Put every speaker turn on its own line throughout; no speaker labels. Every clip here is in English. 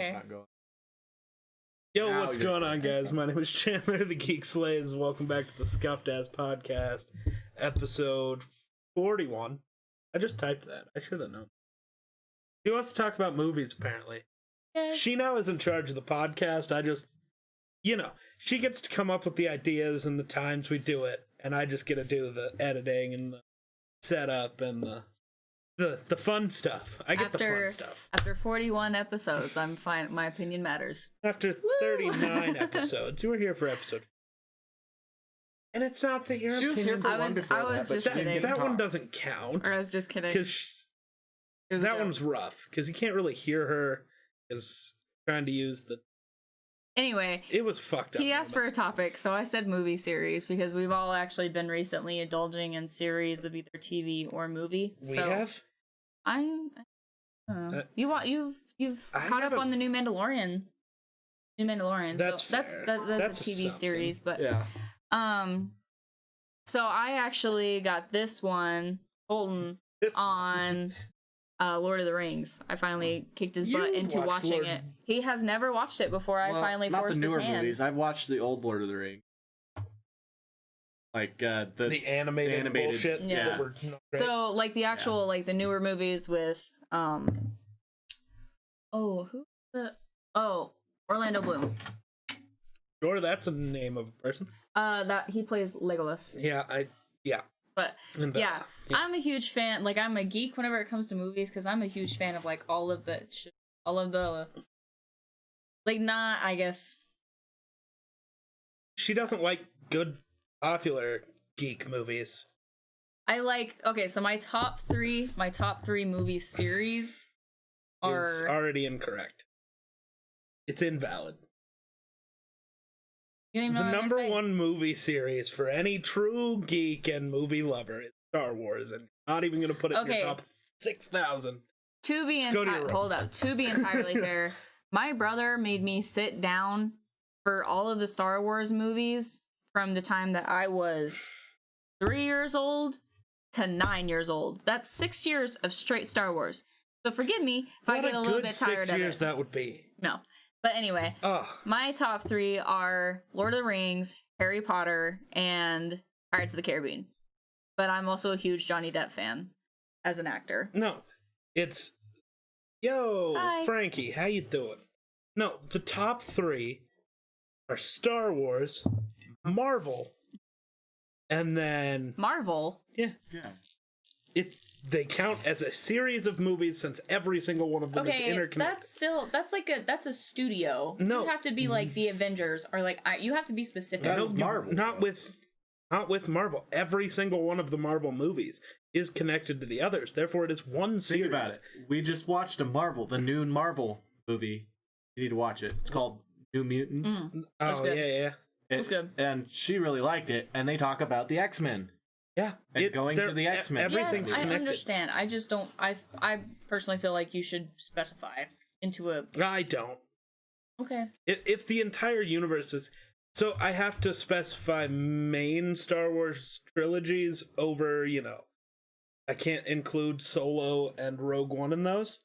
Okay.
Not going.
Yo,
Now
what's
you're
going on,
good.
guys? My name is Chandler, the Geek Slays. Welcome back to the Scuffed Ass Podcast, episode 41. I just typed that. I should have known. He wants to talk about movies, apparently.
Yes.
She now is in charge of the podcast. I just, she gets to come up with the ideas and the times we do it, and I just get to do the editing and the setup and the fun stuff. I get the fun stuff.
After 41 episodes, I'm fine. My opinion matters.
After 39 episodes, you were here for episode. And it's not that your
She was here
opinion.
for
I
one
was-
before
I was
that,
just
but she
kidding.
didn't
that one
talk.
doesn't count.
Or I was just kidding.
Because
It was a
that
joke.
one's rough. Because you can't really hear her. Because trying to use the.
Anyway,
It was fucked up.
he asked for a topic, so I said movie series because we've all actually been recently indulging in series of either TV or movie.
We
so
have?
I don't know. You've
I
caught up
haven't-
on the new Mandalorian. New Mandalorian.
That's
so that's
fair.
that's
That's
a TV
something.
series, but
Yeah.
So I actually got this one, Colton, on Lord of the Rings. I finally kicked his butt
You
into
watched
watching
Lord-
it. He has never watched it before. I
Well,
finally
not
forced
the newer
his hand.
movies. I've watched the old Lord of the Rings. Like
the animated bullshit.
Yeah.
That were not great.
So like the actual like the newer movies with Orlando Bloom.
Sure, that's a name of a person.
That he plays Legolas.
Yeah.
But
And,
yeah, I'm a huge fan. Like I'm a geek whenever it comes to movies because I'm a huge fan of like all of the like not I guess.
She doesn't like good, popular geek movies.
I like okay, so my top three movie series
Is
are
already incorrect. It's invalid.
you don't even know
The
what I'm
number
gonna say.
one movie series for any true geek and movie lover is Star Wars, and not even going to put it in
Okay.
your top 6,000.
To be
Just go to your room.
hold up. To be entirely fair, my brother made me sit down for all of the Star Wars movies from the time that I was 3 years old to 9 years old. That's 6 years of straight Star Wars. So forgive me if I
What
get a little
good
bit tired
6
of
years
it.
that would be.
No. But anyway,
Oh,
my top three are Lord of the Rings, Harry Potter, and Pirates of the Caribbean. But I'm also a huge Johnny Depp fan as an actor.
no. It's, yo,
Hi.
Frankie, how you doing? No, the top three are Star Wars, Marvel, and then,
Marvel.
yeah,
Yeah.
they count as a series of movies since every single one of them is
Okay,
interconnected.
that's a studio.
No.
You have to be like the Avengers or like you have to be specific.
That
No,
was Marvel,
Not
though.
with Marvel. Every single one of the Marvel movies is connected to the others. Therefore, it is one series.
Think about it. We just watched the new Marvel movie. You need to watch it. It's called New Mutants.
Oh
good.
yeah.
It
was good.
And she really liked it. And they talk about the X-Men.
Yeah.
And going to the X-Men.
Everything's
Yes, I
connected.
understand. I just don't. I personally feel like you should specify into a.
I don't.
Okay.
If the entire universe is, so I have to specify main Star Wars trilogies over, I can't include Solo and Rogue One in those.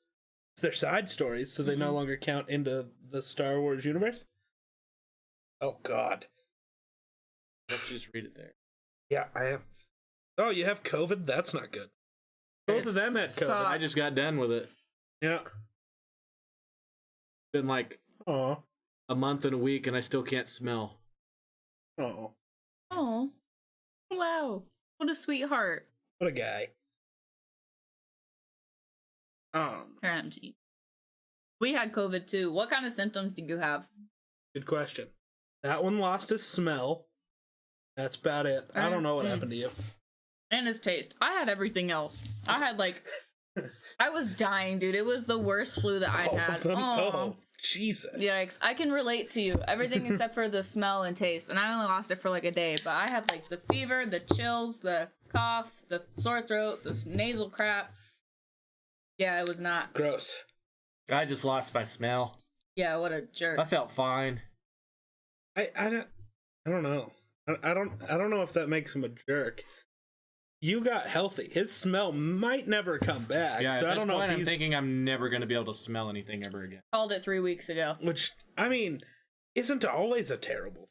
They're side stories, so they no longer count into the Star Wars universe. Oh God.
Let's just read it there.
Yeah, I am. Oh, you have COVID? That's not good. Both of them had COVID.
sucks.
I just got done with it.
Yeah.
Been like
Oh.
a month and a week and I still can't smell.
Oh.
Oh. Wow. What a sweetheart.
What a guy.
Apparently. We had COVID too. What kind of symptoms did you have?
Good question. That one lost his smell. That's about it. I don't know what happened to you.
And his taste. I had everything else. I had like I was dying, dude. It was the worst flu that I
All
had.
of them?
Oh.
Oh, Jesus.
Yikes. I can relate to you. Everything except for the smell and taste. And I only lost it for like a day. But I had like the fever, the chills, the cough, the sore throat, the nasal crap. Yeah, it was not.
Gross.
I just lost my smell.
Yeah, what a jerk.
I felt fine.
I don't know. I don't know if that makes him a jerk. you got healthy. His smell might never come back.
Yeah,
so
at
I
this
don't know
point,
if
I'm
he's,
thinking I'm never going to be able to smell anything ever again.
Called it 3 weeks ago.
which I mean, isn't always a terrible.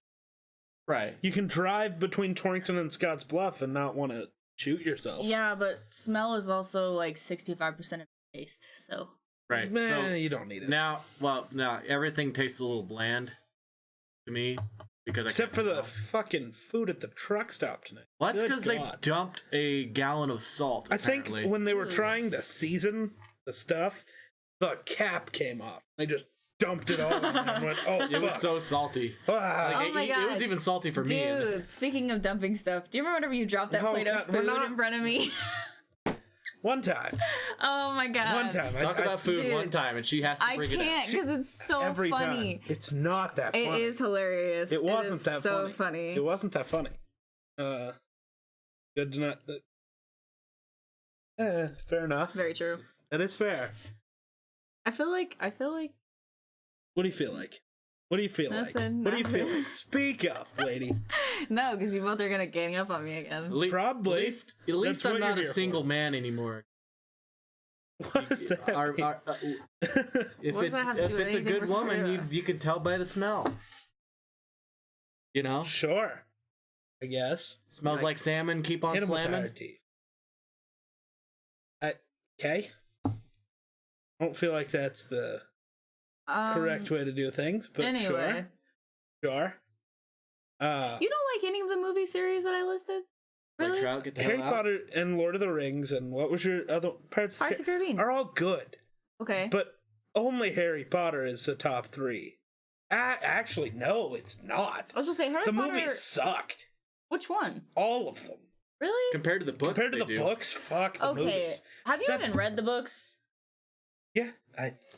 Right.
You can drive between Torrington and Scotts Bluff and not want to shoot yourself.
Yeah, but smell is also like 65% of taste, so.
Right.
Nah,
So
you don't need it.
now everything tastes a little bland to me because
Except
I
for
can't
the
smell.
fucking food at the truck stop tonight.
Well, that's
Good
because they
God.
dumped a gallon of salt.
I think
apparently.
when they were
Ooh.
trying to season the stuff, the cap came off. They just dumped it all in and went, oh,
it was
fuck.
so salty.
Ah.
Like,
Oh my
it
God.
was even salty for me.
Dude, speaking of dumping stuff, do you remember whenever you dropped that
Oh,
plate
God,
of
we're
food
not-
in front of me?
One time.
Oh my God.
One time.
Talk about food
Dude,
one time, and she has to
I
bring
can't
it
because it's so
Every
funny.
time. It's not that funny.
It is hilarious.
It wasn't
is
that
so
funny.
funny.
It wasn't that funny. Good to not. Fair enough.
Very true.
That is fair.
I feel like
What do you feel like? What do you feel
Nothing,
like? What do you feel
nothing.
like? Speak up, lady.
no, because you both are gonna gang up on me again.
Probably.
At least
That's
I'm
what
not
you're
a
here
single
for.
man anymore.
What is that? mean?
If
What does that have to do with
it's a
anything
good
we're
woman,
talking
you
about?
you can tell by the smell. You know,
Sure. I guess.
smells like
Yikes.
salmon. Keep on
Hit him with the
slamming.
hard teeth. Okay. I don't feel like that's the correct way to do things, but
Anyway,
sure.
you don't like any of the movie series that I listed?
Like,
Really?
Trout, get the
Harry
hell out.
Potter and Lord of the Rings and what was your other parts?
Pirates of the Caribbean.
Are all good,
Okay.
but only Harry Potter is the top 3. Actually, no, it's not.
I was gonna say Harry
The
Potter.
movie sucked.
Which one?
All of them.
Really?
Compared to the books,
Compared to
they
the
do.
books, fuck the
Okay.
movies.
Have you
That's-
even read the books?
Yeah,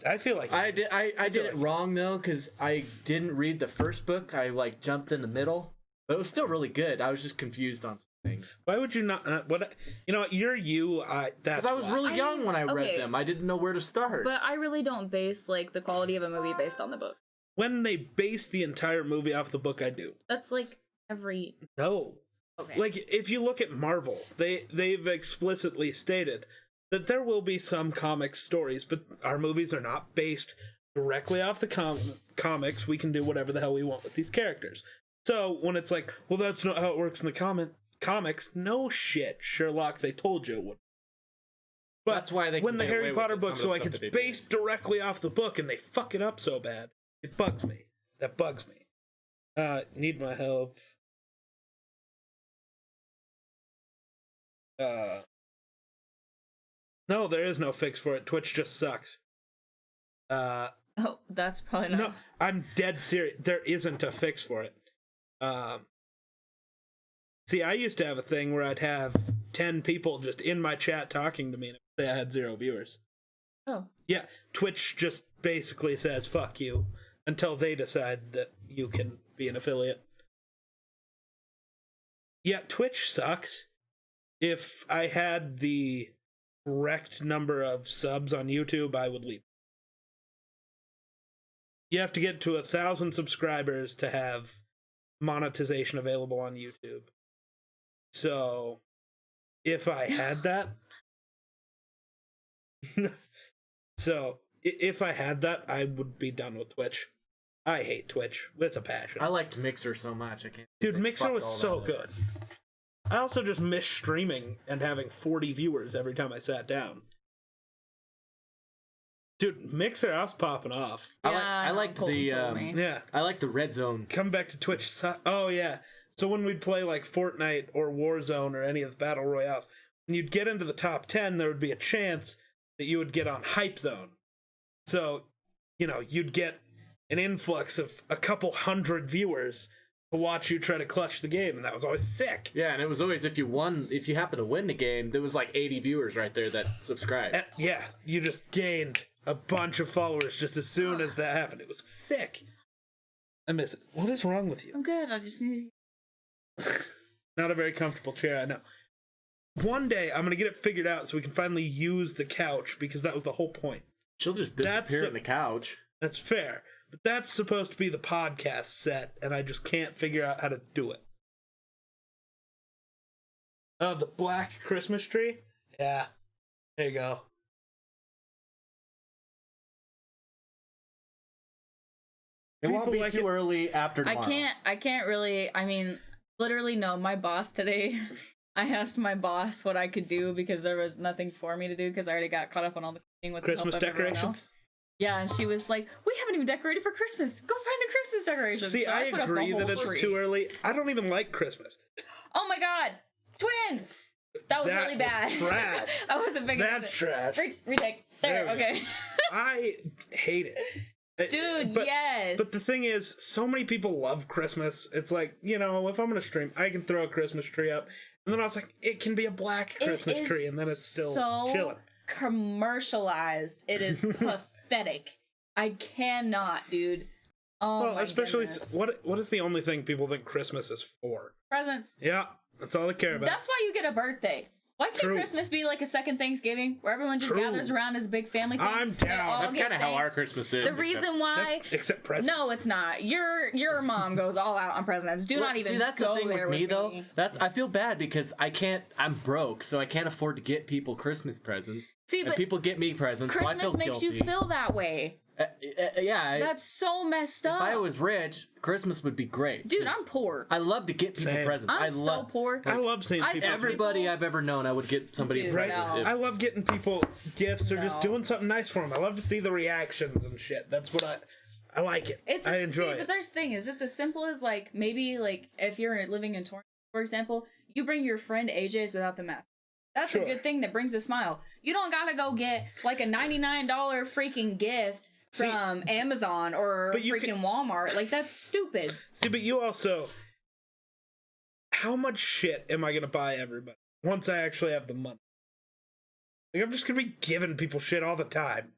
I feel like
I did. I
feel
did it
like-
wrong though, because I didn't read the first book. I like jumped in the middle, but it was still really good. I was just confused on some things
Why would you not? What? You know what? You're you. That's
because I was
why.
really young when I read
okay.
them. I didn't know where to start.
But I really don't base like the quality of a movie based on the book.
When they base the entire movie off the book, I do.
That's like every.
No.
Okay.
Like if you look at Marvel, they've explicitly stated that there will be some comic stories, but our movies are not based directly off the comics. We can do whatever the hell we want with these characters. So when it's like, well, that's not how it works in the comics. No shit, Sherlock. They told you it would. But
That's why they
when
can
the
get away
Harry
with
Potter
it, some
books
of
are
the
like
stuff
it's
that they do.
based directly off the book and they fuck it up so bad, it bugs me. That bugs me. Need my help. No, there is no fix for it. Twitch just sucks.
oh, that's probably not.
No, I'm dead serious. There isn't a fix for it. See, I used to have a thing where I'd have 10 people just in my chat talking to me and say I had 0 viewers.
Oh.
Yeah, Twitch just basically says fuck you until they decide that you can be an affiliate. Yeah, Twitch sucks. If I had the correct number of subs on YouTube, I would leave. You have to get to 1,000 subscribers to have monetization available on YouTube. So, if I had that... if I had that, I would be done with Twitch. I hate Twitch with a passion.
I liked Mixer so much. I can't.
Dude,
they
Mixer
fucked
was
all
so
that
good.
up.
I also just miss streaming and having 40 viewers every time I sat down. Dude, Mixer, I was popping off.
I
know,
liked
Colton
the
told me.
Yeah,
I liked the Red Zone.
come back to Twitch. Oh, yeah. So when we'd play like Fortnite or Warzone or any of the Battle Royales, when you'd get into the top 10, there would be a chance that you would get on Hype Zone. So, you know, you'd get an influx of a couple hundred viewers to watch you try to clutch the game, and that was always sick.
Yeah, and it was always if you happen to win the game, there was like 80 viewers right there that subscribed.
And, yeah, you just gained a bunch of followers just as soon as that happened. It was sick. I miss it. What is wrong with you?
I'm good. I just need.
Not a very comfortable chair, I know. One day, I'm going to get it figured out so we can finally use the couch, because that was the whole point.
She'll just
That's
disappear
a-
on the couch.
That's fair. But that's supposed to be the podcast set, and I just can't figure out how to do it. The black Christmas tree. Yeah. There you go.
It won't
People
be
like
too
it-
early after tomorrow.
I can't really, I mean, literally no, my boss today, I asked my boss what I could do because there was nothing for me to do because I already got caught up on all the cleaning with
Christmas
the help of everyone
decorations.
else. Yeah, and she was like, "We haven't even decorated for Christmas. Go find the Christmas decorations."
See,
So
I
put up the
agree that
whole
it's
tree.
too early. I don't even like Christmas.
Oh my god, twins! That was
That
really
was
bad.
trash.
I wasn't big.
That's trash.
Retake. There.
There we go.
Okay.
I hate it.
Dude,
But-
yes.
But the thing is, so many people love Christmas. It's like, you know, if I'm gonna stream, I can throw a Christmas tree up. And then I was like, it can be a black Christmas
is
tree, and then it's still
so
chilling.
commercialized. It is pathetic. I cannot, dude. Oh
Well,
my
especially
goodness.
what is the only thing people think Christmas is for?
Presents.
Yeah, that's all they care about.
That's why you get a birthday. Why can't
True.
Christmas be like a second Thanksgiving where everyone just
True.
gathers around as a big family thing?
I'm
They
down.
all
That's
get
Kind of how our
thanks?
Christmas is.
The reason why.
Except presents.
No, it's not. Your mom goes all out on presents. Do not even
See, that's
go
the thing
there
with me, though.
me.
That's I feel bad because I'm broke, so I can't afford to get people Christmas presents.
See,
and
but
people get me presents, so I
Christmas
feel
makes
guilty.
you feel that way.
Yeah,
That's so messed up.
if I was rich, Christmas would be great.
Dude,
'cause
I'm poor.
I love to get people
Same.
presents.
I'm
I
so
love
poor.
I love seeing
I
people.
tell
everybody
people-
I've ever known. I would get somebody
Dude,
a present.
no.
if-
I love getting people gifts or just
No.
doing something nice for them. I love to see the reactions and shit. That's what I like it.
It's
I enjoy
But
it.
there's the thing is, it's as simple as like maybe like if you're living in Torrance, for example, you bring your friend AJ's without the mask. That's
Sure.
a good thing that brings a smile. You don't gotta go get like a $99 freaking gift
See,
from Amazon or
but you
freaking Walmart. Like that's stupid.
See, but you also, how much shit am I gonna buy everybody once I actually have the money? Like, I'm just gonna be giving people shit all the time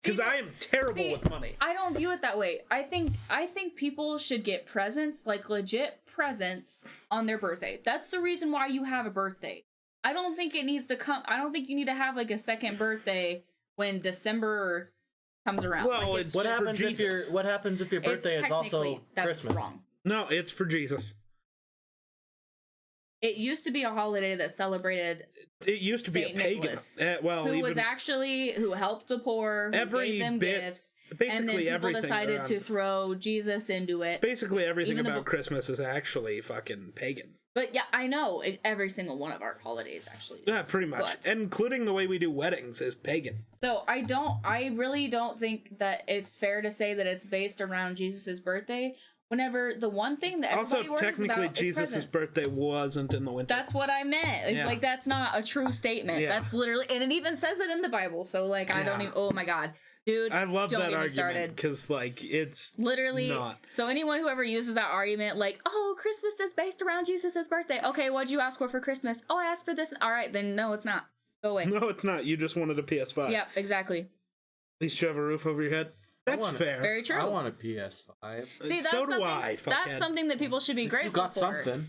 because
See,
I am terrible
see,
with money.
I don't view it that way. I think people should get presents, like legit presents, on their birthday. That's the reason why you have a birthday. I don't think it needs to come. I don't think you need to have like a second birthday when December comes around.
Well,
Like,
it's
what
for
happens if your
Jesus.
What happens if your
it's
birthday is also
technically- that's
Christmas?
wrong.
No, it's for Jesus.
It used to be a holiday that celebrated
It used to be
Saint
a pagan.
Nicholas,
Well,
who
even
was actually who helped the poor, who
Every
gave them
bit-
gifts,
basically
and then people
everything
decided to
around-
throw Jesus into it.
basically everything
even the
about
bo-
Christmas is actually fucking pagan.
But yeah, I know every single one of our holidays actually.
Yeah,
is,
pretty much,
but-
including the way we do weddings is pagan.
So I really don't think that it's fair to say that it's based around Jesus's birthday. Whenever the one thing that everybody
Also,
worries
technically,
about is
Jesus'
presents.
birthday wasn't in the winter.
That's what I meant. It's
Yeah.
like that's not a true statement.
Yeah.
That's literally, and it even says it in the Bible. So like, I don't
Yeah.
even. Oh my god, dude!
I love
don't
that
get me
argument
started.
because, like, it's
Literally.
not.
So anyone who ever uses that argument, like, oh, Christmas is based around Jesus' birthday. Okay, what'd you ask for Christmas? Oh, I asked for this. All right, then no, it's not. Go away.
No, it's not. You just wanted a PS5.
Yep, exactly.
At least you have a roof over your head. That's
want it.
fair.
Very true.
I want a PS5.
See, that's
So do
something,
I,
That's
fuckhead.
something that people should be
You
grateful
got
for.
something.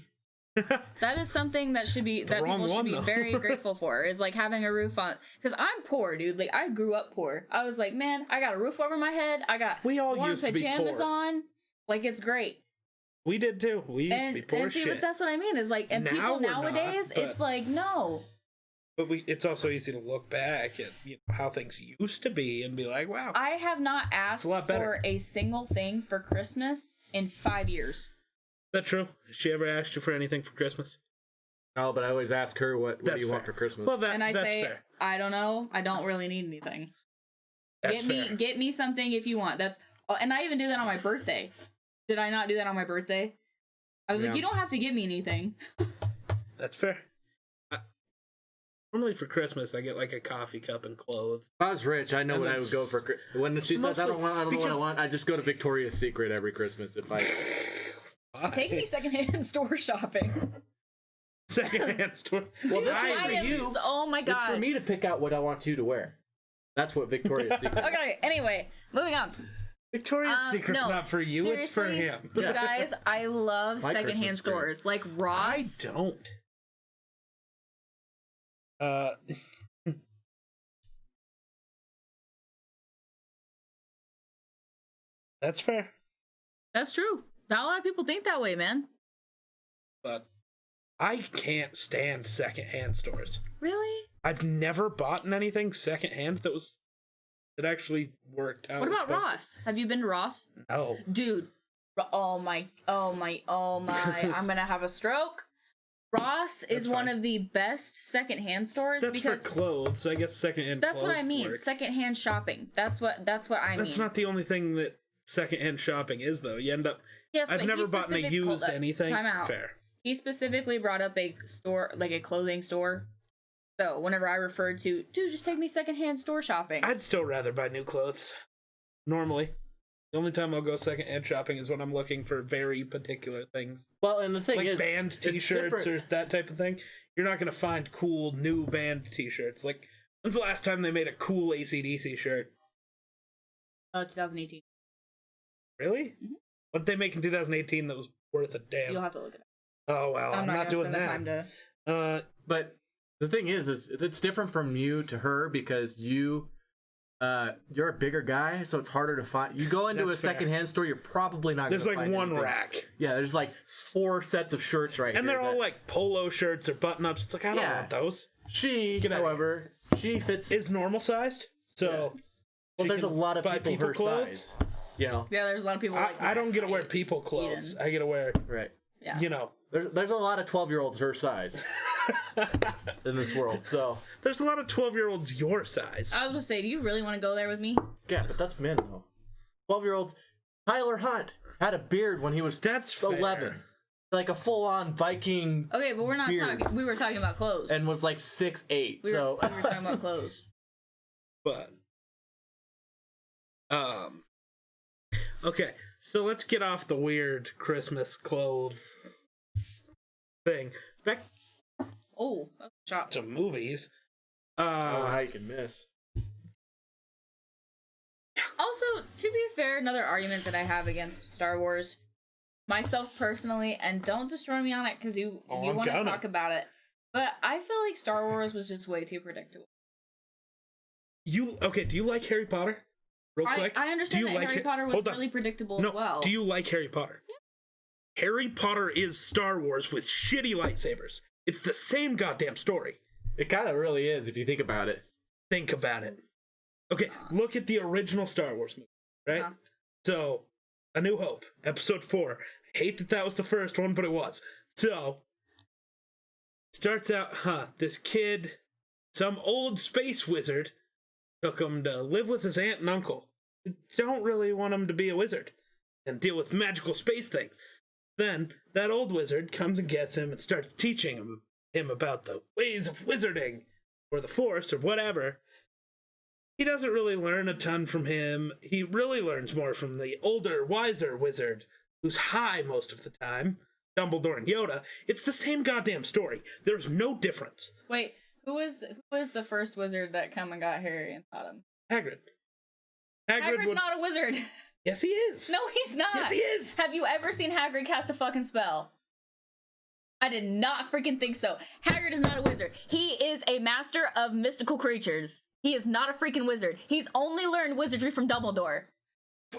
That is something that should be that
wrong
people should
one,
be
though.
very grateful for. Is like having a roof on. Because I'm poor, dude. Like I grew up poor. I was like, man, I got a roof over my head. I got
We all
warm
used to be
pajamas
poor.
on. Like it's great.
We did too. We used to be poor
and see,
shit.
but that's what I mean. Is like, and
Now
people
we're not,
nowadays,
but-
it's like no.
But it's also easy to look back at how things used to be and be like, wow.
I have not asked
lot better.
for a single thing for Christmas in 5 years.
Is that true? Has she ever asked you for anything for Christmas?
Oh, but I always ask her what do
That's
you want
fair.
for Christmas?
Well,
And I
that's
say,
fair.
I don't know. I don't really need anything.
That's fair.
Get me something if you want. That's and I even do that on my birthday. Did I not do that on my birthday? I was like,
Yeah.
you don't have to give me anything.
That's fair. Normally for Christmas, I get like a coffee cup and clothes.
If I was rich, I know
And
what I
that's-
would go for. When she says I don't know what I
because-
want, I just go to Victoria's Secret every Christmas. If I
Take me secondhand store shopping.
secondhand store.
Dude,
I
I am
use-
oh my god.
it's for me to pick out what I want you to wear. That's what Victoria's Secret.
Okay, anyway, moving on.
Victoria's Secret's
no,
not for you, it's for
seriously,
him.
You guys, I love
It's my
secondhand
Christmas tree.
stores like
I
Ross.
don't. That's fair.
That's true. Not a lot of people think that way, man.
But I can't stand secondhand stores.
Really?
I've never bought anything secondhand that actually worked out.
What about Ross? Have you been to Ross?
No.
Dude. Oh my. I'm gonna have a stroke. Ross is one of the best secondhand stores
That's
because
for clothes. I guess secondhand.
that's what I
clothes
mean.
works.
Secondhand shopping. That's what I mean.
That's not the only thing that secondhand shopping is, though. You end up.
Yes,
I've
but
never
he
bought a
specific-
used
hold up.
anything.
Time out.
Fair.
He specifically brought up a store, like a clothing store. So whenever I referred to, dude, just take me secondhand store shopping.
I'd still rather buy new clothes. Normally, the only time I'll go secondhand shopping is when I'm looking for very particular things,
Well, and the thing
like
is,
band
it's
T-shirts
different.
or that type of thing. You're not gonna find cool new band T-shirts. Like, when's the last time they made a cool AC/DC shirt?
2018.
Really?
Mhm.
What did they make in 2018 that was worth a damn?
You'll have to look it up.
Oh wow, I'm not
gonna
doing
spend
that.
the time to.
But the thing is it's different from you to her because you're a bigger guy, so it's harder to find. You go into
That's
a
fair.
secondhand store, you're probably not.
There's
gonna
like
find
one
anything.
rack,
Yeah, there's like 4 sets of shirts right
and
here.
they're all
that-
like polo shirts or button-ups. It's like I don't
Yeah.
want those.
She,
Get out of
however, she fits.
Is normal sized, so
well,
she
there's a
can
lot of
buy
people her
clothes.
size. You know,
Yeah, there's a lot of people. like
I don't get to wear
height.
people clothes.
Eden.
I get to wear,
right?
Yeah.
you know.
There's a lot of 12-year-olds her size in this world. So
There's a lot of 12-year-olds your size.
I was gonna say, do you really want to go there with me?
yeah, but that's men though. 12-year-olds. Tyler Hunt had a beard when he was
That's
11,
fair.
like a full-on Viking,
Okay, but we're not
Beard.
talking. We were talking about clothes.
and was like 6'8".
we were,
So
we were talking about clothes.
But okay, so let's get off the weird Christmas clothes thing. Back
Oh, that's a shot.
to movies.
I don't know how you can miss.
Also, to be fair, another argument that I have against Star Wars, myself personally, and don't destroy me on it because you
Oh,
you
I'm
want to
gonna.
talk about it, but I feel like Star Wars was just way too predictable.
Do you like Harry Potter? Real quick.
I understand
Do you
that
like
Harry
it?
Potter was
Hold on.
really predictable
No,
as well.
do you like Harry Potter? Yeah. Harry Potter is Star Wars with shitty lightsabers. It's the same goddamn story.
It kind of really is if you think about it.
Think about it. Okay, look at the original Star Wars movie, right?
Uh-huh.
So, A New Hope, Episode 4. I hate that was the first one, but it was. So, starts out, this kid, some old space wizard, took him to live with his aunt and uncle, who don't really want him to be a wizard and deal with magical space things. Then, that old wizard comes and gets him and starts teaching him about the ways of wizarding, or the Force, or whatever. He doesn't really learn a ton from him. He really learns more from the older, wiser wizard, who's high most of the time, Dumbledore and Yoda. It's the same goddamn story. There's no difference.
Wait, who was the first wizard that come and got Harry and taught him?
Hagrid.
Hagrid's not a wizard.
Yes, he is.
No, he's not.
Yes, he is.
Have you ever seen Hagrid cast a fucking spell? I did not freaking think so. Hagrid is not a wizard. He is a master of mystical creatures. He is not a freaking wizard. He's only learned wizardry from Dumbledore.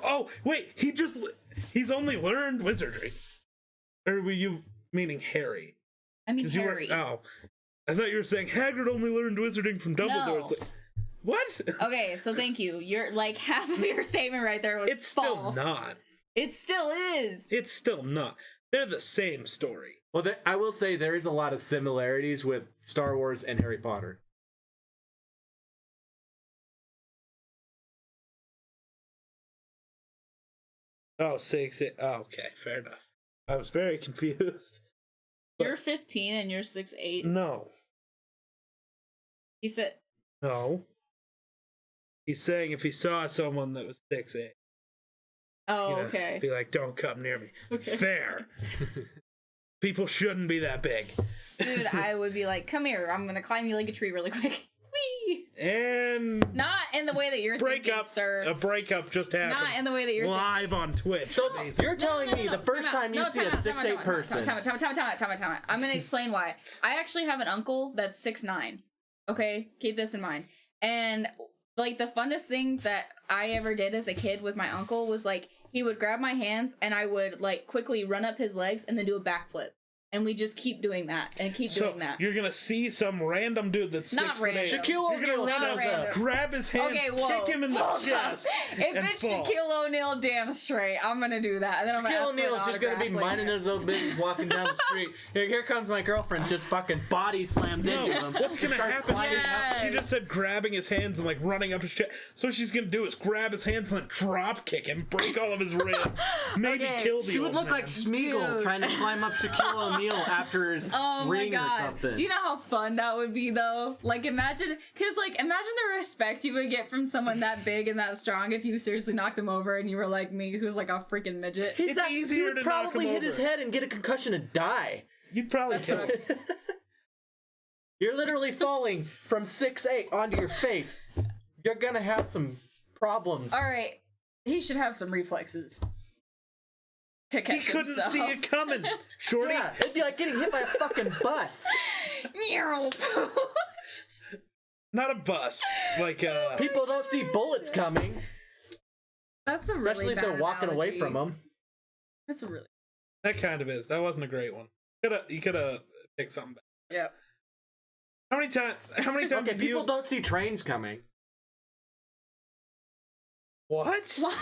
Oh, wait, he's only learned wizardry. Or were you meaning Harry?
I mean,
'Cause you were,
Harry.
oh. I thought you were saying Hagrid only learned wizarding from Dumbledore.
No.
It's like, what?
Okay, so thank you. You're like half of your statement right there was
It's
false.
still not.
It still is.
It's still not. They're the same story.
Well, I will say there is a lot of similarities with Star Wars and Harry Potter.
Oh, 6. Oh, okay, fair enough. I was very confused.
You're 15 and you're 6'8".
No.
He said,
No. He's saying if he saw someone that was 6'8",
"Oh,
you know,
okay."
be like, don't come near me.
Okay.
Fair. People shouldn't be that big.
Dude, I would be like, "Come here. I'm gonna climb you like a tree really quick." Whee!
And
Not in the way that you're thinking, sir.
a breakup just happened.
Not in the way that you're thinking.
live on Twitch.
So
Amazing.
you're telling me the first time you see a 6'8" person.
Time out. I'm gonna explain why. I actually have an uncle that's 6'9". Okay, keep this in mind. And like the funnest thing that I ever did as a kid with my uncle was like he would grab my hands and I would like quickly run up his legs and then do a backflip. and we just keep doing that and keep
So
doing that.
you're gonna see some random dude that's
Not
6'8".
random.
Shaquille
You're gonna
O'Neal
run
Not
up,
random.
grab his hands,
Okay, whoa.
kick him in the
Hold on.
chest.
If
and
it's
fall.
Shaquille O'Neal, damn straight, I'm gonna do that. And then I'm gonna
Shaquille
ask for an
O'Neal's just gonna be
autograph
minding
later.
his own business, walking down the street. Here comes my girlfriend, just fucking body slams into
No,
him.
what's gonna
Starts
happen?
climbing
Yes.
She just said grabbing his hands and like running up his chest. So what she's gonna do is grab his hands and then drop kick him, break all of his ribs, maybe
Okay.
kill the
She would
old
look
man.
like Smeagol
Dude.
trying to climb up Shaquille O'Neal after his
Oh my
ring or
god.
something.
Do you know how fun that would be though? Like imagine the respect you would get from someone that big and that strong if you seriously knocked them over and you were like me who's like a freaking midget.
It's easier
he would
to knock
probably
him
hit his
over.
head and get a concussion and die.
You'd probably
That
kill him.
sucks.
You're literally falling from 6'8" onto your face. You're gonna have some problems.
Alright. He should have some reflexes. To catch
He couldn't
himself.
see it coming, Shorty.
Yeah, it'd be like getting hit by a fucking bus.
Not a bus, like
People don't see bullets coming,
That's a really
especially if they're
bad
walking away
analogy.
from them.
That's a really
that kind of is. That wasn't a great one. You could have picked something better.
yeah.
How many times
Okay,
have
people
you?
don't see trains coming.
What?
What?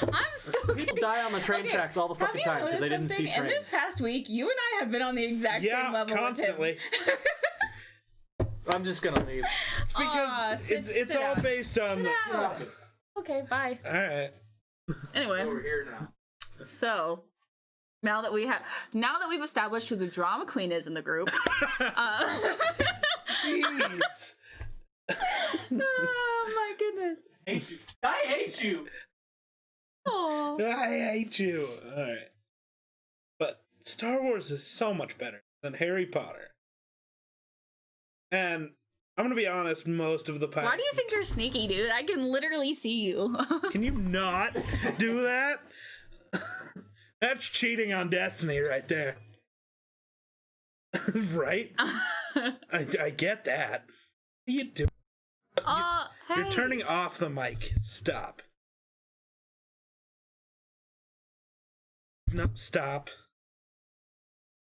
I'm so
People die on the train tracks all the
Have
fucking
you
time because
noticed
they didn't see
something? In
trains.
this past week, you and I have been on the exact same
Yeah,
level
constantly.
with him.
I'm just gonna leave.
It's because
sit
it's all
down.
based on.
Sit down. Okay, bye.
All right.
Anyway,
here now.
so now that we've established who the drama queen is in the group,
Jeez.
oh my goodness.
I hate you.
Oh.
I hate you. All right. But Star Wars is so much better than Harry Potter. And I'm gonna be honest, most of the pirates.
Why do you think you're sneaky, dude? I can literally see you.
Can you not do that? That's cheating on Destiny right there. Right? I get that. What are you doing?
Hey.
You're turning off the mic. Stop. No, stop.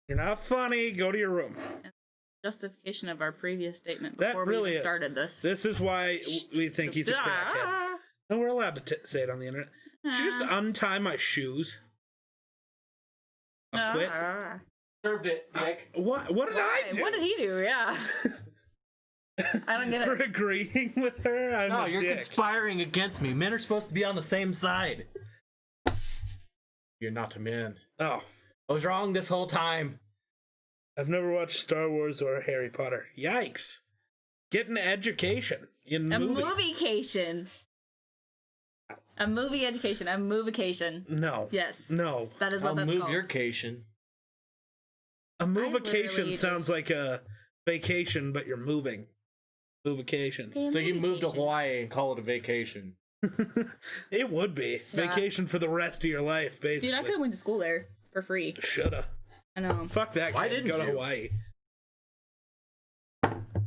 You're not funny. Go to your room.
Justification of our previous statement
That
before
really
we even
is.
started this.
This is why we think he's a crackhead.
Ah.
No, we're allowed to say it on the internet. Did you just untie my shoes? I'll quit.
Ah.
Served it, Nick.
What did I do?
What did he do? Yeah. I don't get
For
it.
agreeing with her? I'm
No,
a
you're
dick.
conspiring against me. Men are supposed to be on the same side. You're not a man.
Oh,
I was wrong this whole time.
I've never watched Star Wars or Harry Potter. Yikes. Get an education in
A
movies.
moviecation. A movie education. A movication.
No.
Yes.
No.
That is
I'll
what that's
move
called.
your cation.
A
literally
movication sounds
just-
like a vacation, but you're moving. Movication.
Okay, a
So you move to
moviecation.
Hawaii and call it a vacation.
It would be. Vacation for the rest of your life, basically.
Dude, I could have went to school there for free.
Shoulda.
I know.
Fuck that
Why
kid.
didn't
Go to
you?
Hawaii.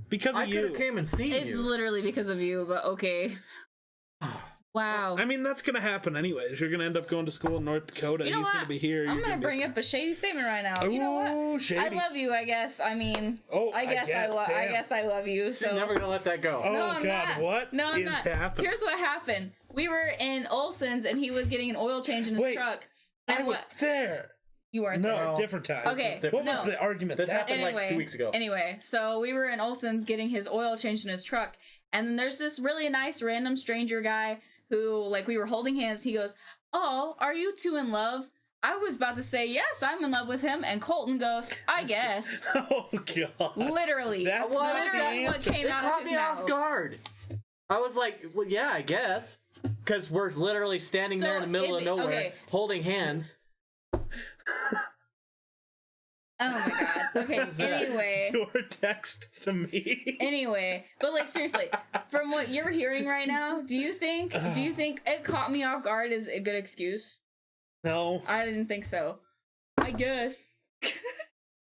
Because
I
of
could have
you.
came and seen
It's
you.
literally because of you, but okay. Wow.
I mean, that's gonna happen anyways. You're gonna end up going to school in North Dakota.
You know
He's
what?
gonna be here.
I'm
you're
gonna
be-
bring up a shady statement right now. You know
Ooh,
what?
shady.
I love you. I guess. I mean.
Oh,
I guess I
damn.
guess I love you.
You're
So.
never gonna let that go.
Oh
No, I'm
God,
not.
what
No, I'm
is
not.
happening?
Here's what happened. We were in Olson's and he was getting an oil change in his
Wait,
truck.
I
And
was
what?
there.
You weren't
No,
there.
different time.
Okay.
What
no.
was the argument?
This
that
happened like 2 weeks ago.
Anyway, so we were in Olson's getting his oil changed in his truck, and then there's this really nice random stranger guy who, like, we were holding hands. He goes, "Oh, are you two in love?" I was about to say, "Yes, I'm in love with him," and Colton goes, "I guess."
Oh God.
Literally,
That's not the
literally what
answer.
came
It
out
caught
of his
me
mouth.
off guard. I was like, well, yeah, I guess. Because we're literally standing
So
there in the middle of
it-
nowhere,
okay.
holding hands.
Oh my god. Okay. Anyway.
Your text to me.
Anyway, but like seriously, from what you're hearing right now, do you think it caught me off guard is a good excuse?
No.
I didn't think so. I guess.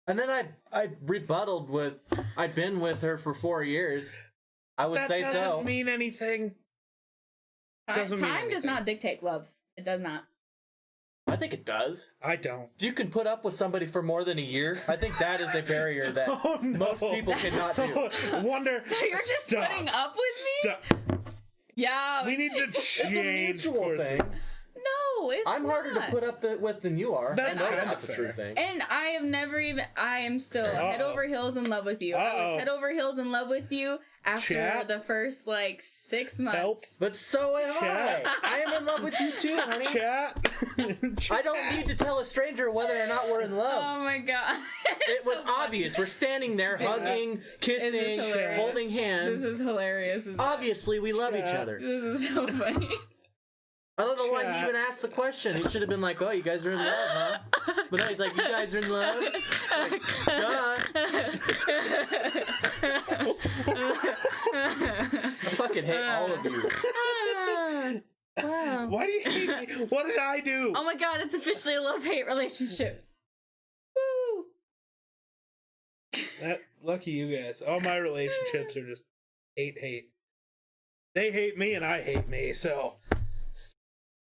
And then I rebutted with, I'd been with her for 4 years. I would
That
say
doesn't
so.
mean anything. Doesn't mean
Time does
anything.
not dictate love. It does not.
I think it does.
I don't.
If you can put up with somebody for more than a year, I think that is a barrier that
Oh, no.
most people cannot do.
Wonder.
So you're just
Stop.
putting up with me?
Stop.
Yeah.
We need to
It's a
change
mutual
courses.
thing.
No, it's
I'm harder to
not.
put up with than you are.
That's
I know
kinda
that's a true
fair.
thing.
And I have never even. I am still head over heels in love with you. I
Uh-oh.
was head over heels in love with you after
Chat.
the first like 6 months.
Help.
But so am
Chat.
I. I am in love with you too, honey.
Chat.
I don't need to tell a stranger whether or not we're in love.
Oh my god.
It was
So funny.
obvious. We're standing there hugging, kissing,
hilarious.
holding hands.
This is hilarious.
Obviously, we love each
Chat.
other.
This is so funny.
I don't know why he
Chat.
even asked the question. He should have been like, "Oh, you guys are in love, huh?" But now he's like, "You guys are in love." Like, duh. I fucking hate all of you.
Wow.
Why do you hate me? What did I do?
Oh my god, it's officially a love-hate relationship. Woo!
Lucky you guys. All my relationships are just hate. They hate me and I hate me, so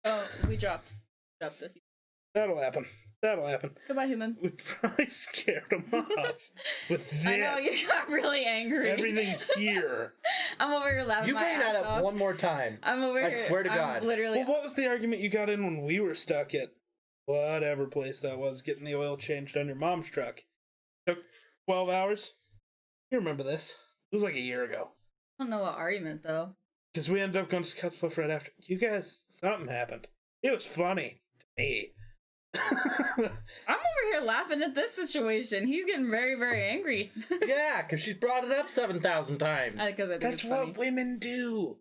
Oh, we dropped a few.
that'll happen.
Goodbye, human.
We probably scared them off with this.
I know, you got really angry.
Everything here.
I'm over here laughing
You
my
bring that
ass
up
off.
one more time.
I'm over
I
here.
swear to
I'm
God.
Literally.
Well, what was the argument you got in when we were stuck at whatever place that was, getting the oil changed on your mom's truck? Took 12 hours? You remember this. It was like a year ago.
I don't know what argument, though.
Because we ended up going to Cutspliff right after. You guys, something happened. It was funny to me.
I'm over here laughing at this situation. He's getting very, very angry.
Yeah, because she's brought it up 7,000 times.
Because I think
That's
it's funny.
what women do.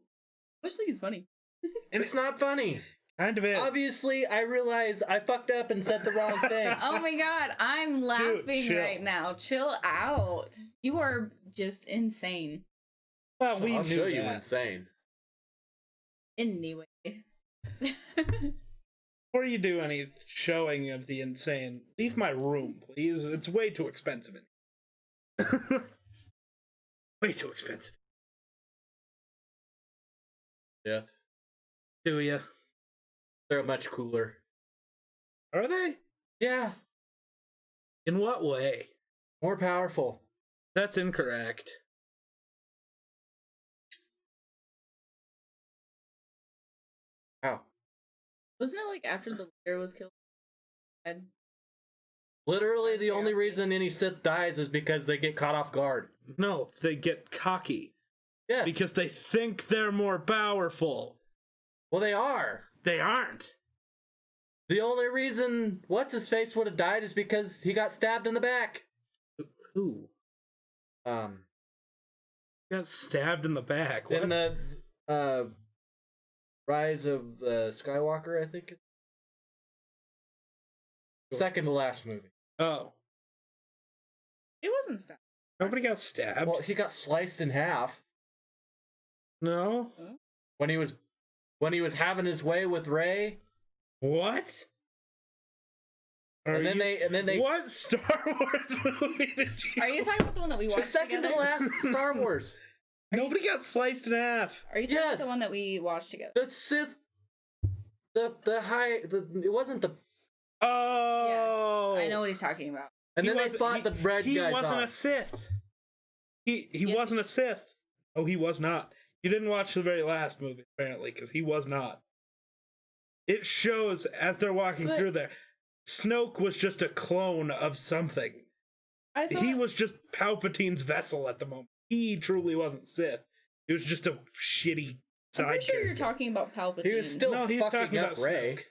I just think it's funny.
And
It's not funny.
kind of is.
Obviously, I realize I fucked up and said the wrong thing.
Oh my god, I'm laughing
chill.
right now. Chill out. You are just insane.
Well, we
I'll
knew
show you
that.
insane.
Anyway.
Before you do any showing of the insane, leave my room, please. It's way too expensive. Way too expensive.
Death.
Do ya?
They're much cooler.
Are they?
Yeah,
In what way?
more powerful.
That's incorrect.
Wow.
Wasn't it like after the leader was killed?
Literally, the only
Curiosity.
reason any Sith dies is because they get caught off guard.
No, they get cocky
Yes.
because they think they're more powerful.
well, they are.
They aren't.
The only reason what's his face would have died is because he got stabbed in the back.
Who?
Um,
Got stabbed in the back. What?
in the Rise of Skywalker, I think. Second to last movie.
Oh.
It wasn't stabbed.
Nobody got stabbed?
Well, he got sliced in half
No?
when he was having his way with Rey.
What?
And then they
What Star Wars movie did you...
Are you talking about the one that we watched
the second
together?
to last Star Wars.
Nobody got sliced in half.
Are you talking about
Yes.
the one that we watched together?
The Sith, it wasn't the,
Oh.
Yes. I know what he's talking about.
and
He
then they
wasn't-
fought the red
He
guys
wasn't
off.
a Sith. He
Yes,
wasn't a Sith. Oh, he was not. You didn't watch the very last movie, apparently, because he was not. It shows as they're walking
But-
through there, Snoke was just a clone of something.
I thought
He was just Palpatine's vessel at the moment. He truly wasn't Sith. He was just a shitty
I'm
side
pretty sure you're
character.
talking about Palpatine.
He was still
No, he's
fucking
talking
up
about
Rey.
Snoke.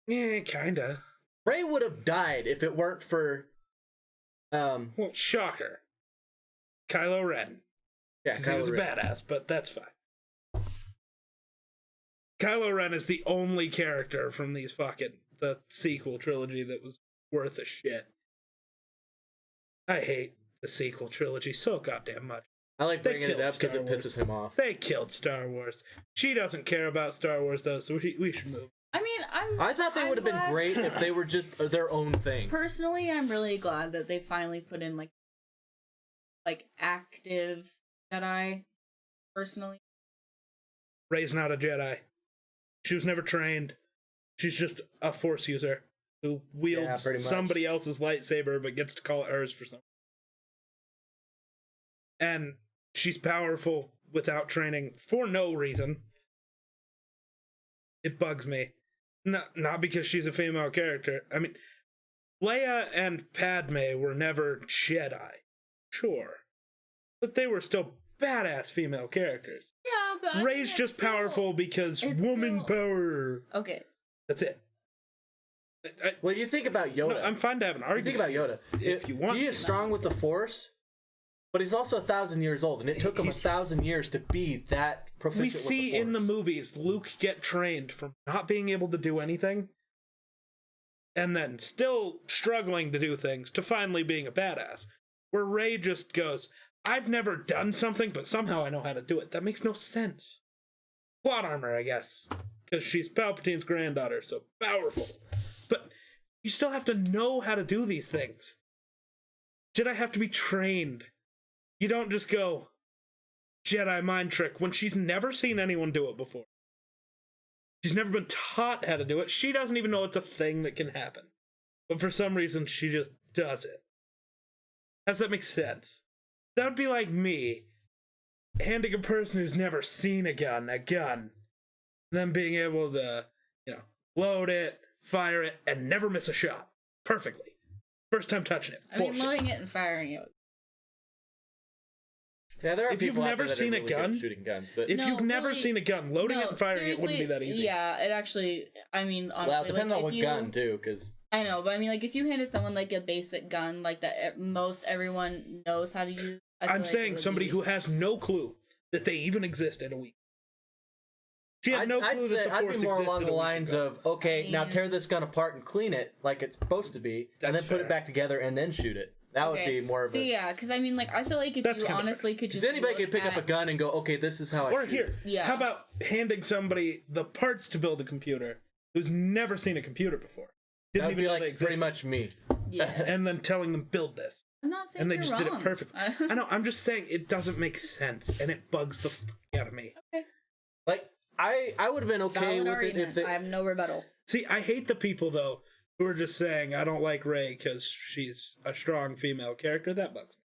Yeah, kinda.
Rey would have died if it weren't for,
Well, shocker. Kylo Ren.
yeah,
Because he was a
Kylo Ren.
badass, but that's fine. Kylo Ren is the only character from the sequel trilogy that was worth a shit. I hate the sequel trilogy so goddamn much.
I like
They
bringing it
killed
up because
Star
it pisses
Wars.
him off.
They killed Star Wars. She doesn't care about Star Wars though, so we should move.
I mean,
I thought they
I'm
would have been
glad-
great if they were just their own thing.
Personally, I'm really glad that they finally put in like active Jedi. Personally,
Rey's not a Jedi. She was never trained. She's just a Force user who wields
pretty much.
somebody else's lightsaber but gets to call it hers for some. And she's powerful without training for no reason. It bugs me. Not because she's a female character. I mean, Leia and Padme were never Jedi, sure, but they were still badass female characters.
Yeah, but I
Rey's
mean,
just
it's still-
powerful because
it's
woman
still-
power.
Okay.
That's it.
Well, you think about Yoda.
No, I'm fine to have an
you
argument.
think about Yoda.
If you want
he is
to.
strong with the Force, but he's also 1,000 years old, and it took him 1,000 years to be that proficient.
We
with
see
the
in the
Force.
movies Luke get trained from not being able to do anything and then still struggling to do things to finally being a badass. Where Rey just goes, I've never done something, but somehow I know how to do it. That makes no sense. Plot armor, I guess. Because she's Palpatine's granddaughter, so powerful. But you still have to know how to do these things. Jedi have to be trained. You don't just go, Jedi mind trick, when she's never seen anyone do it before. She's never been taught how to do it. She doesn't even know it's a thing that can happen. But for some reason, she just does it. Does that make sense? That would be like me handing a person who's never seen a gun, and then being able to, load it, fire it, and never miss a shot. Perfectly. First time touching it.
I mean,
Bullshit.
loading it and firing it.
Yeah, there are
If you've
people out
never
there that are
seen a
really good at
gun-
shooting guns, but
If
No,
you've never
really-
seen a gun, loading it and firing it wouldn't be that easy.
Yeah, it actually, I mean, honestly,
well, it depends
like,
on
if
what
you,
gun too, because
I know, but I mean, like, if you handed someone, like, a basic gun, like, that most everyone knows how to use, I feel
I'm
like it
saying
would
somebody
be-
who has no clue that they even exist in a week. She had no clue that the
I'd
Force
be more
existed
along
a
the
week
lines
ago.
of, okay,
I
now
mean-
tear this gun apart and clean it like it's supposed to be, and
That's
then put
fair.
it back together and then shoot it. That would be more of
So
a.
yeah, because I mean, like, I feel like if
That's
you
kinda
honestly could
Because
just
anybody
look
could pick up a
at-
gun and go, okay, this is how I
Or
shoot.
here,
Yeah.
how about handing somebody the parts to build a computer who's never seen a computer before?
That
Didn't
would
even
be
know
like
they existed.
pretty much me.
Yeah,
And then telling them, build this.
I'm not saying
And they
you're
just did it
wrong.
perfectly. I know, I'm just saying it doesn't make sense, and it bugs the fuck out of me.
Like I would have been okay
Valid
with it
argument.
if they.
I have no rebuttal.
See, I hate the people, though, who are just saying, I don't like Rey because she's a strong female character. That bugs me.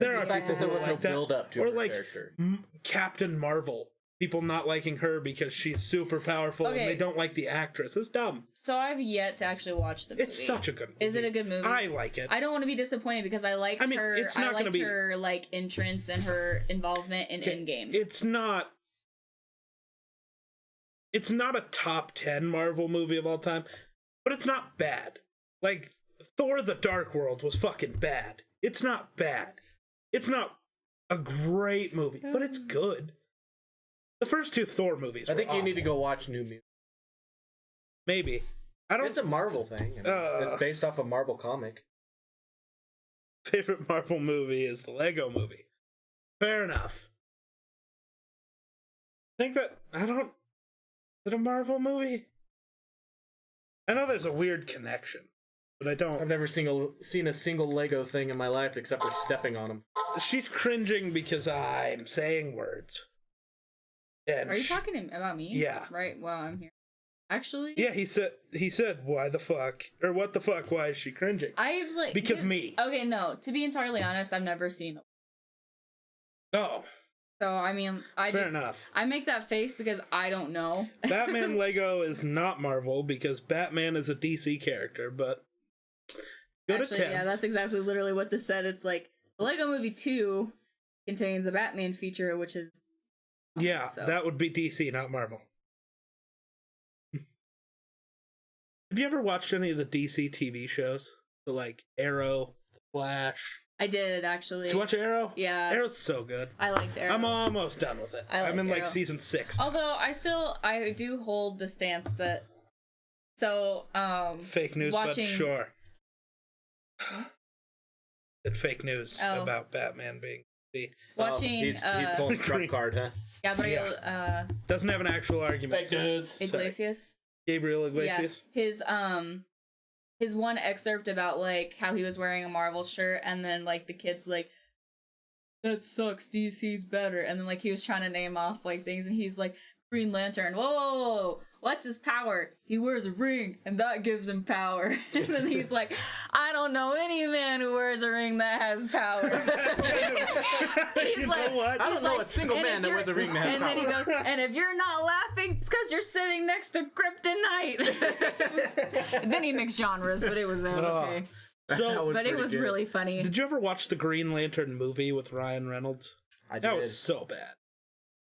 There
the
are
fact
people
that there
who
was
are
no
like that.
build up to
Or
her
like
character.
Captain Marvel. People not liking her because she's super powerful and
Okay.
they don't like the actress. It's dumb.
So I've yet to actually watch the movie.
It's such a good movie.
Is it a good movie?
I like it.
I don't want to be disappointed because I liked
I mean,
her.
it's not
I
gonna
liked
be-
her like entrance and her involvement in Endgame.
It's not a top 10 Marvel movie of all time, but it's not bad. Like, Thor the Dark World was fucking bad. It's not bad. It's not a great movie, but it's good. The first two Thor movies
I
were
think you need to
awful.
go watch New Mutants.
Maybe. I don't
It's a Marvel thing. I mean, it's based off a Marvel comic.
favorite Marvel movie is the Lego movie. Fair enough. I think that is it a Marvel movie? I know there's a weird connection, but I don't.
I've never seen a single Lego thing in my life except for stepping on them.
She's cringing because I'm saying words. And
Are you talking about me?
Yeah.
Right. Well, I'm here. Actually,
Yeah, he said, why the fuck? Or what the fuck? Why is she cringing?
I've like
Because me.
Okay, no. To be entirely honest, I've never seen it.
Oh,
So I mean,
fair enough.
I make that face because I don't know.
Batman Lego is not Marvel because Batman is a DC character, but good
Actually,
attempt.
yeah, that's exactly literally what this said. It's like the Lego Movie 2 contains a Batman feature, which is
Yeah,
so.
that would be DC, not Marvel. Have you ever watched any of the DC TV shows? So like Arrow, Flash.
I did actually.
Did you watch Arrow?
Yeah.
Arrow's so good.
I liked Arrow.
I'm almost done with it.
I like
I'm in like
Arrow.
season 6.
Although I do hold the stance that
Fake news,
watching-
but sure.
What?
That fake news
Oh.
about Batman being the
watching
He's pulling the trump card, huh?
Gabriel
doesn't have an actual argument.
news.
Iglesias.
Gabriel Iglesias.
Yeah, his one excerpt about like how he was wearing a Marvel shirt and then like the kids like that sucks, DC's better, and then like he was trying to name off like things and he's like Green Lantern, whoa, what's his power? He wears a ring, and that gives him power. And then he's like, I don't know any man who wears a ring that has power. He's
You
like,
know what?
I don't know
like,
a single
"And
man
if
that
you're-"
wears a ring that has
And then he
power.
goes, and if you're not laughing, it's because you're sitting next to kryptonite. And then he mixed genres, but it was okay.
So,
But it was
pretty good.
really funny.
did you ever watch the Green Lantern movie with Ryan Reynolds?
I did.
That was so bad.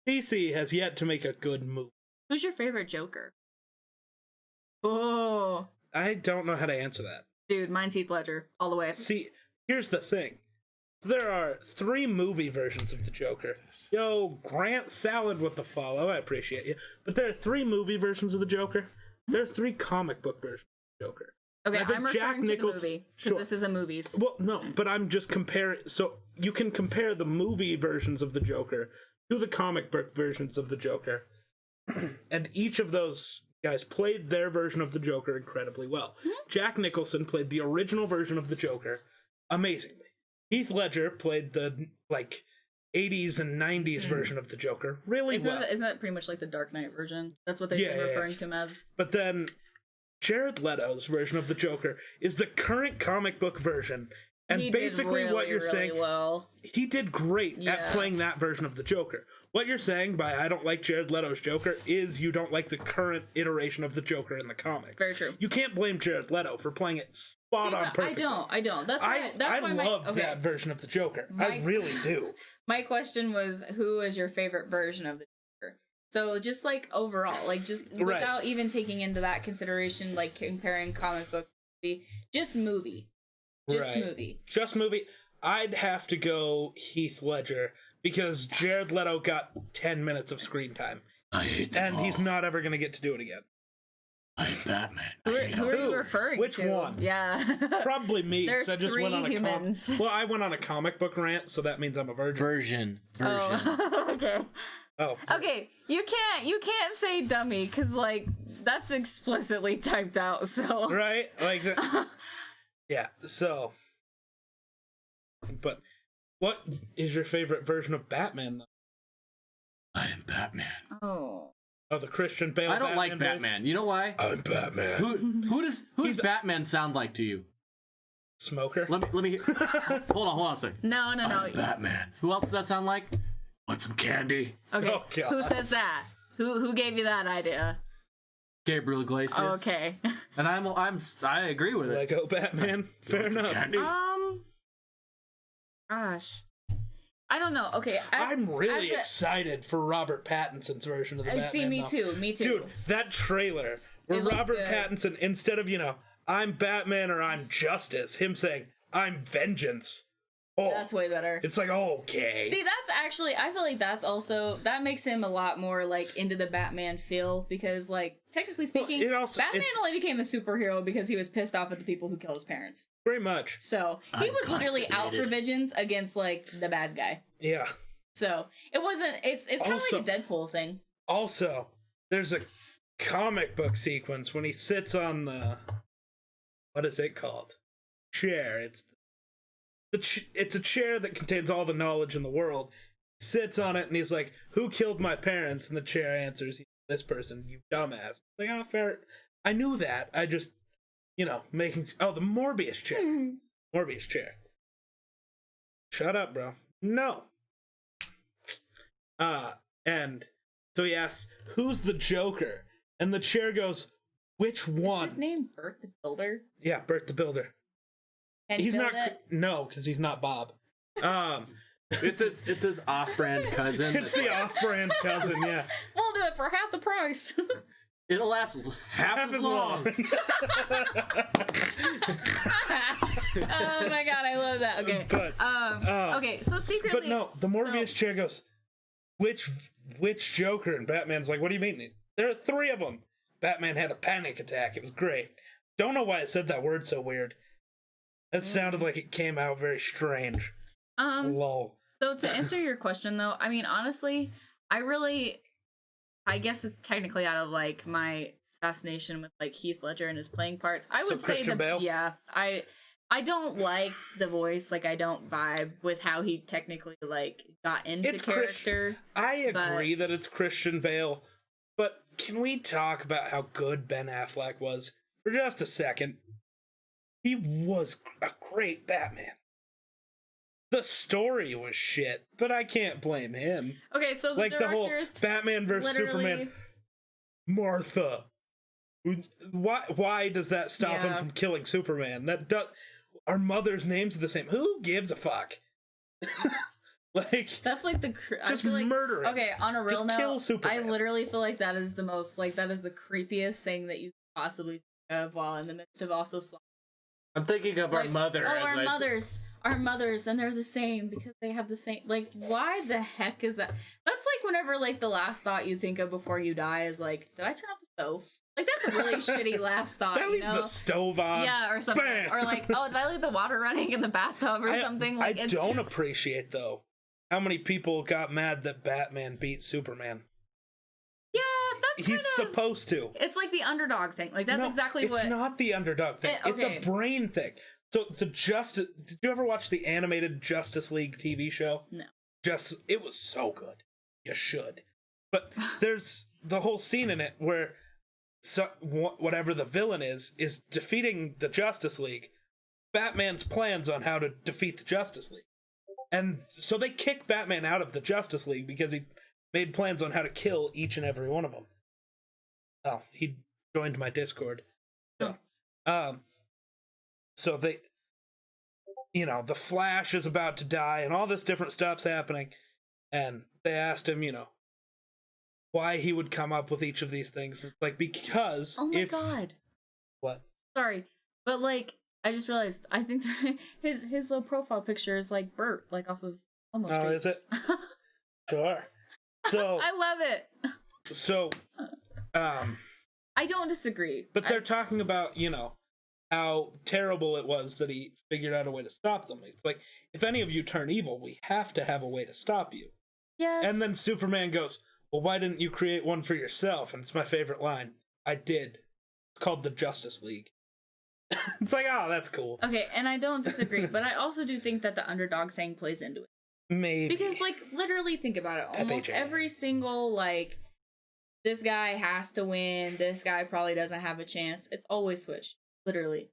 DC has yet to make a good movie.
Who's your favorite Joker? Oh,
I don't know how to answer that.
dude, mine's Heath Ledger all the way.
See, here's the thing. There are 3 movie versions of the Joker. Yo, Grant Salad with the follow. I appreciate you. But there are 3 movie versions of the Joker. There are 3 comic book versions of the Joker.
Okay,
I think
I'm referring to the movie because
Sure.
this is a movies.
Well, no, but I'm just comparing. So you can compare the movie versions of the Joker to the comic book versions of the Joker. And each of those guys played their version of the Joker incredibly well. Jack Nicholson played the original version of the Joker amazingly. Heath Ledger played the, 80s and 90s version of the Joker really well.
Isn't that pretty much like the Dark Knight version? That's what they've
Yeah,
been
yeah,
referring
yeah.
to him as.
But then Jared Leto's version of the Joker is the current comic book version. And
He
basically
did
what you're
really
saying,
well.
he did great at
Yeah.
playing that version of the Joker. What you're saying by I don't like Jared Leto's Joker is you don't like the current iteration of the Joker in the comics.
Very true.
You can't blame Jared Leto for playing it spot
See,
on
I
perfectly.
don't. That's why. That's why
love that version of the Joker. I really do.
My question was, who is your favorite version of the Joker? So just like overall, like just
Right.
without even taking into that consideration, like comparing comic book movie, just movie. Just
Right.
movie.
Just movie. I'd have to go Heath Ledger because Jared Leto got 10 minutes of screen time.
I hate them
And he's
all.
not ever going to get to do it again.
I'm Batman.
Who are
Who?
you referring
Which
to?
one?
Yeah.
Probably me. 'Cause
There's
I just went
3
on a
humans.
Well, I went on a comic book rant, so that means I'm a virgin.
Version.
Oh, okay.
Oh,
Okay, you can't say dummy because like that's explicitly typed out. So
right? Yeah, so. But what is your favorite version of Batman, though?
I am Batman.
oh,
Oh, the Christian Bale
I don't like
voice?
Batman. You know why?
I'm Batman.
Who does
He's-
Batman sound like to you?
Smoker?
Let me hold on a second.
no.
I'm Batman. Who else does that sound like? Want some candy?
Okay,
Oh, God.
who says that? Who gave you that idea?
Gabriel Iglesias.
Okay.
And I agree with it.
Lego Batman? Fair
Want some
enough.
candy?
Gosh, I don't know. Okay,
I'm really
as a-
excited for Robert Pattinson's version of the Batman.
See, me
though.
too. Me too.
Dude, that trailer where
It looks
Robert
good.
Pattinson, instead of, I'm Batman or I'm Justice, him saying, I'm Vengeance. Oh,
That's way better.
it's like, okay.
See, that's actually, I feel like that makes him a lot more like into the Batman feel because, like, technically speaking,
it also-
Batman
it's-
only became a superhero because he was pissed off at the people who killed his parents.
Very much.
So he
I'm
was literally out for
constipated.
vengeance against like the bad guy.
Yeah.
So it wasn't. It's kind of
Also-
like a Deadpool thing.
Also, there's a comic book sequence when he sits on the, what is it called? Chair. It's a chair that contains all the knowledge in the world. He sits on it and he's like, "Who killed my parents?" And the chair answers, "This person, you dumbass." Like, oh, fair. I knew that. I just, making. Oh, the Morbius chair. Morbius chair. Shut up, bro. No. And so he asks, "Who's the Joker?" And the chair goes, "Which one?"
Is his name Bert the Builder?
Yeah, Bert the Builder.
Can he
He's
build
not.
it?
No, because he's not Bob.
It's his off-brand cousin.
It's the off-brand cousin. Yeah,
We'll do it for half the price.
It'll last half as long.
Oh my god, I love that. Okay.
But
Okay, so secretly.
but no, the Morbius
so-
chair goes, which Joker? And Batman's like, "What do you mean? There are 3 of them." Batman had a panic attack. It was great. Don't know why I said that word so weird. That sounded like it came out very strange. Lol.
So to answer your question though, I mean honestly, I guess it's technically out of like my fascination with like Heath Ledger and his playing parts. I
So
would say
Christian Bale?
yeah, I don't like the voice, like I don't vibe with how he technically like got into
It's
character.
I
but-
agree that it's Christian Bale, but can we talk about how good Ben Affleck was for just a second? He was a great Batman. The story was shit, but I can't blame him.
Okay, so the
Like the whole
directors
Batman versus
literally-
Superman. Martha. Why does that stop him
Yeah.
from killing Superman? Our mother's names are the same. Who gives a fuck? Like,
That's like the I
just
feel like,
murder him.
Okay, on a real
Just
note,
kill Superman.
I literally feel like that is the most that is the creepiest thing that you could possibly think of while in the midst of also
I'm thinking of our
like,
mother.
Oh,
as
our
like,
mothers, and they're the same because they have the same. Like, why the heck is that? That's like whenever like the last thought you think of before you die is like, did I turn off the stove? Like that's a really shitty last thought.
Did I
you
leave
know?
the stove on?
Yeah, or something,
Bam!
or like, oh, did I leave the water running in the bathtub or something? Like,
I
it's
don't
just...
appreciate though how many people got mad that Batman beat Superman.
Yeah, that's
He's
kind of.
supposed to.
It's like the underdog thing. Like that's
No,
exactly what.
It's not the underdog thing. It's
okay.
a brain thing. So did you ever watch the animated Justice League TV show?
No.
It was so good. You should. But there's the whole scene in it where whatever the villain is defeating the Justice League. Batman's plans on how to defeat the Justice League. And so they kick Batman out of the Justice League because he made plans on how to kill each and every one of them. Oh, he joined my Discord. So, so they, the Flash is about to die and all this different stuff's happening. And they asked him, why he would come up with each of these things. Like, because
Oh my god.
What?
Sorry, but like I just realized I think his little profile picture is like Bert, like off of Almost
Oh,
Street.
is it? Sure. So,
I love it.
so,
I don't disagree.
but they're talking about, how terrible it was that he figured out a way to stop them. It's like, if any of you turn evil, we have to have a way to stop you.
Yes.
And then Superman goes, well, why didn't you create one for yourself? And it's my favorite line. I did. It's called the Justice League. It's like, oh, that's cool.
Okay, and I don't disagree, but I also do think that the underdog thing plays into it.
Maybe.
Because, like, literally think about it. Almost
FHA.
every single, like, this guy has to win, this guy probably doesn't have a chance. It's always switched. Literally.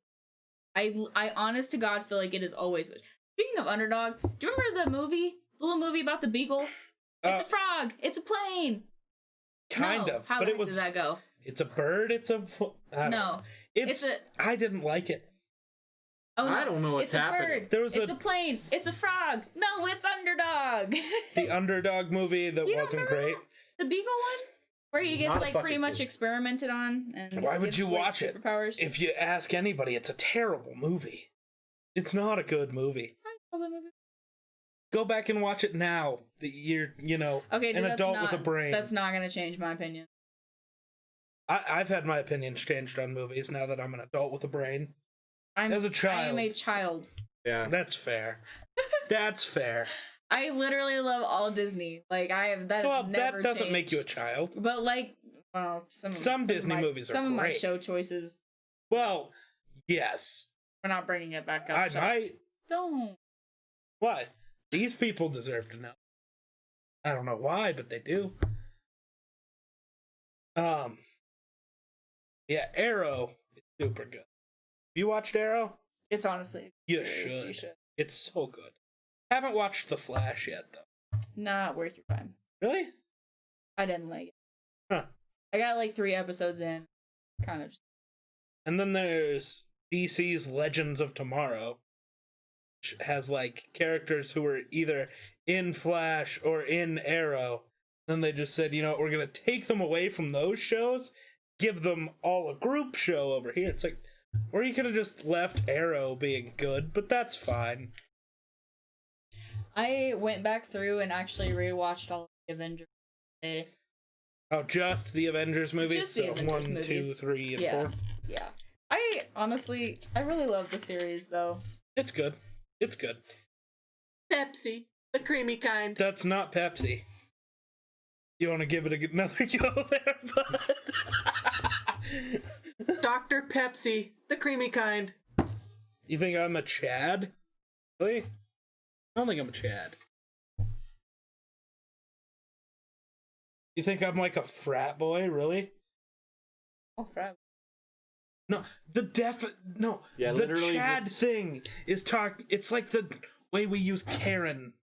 I honest to God feel like it is always switched. Speaking of underdog, do you remember the movie? The little movie about the beagle? It's a frog! It's a plane!
Kind
No.
of.
How
but
the
it
heck
was.
did that go?
It's a bird. It's a. I don't
No.
know. It's I didn't like it.
Oh, no.
I don't know what's
it's a
happening.
bird.
There was
it's a plane. It's a frog. No, it's underdog.
The underdog movie that
You don't
wasn't
remember
great.
The beagle one? Where he gets
Not a
like
fucking
pretty much
clue.
experimented on and
Why would
gets,
you
like,
watch it?
superpowers.
If you ask anybody, it's a terrible movie. It's not a good movie. Go back and watch it now. That you're,
Okay, dude,
an adult
that's
with a
not-
brain.
That's not gonna change my opinion.
I've had my opinions changed on movies now that I'm an adult with a brain. As a
I
child.
am a child.
Yeah.
That's fair. That's fair.
I literally love all Disney. Like I have that.
Well,
has never
that doesn't make
changed.
you a child.
But like, well, some
Disney
of my,
movies are
some of my
great.
show choices.
Well, yes.
We're not bringing it back up.
I
so-
might.
Don't.
Why? These people deserve to know. I don't know why, but they do. Yeah, Arrow is super good. You watched Arrow?
It's honestly.
You
serious,
should.
You should.
It's so good. Haven't watched The Flash yet, though.
Not worth your time.
Really?
I didn't like it.
Huh.
I got like 3 episodes in. Kind of.
And then there's DC's Legends of Tomorrow, which has like characters who were either in Flash or in Arrow. Then they just said, we're gonna take them away from those shows, give them all a group show over here. It's like, or you could have just left Arrow being good, but that's fine.
I went back through and actually rewatched all of the Avengers. today.
Oh, just the Avengers movies?
Just the
So
Avengers
1, 2,
movies.
3, and
Yeah.
4.
Yeah. I really love the series though.
It's good. It's good.
Pepsi, the creamy kind.
That's not Pepsi. You want to give it another go there, bud?
Dr. Pepsi, the creamy kind.
You think I'm a Chad? Really? I don't think I'm a Chad. You think I'm like a frat boy, really?
Oh, crap.
No, no.
Yeah,
the
literally
Chad thing is it's like the way we use Karen.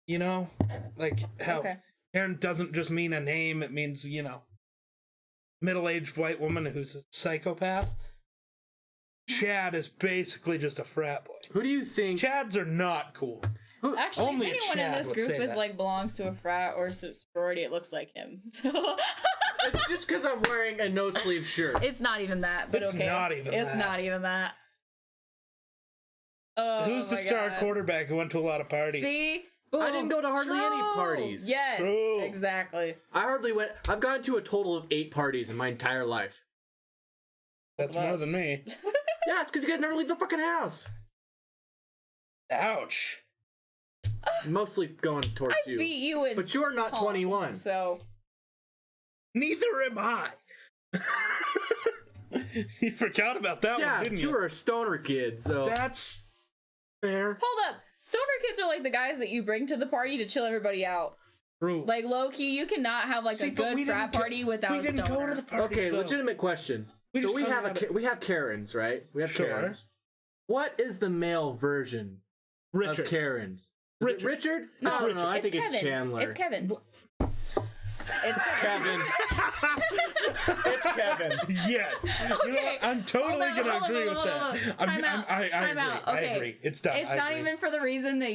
You know? Like how
Okay.
Karen doesn't just mean a name, it means, middle-aged white woman who's a psychopath. Chad is basically just a frat boy.
Who do you think?
Chads are not cool.
Actually,
Only a
if anyone in
Chad
this
would
group
say
is
that.
like belongs to a frat or sorority, it looks like him. So
It's just because I'm wearing a no sleeve shirt.
it's not even that, but
It's
okay.
not even
it's
that.
not even that. Oh,
Who's the
my
star
God.
quarterback who went to a lot of parties?
See?
I didn't go to hardly any
True.
parties.
Yes,
True.
exactly.
I hardly went. I've gone to a total of 8 parties in my entire life.
That's more than me.
Yeah, it's because you guys never leave the fucking house.
Ouch.
Mostly going towards
I
you.
beat you in
But you're not
pong,
21.
So
Neither am I. You forgot about that
Yeah,
one,
but
didn't
you
you?
were a stoner kid, so.
That's fair.
hold up. Stoner kids are like the guys that you bring to the party to chill everybody out.
True.
Like low key, you cannot have like
See,
a
but
good
we
frat
didn't go-
party without
we
a
didn't
stoner.
go to the party.
Okay, legitimate question.
We
So
just
we
hung
have
out at-
we have Karens, right? We have
Sure.
Karens. What is the male version
Richard.
of Karens? Is it
Richard.
Richard?
No,
I don't know. I
It's
think
Kevin.
it's Chandler.
It's Kevin. It's Kevin.
Kevin. It's Kevin.
Yes. You know what? I'm totally
Hold on,
gonna
hold on,
agree
hold
with
on, hold
that.
on. Time out.
I
Time
agree.
out.
I
Okay.
agree. It's done.
It's
I
not
agree.
even for the reason that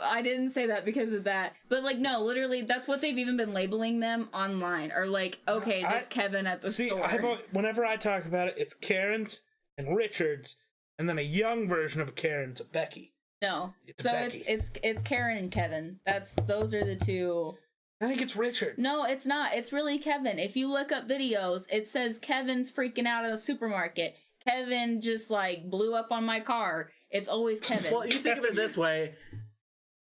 I didn't say that because of that. But like no, literally that's what they've even been labeling them online. Or like, okay, this Kevin at the
See,
store.
whenever I talk about it, it's Karen's and Richard's, and then a young version of a Karen's, a Becky.
No.
It's
So
Becky.
it's Karen and Kevin. Those are the two.
I think it's Richard.
No, it's not. It's really Kevin. If you look up videos, it says Kevin's freaking out at a supermarket. Kevin just like blew up on my car. It's always Kevin.
Well, you think of it this way,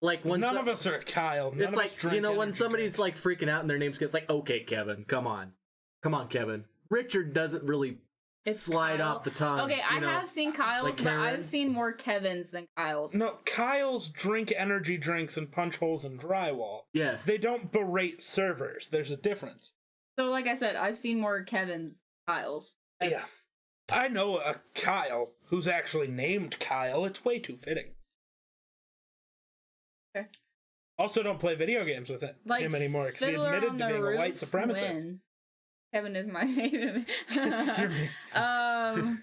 like when
None of us are Kyle. None
it's
of
like
us drink
when
energy
somebody's
drinks.
like freaking out and their names gets like, okay, Kevin, come on, Kevin. Richard doesn't really
It's
slide
Kyle.
off the tongue.
Okay, I
you know?
have seen Kyle's,
like
but
Karen.
I've seen more Kevin's than Kyle's.
No, Kyle's drink energy drinks and punch holes in drywall.
Yes.
They don't berate servers. There's a difference.
So, like I said, I've seen more Kevin's than Kyle's. That's-
I know a Kyle who's actually named Kyle. It's way too fitting.
Okay.
Also, don't play video games with
Like
him anymore because he
Fiddler
admitted
on
to
the
being a white
Roof,
supremacist.
when? Kevin is my name.
me.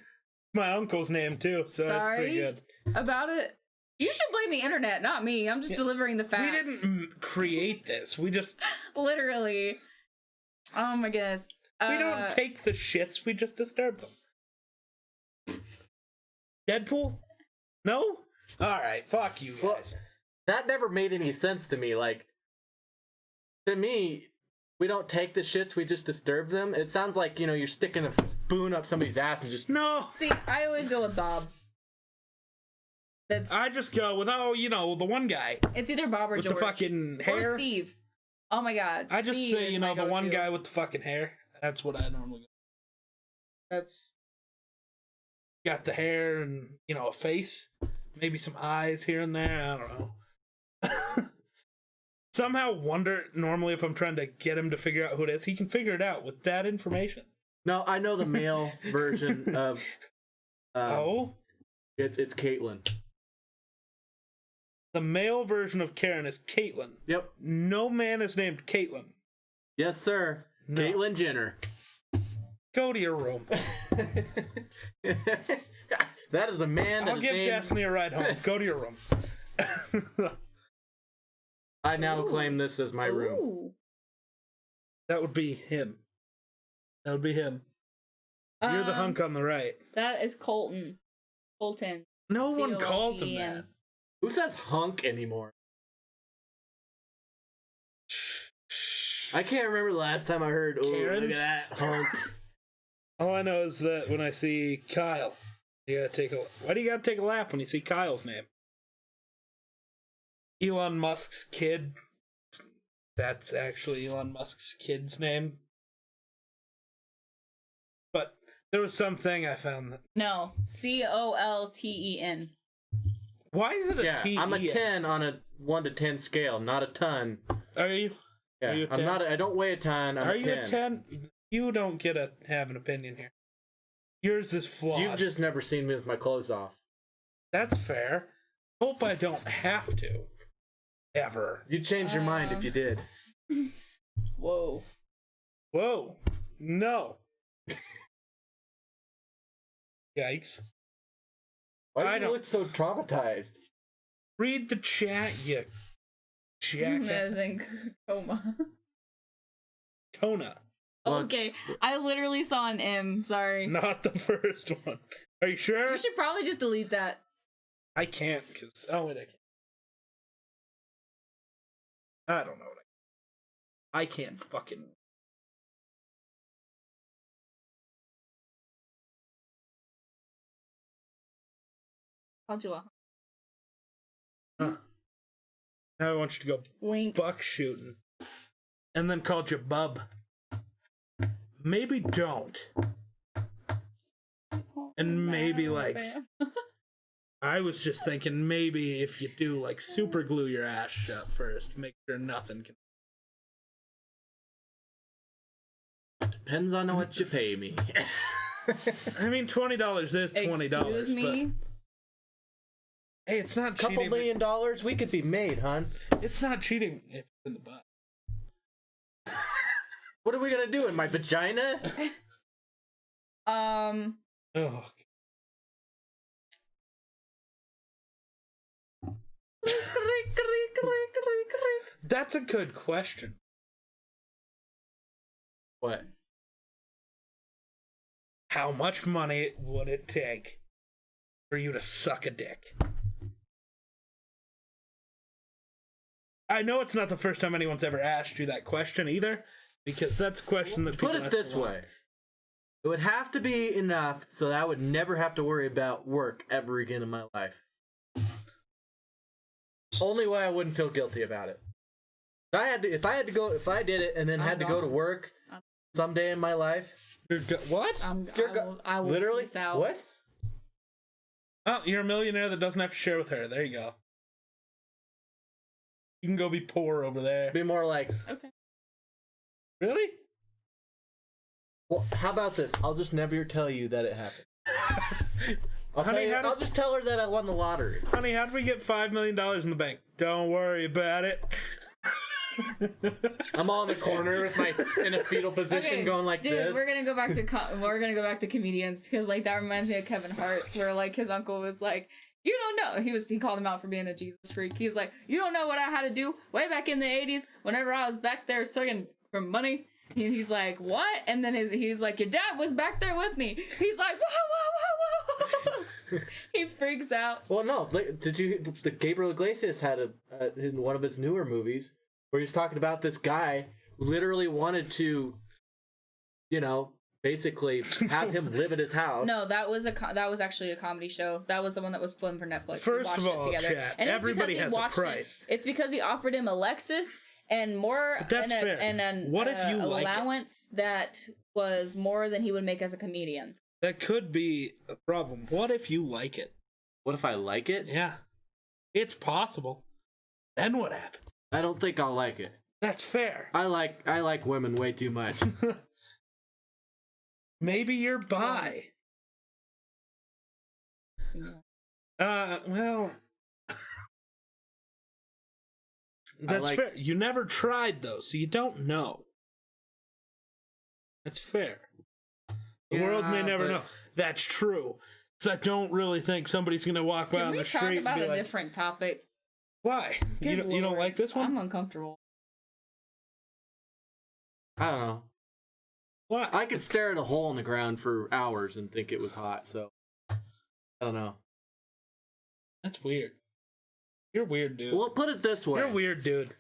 My uncle's name too, so it's
Sorry?
pretty good.
About it. You should blame the internet, not me. I'm just delivering the
We
facts.
didn't create this. We just
Literally. Oh my goodness.
we don't take the shits. We just disturb them. Deadpool? No. All right. Fuck you guys.
That never made any sense to me. Like, to me, we don't take the shits, we just disturb them. It sounds like, you're sticking a spoon up somebody's ass and just.
No.
See, I always go with Bob.
I just go with the one guy
It's either Bob or
with
George.
the fucking hair.
Or Steve. Oh my god.
I just
Steve
say,
is my
the one
go-to.
guy with the fucking hair. That's what I normally go.
That's
Got the hair and, a face. Maybe some eyes here and there. I don't know. Somehow wonder, normally if I'm trying to get him to figure out who it is, he can figure it out with that information.
No, I know the male version of.
Oh?
It's Caitlyn.
The male version of Karen is Caitlyn.
Yep.
No man is named Caitlyn.
Yes, sir.
No.
Caitlyn Jenner.
Go to your room.
That is a man that
I'll
is
give
named.
Destiny a ride home. Go to your room.
I now
Ooh.
claim this as my room.
Ooh.
That would be him. That would be him. You're the hunk on the right.
That is Colton. Colton.
No one calls him
C-O-L-T-N.
that.
Who says hunk anymore? I can't remember the last time I heard, oh, look
Karens?
at that hunk.
All I know is that when I see Kyle, why do you gotta take a lap when you see Kyle's name? Elon Musk's kid. That's actually Elon Musk's kid's name. But there was something I found that.
No. Colten.
Why is it a
Yeah,
T?
I'm a 10 on a 1 to 10 scale, not a ton.
Are you?
Yeah,
Are you a
I'm
10?
not. I don't weigh a ton. I'm
Are
a
you
10.
a 10? You don't get to have an opinion here. Yours is flawed.
You've just never seen me with my clothes off.
That's fair. Hope I don't have to. Ever.
You'd change your mind if you did.
Whoa.
Whoa. No. Yikes.
Why do
I
you
don't-
look so traumatized?
Read the chat, you
As
jackass.
in coma.
Kona.
Well,
Okay, I literally saw an M. Sorry.
Not the first one. Are you sure?
You should probably just delete that.
I can't, because... Oh, wait, I can't. I don't know what I can't fucking...
Called you a
Huh. Now I want you to go
wink.
buck shooting. And then called you bub. Maybe don't. And maybe, like... I was just thinking maybe if you do, like, super glue your ass shut first, make sure nothing can...
Depends on what you pay me.
I mean, $20 is $20,
Excuse me.
but... Hey, it's not
Couple
cheating.
$1 million, we could be made, hon.
It's not cheating if it's in the butt.
What are we gonna do in my vagina?
Oh, that's a good question.
What?
How much money would it take for you to suck a dick? I know it's not the first time anyone's ever asked you that question either, because that's a question that people
Put it
ask
this
a lot.
way. It would have to be enough so that I would never have to worry about work ever again in my life. Only way I wouldn't feel guilty about it. If I did it and then
I'm
had to go to
gone.
work someday in my life.
What?
I will
Literally?
peace out.
What?
Oh, you're a millionaire that doesn't have to share with her. There you go. You can go be poor over there.
Be more like,
Okay.
Really?
well, how about this? I'll just never tell you that it happened.
Honey, how
I'll
did-
just tell her that I won the lottery.
Honey, how did we get $5 million in the bank? Don't worry about it.
I'm all in the corner with my in a fetal position,
Okay,
going like
dude,
this.
we're gonna go back to we're gonna go back to comedians because like that reminds me of Kevin Hart's where like his uncle was like, you don't know, he called him out for being a Jesus freak. He's like, you don't know what I had to do way back in the 80s whenever I was back there sucking for money. And he's like, what? And then he's like, your dad was back there with me. He's like, whoa, whoa, whoa, whoa. He freaks out.
Well, no. Did you? The Gabriel Iglesias had in one of his newer movies where he's talking about this guy who literally wanted to, basically have him live at his house.
No, that was actually a comedy show. That was the one that was filmed for Netflix. We
First
watched
of all,
it together.
chat,
And it's
everybody
because
has
he
a
watched it.
price.
It's because he offered him a Lexus and more
But that's fair.
and an
What if you like it?
allowance that was more than he would make as a comedian.
That could be a problem. What if you like it?
What if I like it?
Yeah. It's possible. Then what happens?
I don't think I'll like it.
That's fair.
I like women way too much.
Maybe you're bi. Well. That's fair. You never tried, though, so you don't know. That's fair. The world may
Yeah,
never
but-
know. That's true. Because I don't really think somebody's going to walk by
Can
on
we
the
talk
street
about
and be
a
like,
different topic?
why? You
Good
don't
Lord.
like this one?
I'm uncomfortable.
I don't know.
Why?
I could stare at a hole in the ground for hours and think it was hot. So I don't know.
That's weird. You're weird, dude.
Well, put it this way.
You're weird, dude.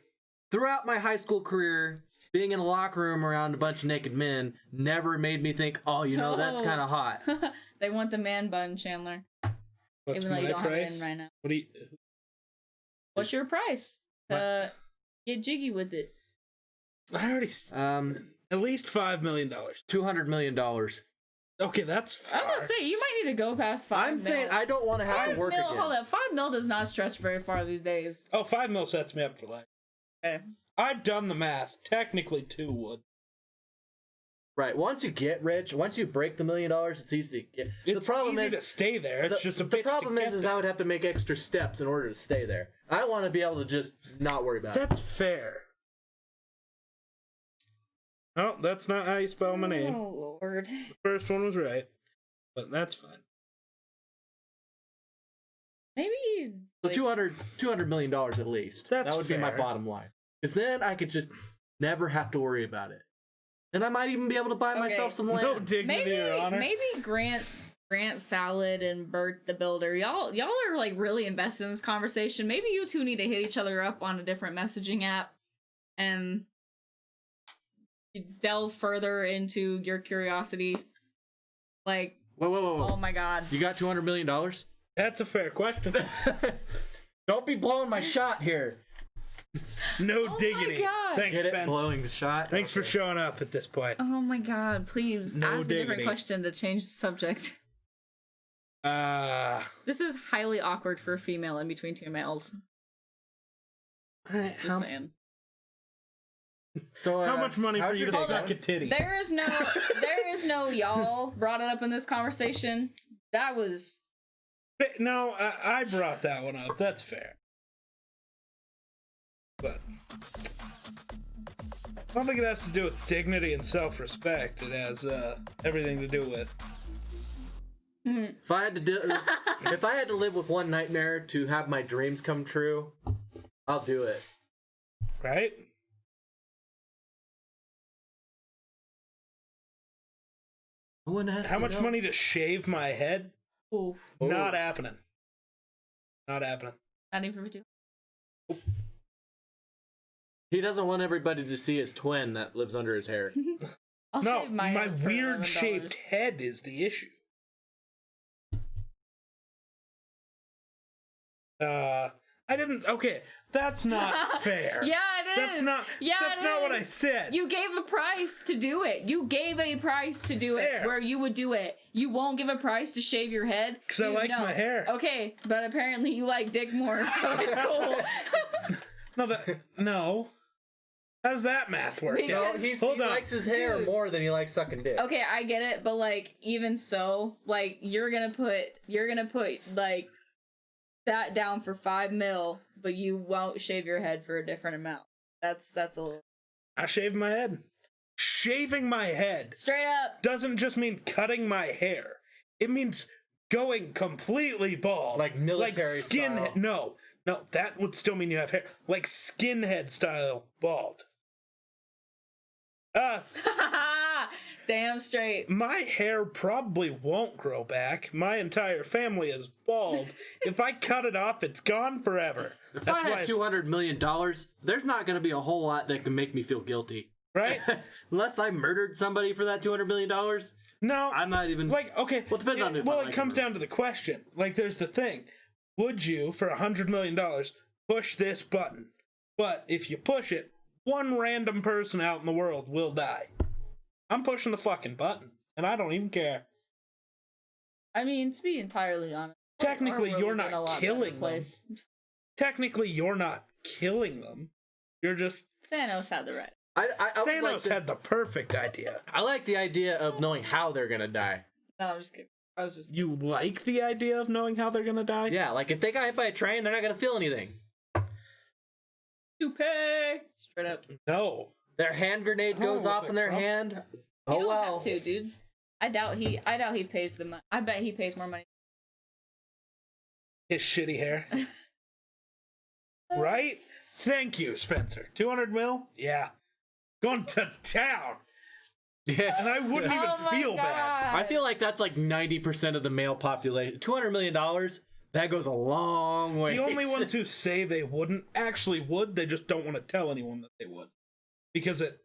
Throughout my high school career, being in a locker room around a bunch of naked men never made me think, oh, that's
No.
kind of hot.
They want the man bun, Chandler.
What's
Even though you
my
don't have it
price?
in right now.
What do you?
What's your price? Get jiggy with it.
I already. At least $5 million.
$200 million.
Okay, that's far.
I'm gonna say you might need to go past 5
I'm
mil.
saying I don't want to have to
5
work
mil.
again.
Hold up, 5 mil does not stretch very far these days.
Oh, $5 million sets me up for life.
Okay.
I've done the math. Technically, 2 would.
Right. Once you get rich, once you break the $1 million, it's easy to get.
It's easy to stay there. It's just a bitch
the problem
to get
is
there.
I would have to make extra steps in order to stay there. I want to be able to just not worry about it.
That's fair. No, that's not how you spell my name.
Oh Lord.
The first one was right, but that's fine.
Maybe
So $200 million at least.
That's
that would be my
fair.
bottom line. Because then I could just never have to worry about it. And I might even be able to buy myself some land.
No dignity or honor.
maybe Grant Salad and Bert the Builder. Y'all are like really invested in this conversation. Maybe you two need to hit each other up on a different messaging app and delve further into your curiosity. Like,
Whoa.
oh my god.
You got $200 million?
That's a fair question.
Don't be blowing my shot here.
No
my
diggity.
God.
Thanks,
Get it?
Spence.
Blowing the shot?
Thanks for showing up at this point.
Oh my god, please
No
ask a different
diggity.
question to change the subject.
Uh,
This is highly awkward for a female in between two males. Just
how,
saying.
So,
how much money for
how's
you
your
to
day
suck a
going?
titty?
There is no y'all brought it up in this conversation. That was
No, I brought that one up. That's fair. But I don't think it has to do with dignity and self-respect. It has everything to do with.
If I had to live with one nightmare to have my dreams come true, I'll do it.
Right?
No one has
How
to
much
know.
money to shave my head?
oof.
Oh.
Not happening. Not happening.
Not even for two.
He doesn't want everybody to see his twin that lives under his hair.
I'll
No,
shave my
my
head for
weird
$11.
shaped head is the issue. I didn't. Okay, that's not fair.
Yeah, it is.
That's not.
Yeah,
that's
it
not what I
is.
said.
You gave a price to do it. You gave a price to do it
Fair.
where you would do it. You won't give a price to shave your head?
'Cause I
Dude,
like
no.
my hair.
Okay, but apparently you like dick more, so it's cool.
No. How does that math work?
Because-
out?
No,
he
Hold on.
likes his hair
Dude.
more than he likes sucking dick.
Okay, I get it, but like even so, like you're gonna put like that down for $5 million, but you won't shave your head for a different amount. That's a little
I shaved my head. Shaving my head
straight up.
doesn't just mean cutting my hair. It means going completely bald.
Like military
skinhead.
style.
No, that would still mean you have hair. Like skinhead style bald.
Damn straight.
My hair probably won't grow back. My entire family is bald. If I cut it off, it's gone forever.
If
That's
I
why
had
it's-
$200 million, there's not going to be a whole lot that can make me feel guilty.
Right?
Unless I murdered somebody for that $200 million,
No.
I'm not even...
Like, okay.
Well, it depends on if I
Well,
like
it
it
comes
or
down to the question. Like, there's the thing. Would you, for $100 million, push this button? But if you push it, one random person out in the world will die. I'm pushing the fucking button, and I don't even care.
I mean, to be entirely honest,
Technically,
our world
you're
is in a
not
lot better
killing them.
place.
Technically, you're not killing them. You're just...
Thanos had the right.
I would
Thanos
like to-
had the perfect idea.
I like the idea of knowing how they're going to die.
No, I'm just kidding. I was just
You like the idea of knowing how they're gonna die?
Yeah, like if they got hit by a train, they're not going to feel anything.
to pay straight up.
No.
Their hand grenade goes
Oh,
off
but
in their
Trump-
hand.
You
Oh
don't
well.
have to, dude. I doubt he pays the money. I bet he pays more money.
His shitty hair. Right? Thank you, Spencer. 200 mil? Yeah. Going to town.
Yeah.
And I wouldn't even
Oh my
feel bad.
I feel like that's like 90% of the male population. $200 million, that goes a long way.
The only ones who say they wouldn't actually would, they just don't want to tell anyone that they would. Because it,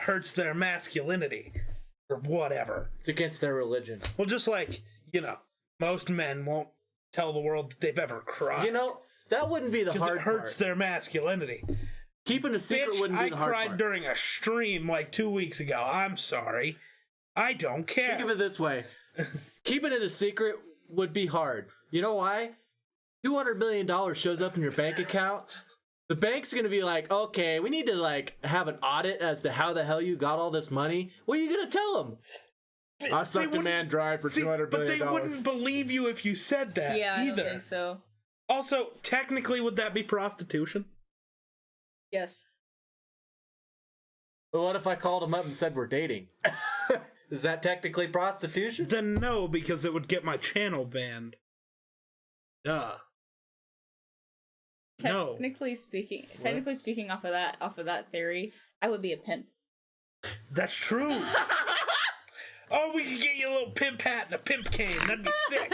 hurts their masculinity. Or whatever.
It's against their religion.
Well, just like, most men won't tell the world that they've ever cried.
That wouldn't be the
because
hard
it hurts
part.
their masculinity.
Keeping a secret
Bitch,
wouldn't be
I
the hard
cried
part.
during a stream like 2 weeks ago. I'm sorry. I don't care.
Think of it this way. Keeping it a secret would be hard. You know why? $200 million shows up in your bank account, The bank's gonna be like, okay, we need to like have an audit as to how the hell you got all this money. What are you gonna tell them? I sucked a man dry for $200
But
billion.
they wouldn't believe you if you said that
Yeah, I
either.
don't think so.
Also, technically, would that be prostitution?
Yes.
But what if I called him up and said we're dating? Is that technically prostitution?
Then no, because it would get my channel banned. Duh. No.
Technically speaking, off of that theory, I would be a pimp.
That's true. Oh, we could get you a little pimp hat and a pimp cane. That'd be sick.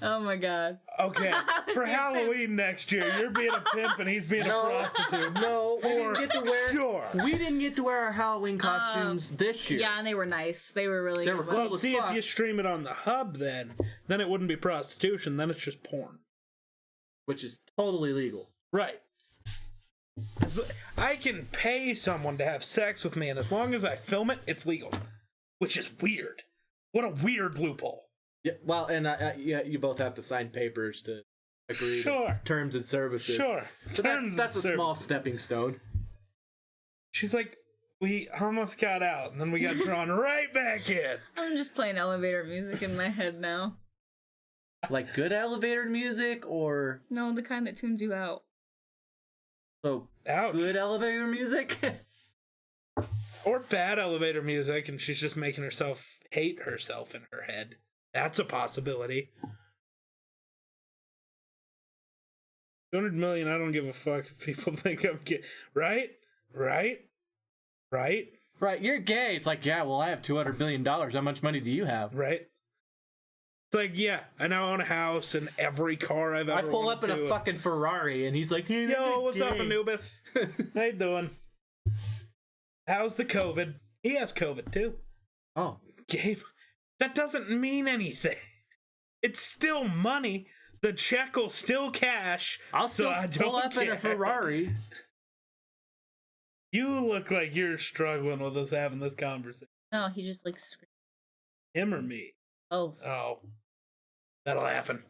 Oh my god.
Okay, for Halloween next year, you're being a pimp and he's being a prostitute.
No, we didn't get to wear.
Sure.
We didn't get to wear our Halloween costumes this year.
Yeah, and they were nice. They were really
They
good
were
ones.
cool.
Well, see, if you stream it on the hub, then it wouldn't be prostitution. Then it's just porn.
Which is totally legal.
Right. I can pay someone to have sex with me, and as long as I film it, it's legal. Which is weird. What a weird loophole.
Yeah, well, and yeah, you both have to sign papers to agree
Sure.
to terms and services.
Sure.
So that's a small
Services.
stepping stone.
She's like, we almost got out, and then we got drawn right back in.
I'm just playing elevator music in my head now.
Like good elevator music or
No, the kind that tunes you out.
so
Ouch.
good elevator music?
Or bad elevator music, and she's just making herself hate herself in her head. That's a possibility. 200 million, I don't give a fuck if people think I'm gay. Right? Right? Right?
Right, you're gay. It's like, yeah, well, I have $200 billion. How much money do you have?
Right? It's like, yeah, I now own a house and every car I've
I
ever
pull
wanted
up in
to.
a fucking Ferrari, and he's like, hey,
Yo, what's up,
gay.
Anubis? How you doing? How's the COVID? He has COVID too.
Oh,
Gabe, that doesn't mean anything. It's still money. The check will still cash.
I'll
so
still
I
pull
don't
up in a
care.
Ferrari.
You look like you're struggling with us having this conversation.
No, he just like screamed.
Him or me?
Oh.
Oh, that'll happen.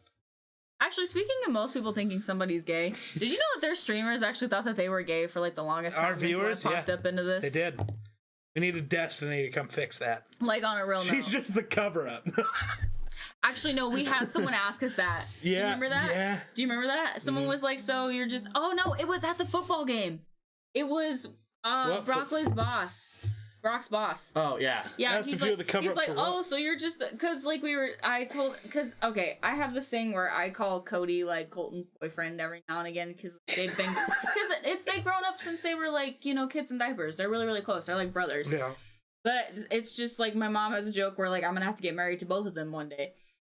Actually, speaking of most people thinking somebody's gay, did you know that their streamers actually thought that they were gay for like the longest time
Our
until
viewers,
I popped
yeah.
up into this?
They did. We needed Destiny to come fix that.
Like on a real note.
She's just the cover up.
Actually, no, we had someone ask us that. Do you
Yeah,
remember that?
yeah.
Do you remember that? Someone was like, so you're just, oh no, it was at the football game. It was Broccoli's boss. Brock's boss.
Oh, yeah.
Yeah,
Asked
he's
if you
like,
were the cover
he's
up
like,
for what?
oh, so you're just, because like okay, I have this thing where I call Cody like Colton's boyfriend every now and again because they've been, because they've grown up since they were like, you know, kids in diapers. They're really, really close. They're like brothers.
Yeah.
But it's just like my mom has a joke where like I'm gonna have to get married to both of them one day,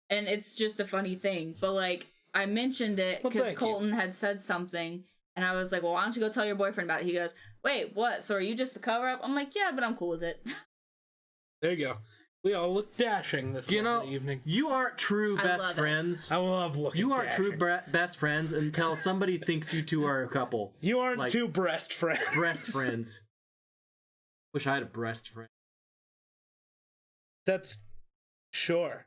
and it's just a funny thing. But like I mentioned it
Well,
because
thank you.
Colton had said something, and I was like, well, why don't you go tell your boyfriend about it? He goes, wait, what? So are you just the cover up? I'm like, yeah, but I'm cool with it.
There you go. We all look dashing this
You know,
lovely evening.
you aren't true
I
best
love it.
friends.
I love looking
You aren't
dashing.
true best friends until somebody thinks you two are a couple.
You aren't
like,
two breast friends.
Breast friends. Wish I had a breast friend.
That's sure.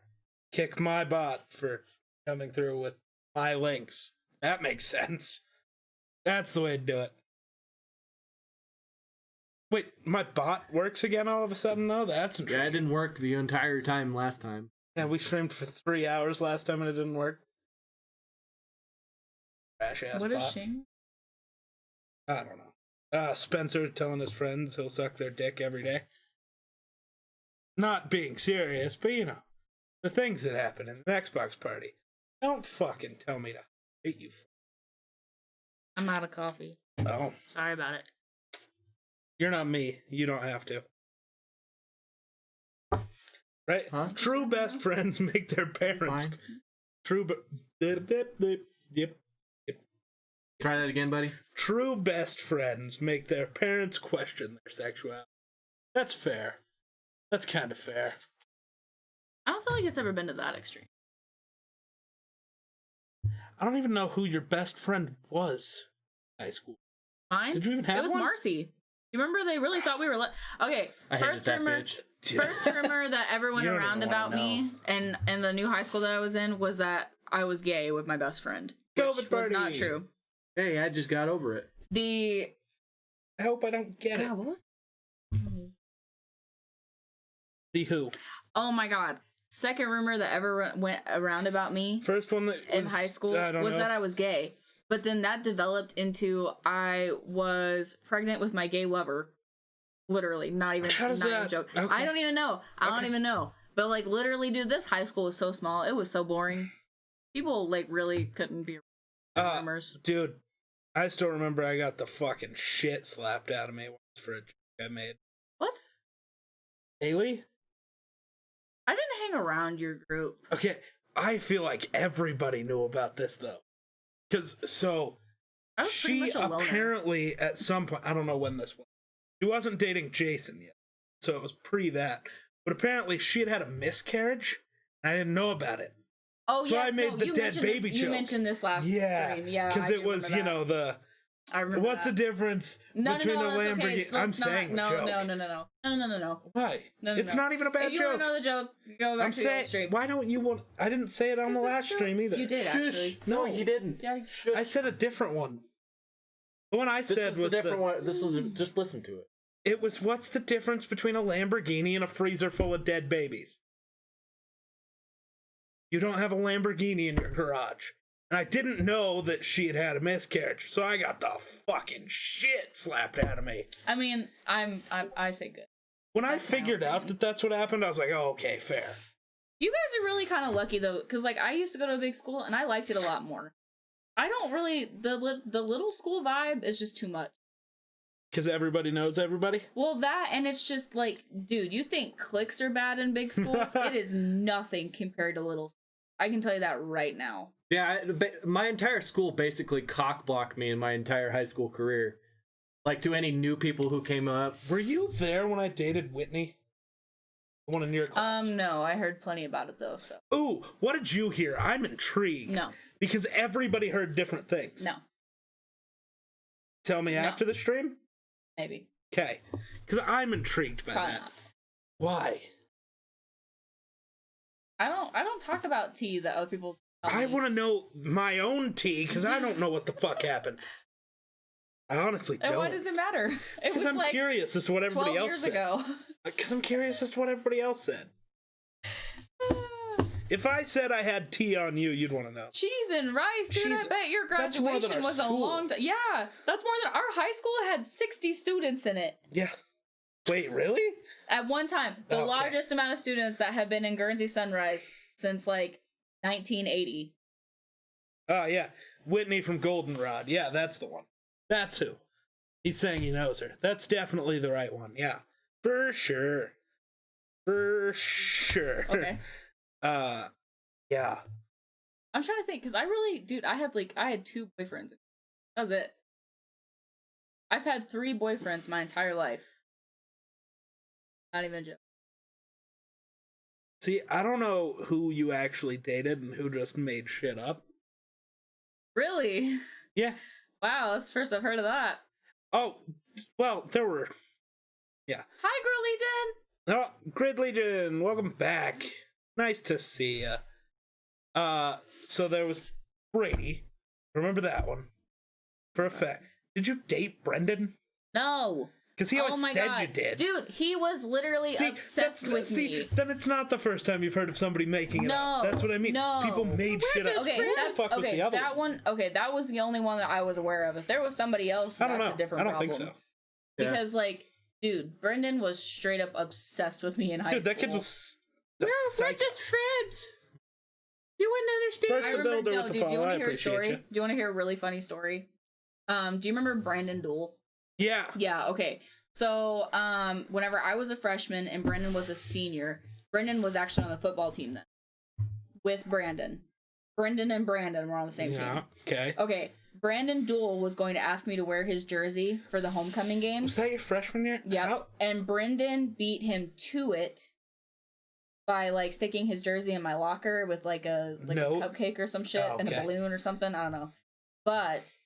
Kick my bot for coming through with my links. That makes sense. That's the way to do it. Wait, my bot works again all of a sudden though? That's
Yeah,
intriguing.
it didn't work the entire time last time.
Yeah, we streamed for 3 hours last time and it didn't work. Trash ass
What
bot.
is she?
I don't know. Spencer telling his friends he'll suck their dick every day. Not being serious, but you know, the things that happen in an Xbox party. Don't fucking tell me to hate you.
I'm out of coffee.
Oh,
Sorry about it.
you're not me. You don't have to. Right?
Huh?
True best friends make their parents.
Fine.
True, but yep.
Try that again, buddy.
True best friends make their parents question their sexuality. That's fair. That's kind of fair.
I don't feel like it's ever been to that extreme.
I don't even know who your best friend was in high school.
Mine?
Did you even have
It was
one?
Marcy. You remember they really thought we were okay.
I hated
First
that
rumor,
bitch.
first rumor that ever went
You don't
around
even
about
wanna
me and the new high school that I was in was that I was gay with my best friend. Which
COVID
was not
party.
true.
Hey, I just got over it.
I hope I don't get
God,
it.
what was
The Who.
Oh my god. Second rumor that ever went around about me
First one that
in
was,
high school
I don't
was
know.
that I was gay. But then that developed into I was pregnant with my gay lover. Literally, not even
How does
not even a
that-
joke.
okay.
I don't even know. I don't
Okay.
even know. But like literally, dude, this high school was so small. It was so boring. People like really couldn't be rumors.
Dude, I still remember I got the fucking shit slapped out of me once for a joke I made.
What?
Haley?
I didn't hang around your group.
Okay, I feel like everybody knew about this though. Because, so,
I was pretty
she
much a loner.
apparently at some point, I don't know when this was, she wasn't dating Jason yet. So it was pre that. But apparently she had a miscarriage. And I didn't know about it.
Oh
So
yeah,
I made the
you
dead
mentioned
baby
this,
joke.
You mentioned this last
Yeah,
stream. Yeah,
because
I
it
do
was,
remember that. I remember
what's
that.
the difference between a
that's
Lamborghini?
okay.
I'm
Let's not-
saying a
no,
joke.
no.
Why?
No,
It's
no.
not even a bad
If you
joke.
want to know the joke, go back
I'm
to the old
saying,
stream.
why don't you want? I didn't say it on the
'Cause
last
it's still-
stream either.
You did actually.
No,
you didn't.
Yeah.
I said a different one. The one I
This
said
is the
was
different one. This was just listen to it.
It was what's the difference between a Lamborghini and a freezer full of dead babies? You don't have a Lamborghini in your garage. And I didn't know that she had had a miscarriage, so I got the fucking shit slapped out of me.
I mean, I say good.
When I
That's my
figured out
opinion.
that that's what happened, I was like, oh, okay, fair.
You guys are really kind of lucky though, because like I used to go to a big school and I liked it a lot more. I don't really the little school vibe is just too much.
Because everybody knows everybody?
Well, that and it's just like, dude, you think cliques are bad in big schools? It is nothing compared to little. I can tell you that right now.
Yeah, my entire school basically cock-blocked me in my entire high school career. Like, to any new people who came up.
Were you there when I dated Whitney? The one in your class?
No, I heard plenty about it though. So
Ooh, what did you hear? I'm intrigued.
no,
Because everybody heard different things.
no,
Tell me
No.
after the stream?
maybe
Okay. Because I'm intrigued by
probably
that.
not.
Why?
I don't talk about tea that other people. tell
I
me.
want to know my own tea because I don't know what the fuck happened. I honestly
And why
don't.
does it matter? It was
Because I'm
like
curious as to what
12
everybody else
years
said.
ago.
Because I'm curious as to what everybody else said. If I said I had tea on you, you'd want to know.
Cheese and rice, dude. I
Cheese-
bet your
that's more than
graduation
our
was a
school.
long time. Yeah, that's more than our high school had 60 students in it
Yeah. Wait, really?
at one time. The
Okay.
largest amount of students that have been in Guernsey Sunrise since like 1980.
Oh, yeah. Whitney from Goldenrod. Yeah, that's the one. That's who. He's saying he knows her. That's definitely the right one. Yeah. For sure. For sure.
Okay.
Yeah.
I'm trying to think because I really, dude, I had 2 boyfriends. That was it. I've had 3 boyfriends my entire life. Not even a joke.
See, I don't know who you actually dated and who just made shit up.
Really?
Yeah.
Wow, that's the first I've heard of that.
Oh, well, there were.
Hi, Girl Legion.
Oh, Grid Legion, welcome back. Nice to see ya. So there was Brady. Remember that one? For a fact. Did you date Brendan?
No.
Because he
Oh
always
my
said
God.
you did.
Dude, he was literally obsessed with me.
Then it's not the first time you've heard of somebody making it up.
No,
That's what I mean.
no.
People made shit up.
Okay,
Who the
that's
fuck was
okay.
the other
That one, okay, that was the only one that I was aware of. If there was somebody else,
I don't
that's
know.
a different
I don't
problem.
think so.
Yeah.
Because like, dude, Brendan was straight up obsessed with me in high
Dude,
school.
that kid was.
We're
psycho.
just friends. You wouldn't understand.
Bert
I
the
remember.
Builder
No,
with the
dude, do you
follow.
want
I
to hear a
appreciate
story?
you.
Do you want to hear a really funny story? Do you remember Brandon Duel?
Yeah.
Yeah, okay. So, whenever I was a freshman and Brendan was a senior, Brendan was actually on the football team then. With Brandon. Brendan and Brandon were on the same
Yeah.
team.
Okay.
Okay, Brandon Duel was going to ask me to wear his jersey for the homecoming game.
Was that your freshman year?
Yeah.
How-
And Brendan beat him to it by like sticking his jersey in my locker with like a
No.
cupcake or some shit
Oh,
and a
okay.
balloon or something. I don't know. But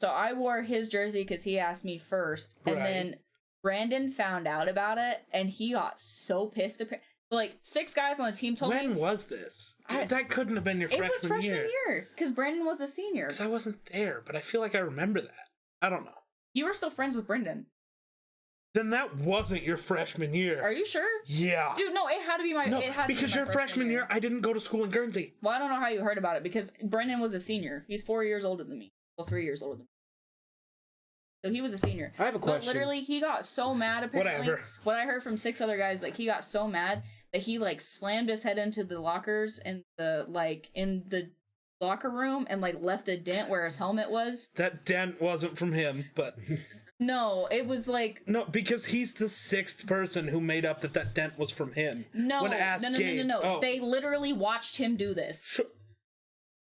so I wore his jersey because he asked me first, and
Right.
then Brandon found out about it and he got so pissed. So like 6 guys on the team told
When
me
was this?
I-
That couldn't have been your
it was
freshman
freshman
year.
year because Brandon was a senior.
Because I wasn't there, but I feel like I remember that. I don't know.
You were still friends with Brendan.
Then that wasn't your freshman year.
Are you sure?
Yeah.
Dude, no, it had to be my.
No,
it had to
because
be my
your freshman year, I didn't go to school in Guernsey.
Well, I don't know how you heard about it because Brendan was a senior. He's 4 years older than me. Well, 3 years older than me. So he was a senior.
I have a
But
question.
literally, he got so mad. Apparently,
Whatever.
what I heard from 6 other guys, like he got so mad that he like slammed his head into the lockers in the locker room and like left a dent where his helmet was.
That dent wasn't from him, but
No, it was like
no, because he's the 6th person who made up that dent was from him.
no,
When asked
no.
Gabe, oh.
They literally watched him do this.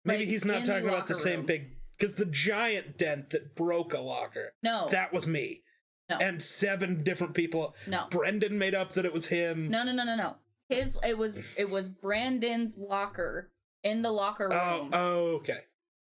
Maybe
like,
he's not
in
talking
the
about the
locker
same
room.
big, because the giant dent that broke a locker.
No.
that was me.
No.
And 7 different people.
No.
Brendan made up that it was him.
No. It was Brandon's locker in the locker room.
Okay.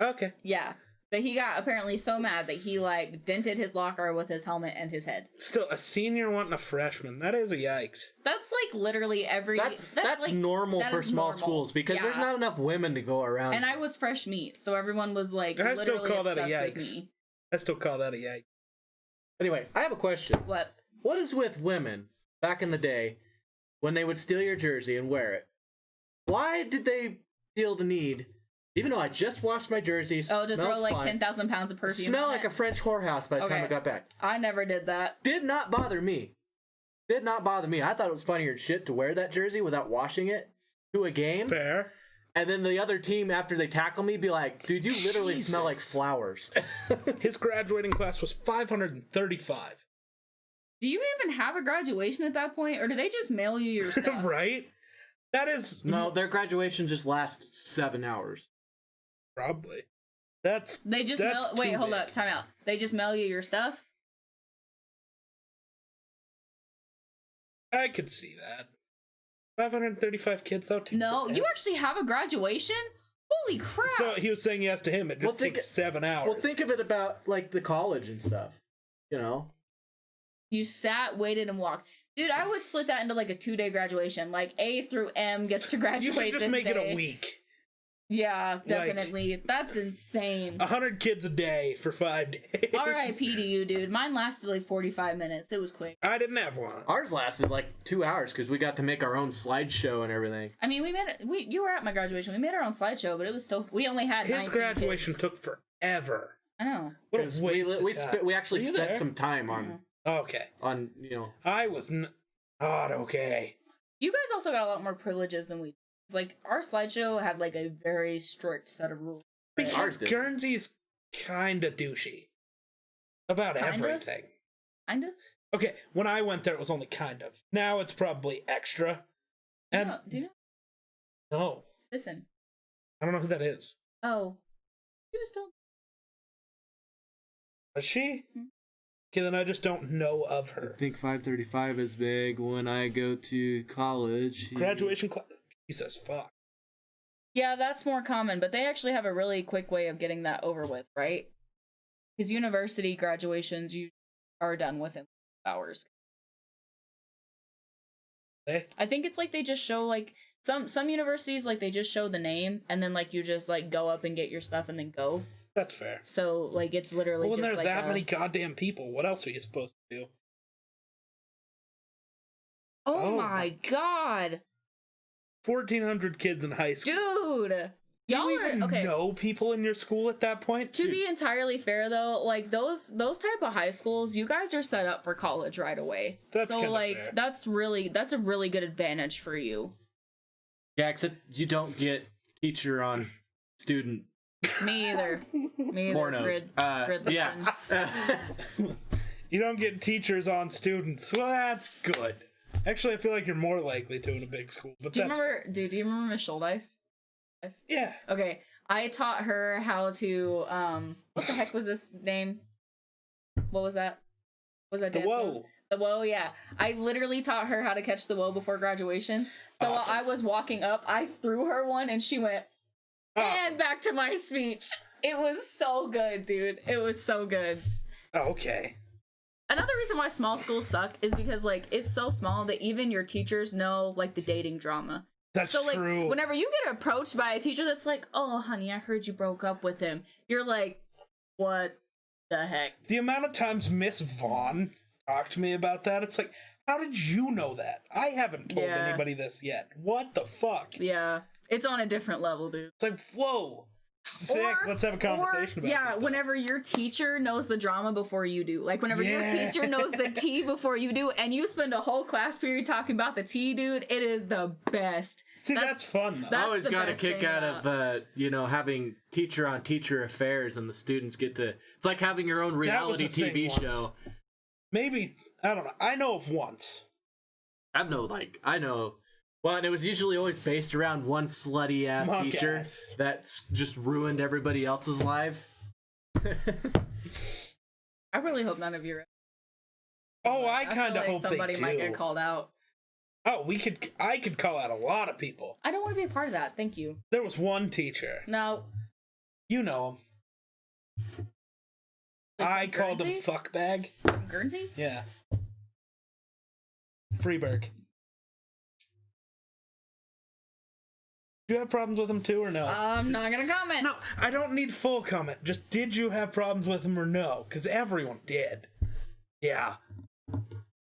Okay.
Yeah. But he got apparently so mad that he like dented his locker with his helmet and his head.
Still, a senior wanting a freshman. That is a yikes.
That's like literally every
That's
like,
normal
that
for
is
small
normal.
schools because there's
Yeah.
not enough women to go around.
And I was fresh meat, so everyone was like
I still
literally
call that a
obsessed with
yikes.
me.
I still call that a yikes.
Anyway, I have a question.
What?
What is with women back in the day when they would steal your jersey and wear it? Why did they feel the need, even though I just washed my jersey,
Oh, to throw
smells
like
fine,
10,000 pounds of perfume.
smell
on
like
it?
a French whorehouse by the time
Okay.
I got back?
I never did that.
Did not bother me. Did not bother me. I thought it was funnier than shit to wear that jersey without washing it to a game.
Fair.
And then the other team, after they tackle me, be like, dude, you literally smell like
Jesus.
flowers.
His graduating class was 535.
Do you even have a graduation at that point, or do they just mail you your stuff?
Right? That is
No, their graduation just lasts 7 hours.
probably. That's
They just
That's
mail. Wait,
too
hold
big.
up, time out. They just mail you your stuff.
I could see that. 535 kids though. takes
No,
forever.
you actually have a graduation. Holy crap!
So he was saying yes to him. It just
Well, think-
takes 7 hours.
Well, think of it about, like, the college and stuff. You know?
You sat, waited, and walked. Dude, I would split that into like a 2-day graduation. Like A through M gets to graduate.
you should just
this
make it
day.
a week.
Yeah, definitely. That's insane.
100 kids a day for 5 days.
R.I.P. to you, dude. Mine lasted like 45 minutes. It was quick.
I didn't have one.
Ours lasted, like, 2 hours because we got to make our own slideshow and everything.
I mean, you were at my graduation. We made our own slideshow, but it was still. We only had
His
19
graduation
kids.
took forever.
I know.
What
'Cause
a waste
we
of time.
we actually
Were you
spent
there?
some time on,
Okay.
you know.
I was not okay.
You guys also got a lot more privileges than we. It's like our slideshow had like a very strict set of rules.
Ours
Because
did.
Guernsey's kinda douchey. About
Kinda?
everything.
Kinda.
Okay, when I went there it was only kind of. Now it's probably extra. And
Do you know?
no.
Sisson.
I don't know who that is.
Oh, she was still.
Is she?
Mhm.
Okay, then I just don't know of her.
I think 535 is big when I go to college.
Graduation class. Jesus fuck.
Yeah, that's more common, but they actually have a really quick way of getting that over with, right? Because university graduations you are done within hours.
Eh?
I think it's like they just show like some universities like they just show the name and then like you just like go up and get your stuff and then go.
That's fair.
So like it's literally
Well, when
just
there are
like
that
a-
many goddamn people, what else are you supposed to do?
Oh,
Oh
my
my
god,
1,400 kids in high school.
dude!
Do
Y'all
you
are
even
okay.
know people in your school at that point?
To be entirely fair though, like those type of high schools, you guys are set up for college right away.
That's
so
kinda
like
fair.
that's a really good advantage for you.
Yeah, except you don't get teacher on student
Me either. Me either.
pornos.
Grid
Yeah.
You don't get teachers on students. Well, that's good. Actually, I feel like you're more likely to in a big school. But
Do you
that's
remember? Do you remember Miss Schuldice?
yeah.
Okay, I taught her how to what the heck was this name? What was that? What was that
The
dance move?
whoa.
The woe, yeah. I literally taught her how to catch the woe before graduation. So
Awesome.
while I was walking up, I threw her one and she went,
Awesome.
and back to my speech. It was so good, dude. It was so good.
Oh, okay.
Another reason why small schools suck is because like it's so small that even your teachers know like the dating drama.
That's
So like
true.
whenever you get approached by a teacher that's like, "Oh, honey, I heard you broke up with him," you're like, "What the heck?"
The amount of times Miss Vaughn talked to me about that, it's like, how did you know that? I haven't told
Yeah.
anybody this yet. What the fuck?
Yeah, it's on a different level, dude.
It's like, whoa, sick.
Or-
Let's have a conversation about
yeah,
this. stuff.
whenever your teacher knows the drama before you do. Like, whenever your
Yeah.
teacher knows the tea before you do, and you spend a whole class period talking about the tea, dude, it is the best.
See, that's fun though.
that's
I always
the
got a
best
kick
thing
out
about-
of having teacher on teacher affairs, and the students get to. It's like having your own reality
a thing
TV
once.
show.
Maybe, I don't know. I know of once.
I know. Well, and it was usually always based around one slutty ass
Monk
teacher
ass.
that's just ruined everybody else's lives.
I really hope none of you.
Oh, I
feel
kind of
like
hope
somebody
they
might
do.
get called out.
Oh, I could call out a lot of people.
I don't want to be a part of that. Thank you.
There was one teacher.
No.
You know him. I called him
Guernsey?
fuckbag.
Guernsey?
Yeah. Freeberg. Do you have problems with him too or no?
I'm not gonna comment.
No, I don't need full comment. Just did you have problems with him or no? Because everyone did. Yeah. Do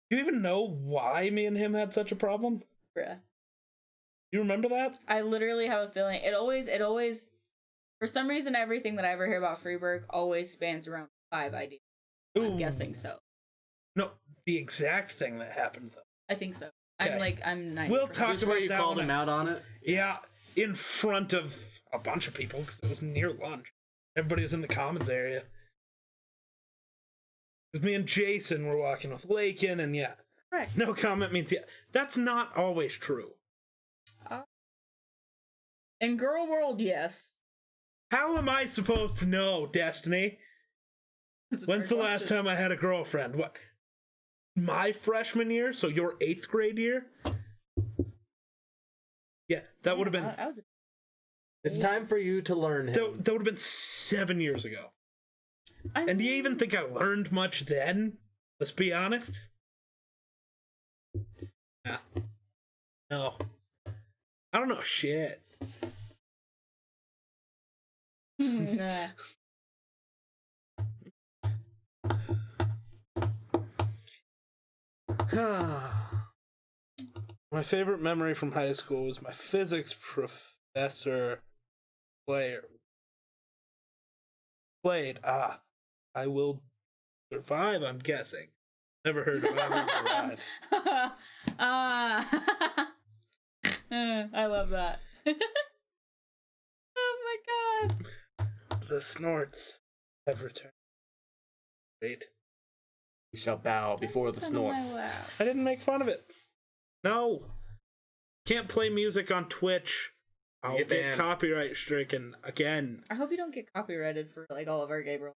you even know why me and him had such a problem?
Bruh.
You remember that?
I literally have a feeling it always for some reason everything that I ever hear about Freeberg always spans around 5 ideas.
Ooh.
I'm guessing so.
No, the exact thing that happened though.
I think so.
Okay.
I'm 90%.
We'll talk
Is this
about
where you
that
called
one
him out on it?
Yeah, in front of a bunch of people because it was near lunch. Everybody was in the commons area. Because me and Jason were walking with Lakin, and yeah,
Correct.
no comment means yeah. That's not always true.
In girl world, yes.
How am I supposed to know, Destiny?
That's a
When's the
fair
last
question.
time I had a girlfriend? What? My freshman year? So your 8th grade year? Yeah, that would have been.
That was
It's time for you to learn him.
That would have been 7 years ago.
I
And do you
mean,
even think I learned much then? Let's be honest. Yeah. No. I don't know shit.
nah.
My favorite memory from high school was my physics professor played. I will survive, I'm guessing. Never heard of I will survive.
I love that. Oh my god.
The snorts have returned. Wait.
You shall bow before the
It's on my
snorts.
lap.
I didn't make fun of it. No. Can't play music on Twitch. I'll
Get
get
banned.
copyright stricken again.
I hope you don't get copyrighted for like all of our gay bros.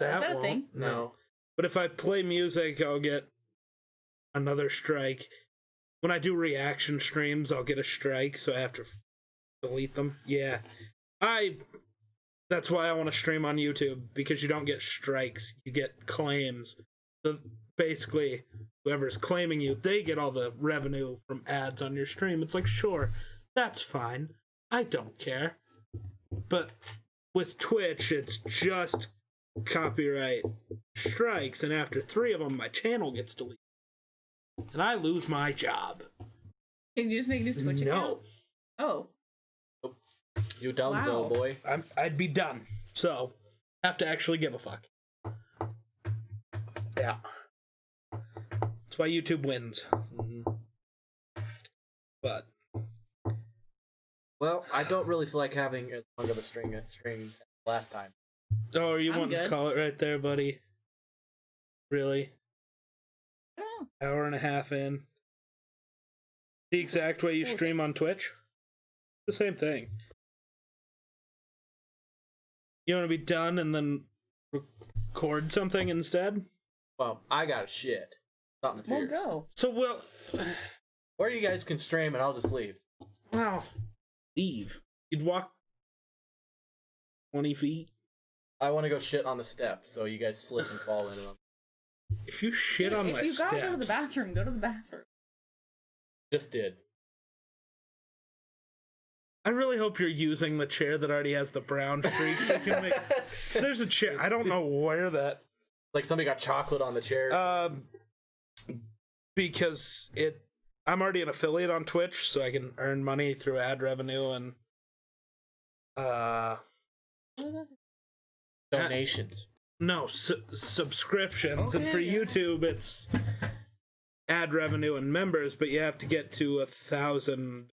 That
that a
won't.
thing?
No. But if I play music, I'll get another strike. When I do reaction streams, I'll get a strike, so I have to delete them. Yeah. That's why I want to stream on YouTube, because you don't get strikes, you get claims. So basically, whoever's claiming you, they get all the revenue from ads on your stream. It's like, sure, that's fine. I don't care. But with Twitch, it's just copyright strikes, and after 3 of them, my channel gets deleted. And I lose my job.
Can you just make a new Twitch account?
No.
Oh.
You dunzo,
Wow.
boy.
I'd be done. So, have to actually give a fuck. Yeah. That's why YouTube wins. But
Well, I don't really feel like having as long of a string as last time.
oh, you
I'm
want to
good.
call it right there, buddy? Really?
I don't know.
Hour and a half in. The exact way you stream on Twitch? The same thing. You want to be done and then record something instead?
Well, I got shit. Something
Well,
fierce.
go.
So, well,
Or you guys can stream and I'll just leave.
wow. Leave. You'd walk 20 feet.
I want to go shit on the steps, so you guys slip and fall into them.
If you shit on my
if you
steps,
gotta go to the bathroom, go to the bathroom.
Just did.
I really hope you're using the chair that already has the brown streaks. I can make. So there's a chair. I don't know where that.
Like somebody got chocolate on the chair.
Because I'm already an affiliate on Twitch, so I can earn money through ad revenue and
Donations.
no subscriptions, and for YouTube it's ad revenue and members, but you have to get to 1,000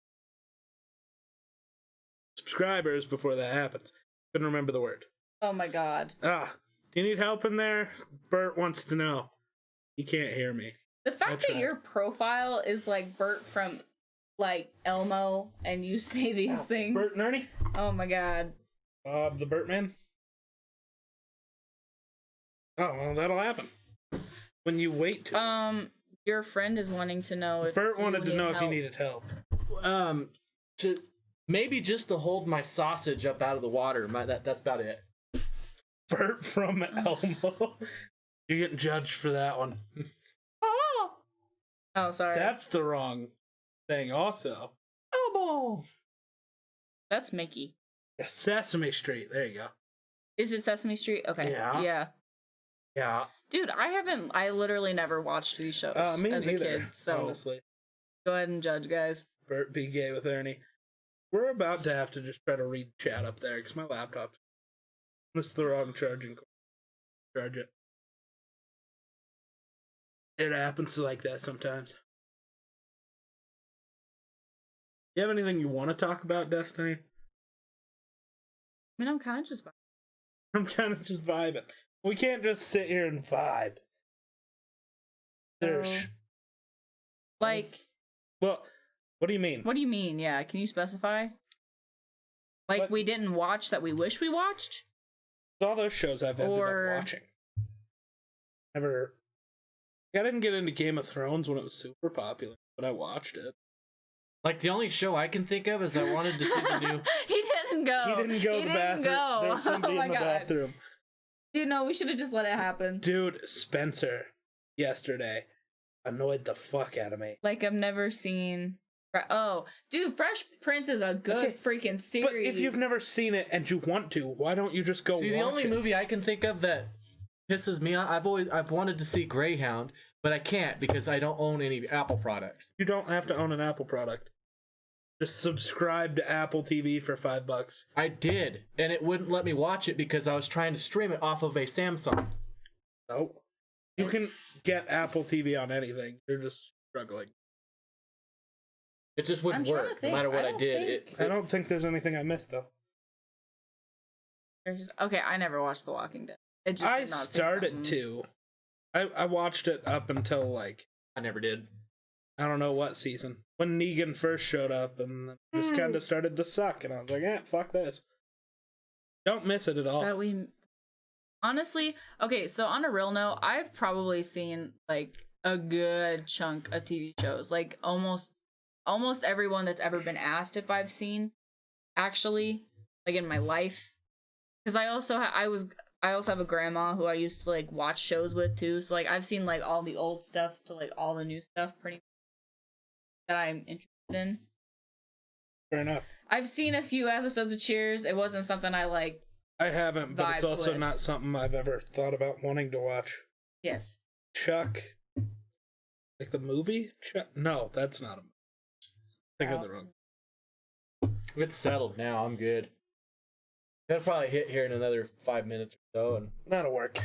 subscribers before that happens. Couldn't remember the word.
Oh my god.
Do you need help in there? Bert wants to know. He can't hear me.
The fact that your profile is like Bert from like Elmo and you say these things.
Bert and Ernie?
Oh my god.
The Bertman? Oh, well, that'll happen. When you wait to.
Your friend is wanting to know if
Bert wanted to know if
help.
he needed help.
Maybe just to hold my sausage up out of the water. That's about it.
Bert from Elmo. You're getting judged for that one.
Oh, sorry.
That's the wrong thing also.
Elmo. That's Mickey.
Yeah, Sesame Street. There you go.
Is it Sesame Street? Okay.
Yeah. Yeah.
Dude, I literally never watched these shows
Me
as
neither,
a kid. So
honestly.
go ahead and judge, guys.
Bert be gay with Ernie. We're about to have to just try to read chat up there because my laptop's. This is the wrong charging cord. Charge it. It happens like that sometimes. You have anything you want to talk about, Destiny?
I mean, I'm kind of just.
I'm kind of just vibing. We can't just sit here and vibe. There's.
Like.
Well, what do you mean?
What do you mean? Yeah, can you specify? Like,
What?
we didn't watch that we wish we watched?
All those shows I've ended up watching. Never. I didn't get into Game of Thrones when it was super popular, but I watched it.
Like the only show I can think of is I wanted to see the new.
He didn't go.
He didn't go to the bathroom.
Go.
There was somebody
Oh my
in the
God.
bathroom.
Dude, no, we should have just let it happen.
Dude, Spencer, yesterday, annoyed the fuck out of me.
Like, I've never seen. Oh, dude, Fresh Prince is a good
Okay,
freaking series.
But if you've never seen it and you want to, why don't you just go
See,
watch
the only
it?
movie I can think of that pisses me off. I've wanted to see Greyhound, but I can't because I don't own any Apple products.
You don't have to own an Apple product. Just subscribe to Apple TV for $5.
I did, and it wouldn't let me watch it because I was trying to stream it off of a Samsung.
No. You can get Apple TV on anything. You're just struggling.
It just wouldn't
I'm trying
work
to
no
think.
matter what
I
I
don't
did.
think-
I don't think there's anything I missed, though.
There's just, okay, I never watched The Walking Dead. It just
I
did not seem
started
something-
to. I watched it up until, like,
I never did.
I don't know what season. When Negan first showed up, and then it just kind of started to suck, and I was like, fuck this. Don't miss it at all.
That we honestly, okay, so on a real note, I've probably seen like a good chunk of TV shows, like almost everyone that's ever been asked if I've seen, actually, like in my life, because I also have a grandma who I used to like watch shows with too, so like I've seen like all the old stuff to like all the new stuff pretty much that I'm interested in.
Fair enough.
I've seen a few episodes of Cheers. It wasn't something I like.
I haven't, but it's
Vibe
also
with.
not something I've ever thought about wanting to watch.
Yes.
Chuck. Like the movie? Chuck? No, that's not a movie. I think of the wrong.
It's settled now. I'm good. That'll probably hit here in another 5 minutes or so, and
That'll work.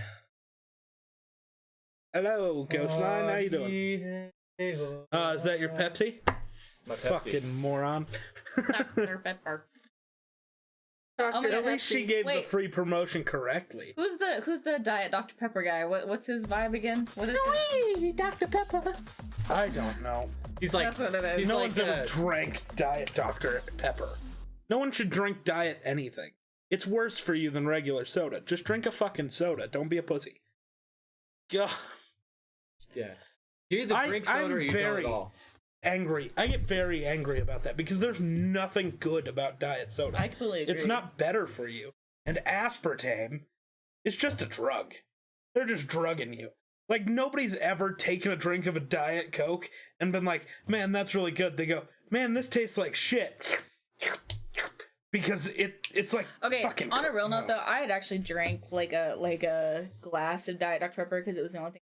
Hello, Ghostline. How you doing? Is that your Pepsi?
my Pepsi.
Fucking moron.
Dr. Pepper. Oh my
At
God,
least she
Pepsi.
gave the
Wait.
free promotion correctly.
Who's the Diet Dr. Pepper guy? What's his vibe again? What is
Sweet Dr. Pepper.
I don't know.
He's like,
That's what it is.
he's
No
like,
one's ever drank Diet Dr. Pepper. No one should drink Diet anything. It's worse for you than regular soda. Just drink a fucking soda. Don't be a pussy. God.
yeah. You either drink soda
I'm
or you
very
don't at all.
angry. I get very angry about that because there's nothing good about diet soda.
I completely agree.
It's not better for you. And aspartame It's just a drug. They're just drugging you. Like, nobody's ever taken a drink of a Diet Coke and been like, man, that's really good. They go, man, this tastes like shit. Because it's like
Okay,
fucking
on a real
no.
note though, I had actually drank like a glass of Diet Dr. Pepper because it was the only thing.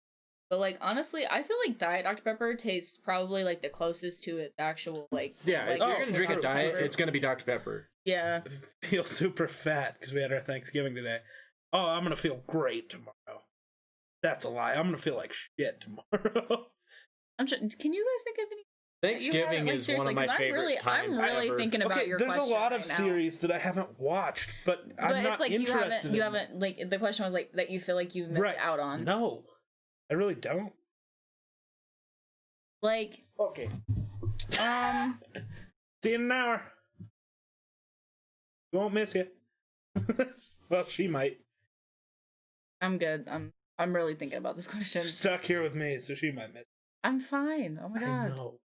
But like honestly, I feel like Diet Dr. Pepper tastes probably like the closest to its actual like.
Yeah,
like,
if you're
actual
gonna drink a
Dr.
diet,
Pepper.
it's gonna be Dr. Pepper.
Yeah.
Feel super fat because we had our Thanksgiving today. Oh, I'm gonna feel great tomorrow. That's a lie. I'm gonna feel like shit tomorrow.
I'm sure, can you guys think of any?
Thanksgiving
like,
is one
seriously,
of my
'cause
favorite times
I'm really
ever.
thinking about
Okay,
your
there's a
question
lot of
right now.
series that I haven't watched, but I'm
But
not
it's like
interested
you
in.
haven't like the question was like that you feel like you've missed out on.
No, I really don't.
Like
Okay.
See you in an hour. We won't miss you. Well, she might.
I'm good. I'm really thinking about this question.
She's stuck here with me, so she might miss.
I'm fine. Oh my
I
god.
know.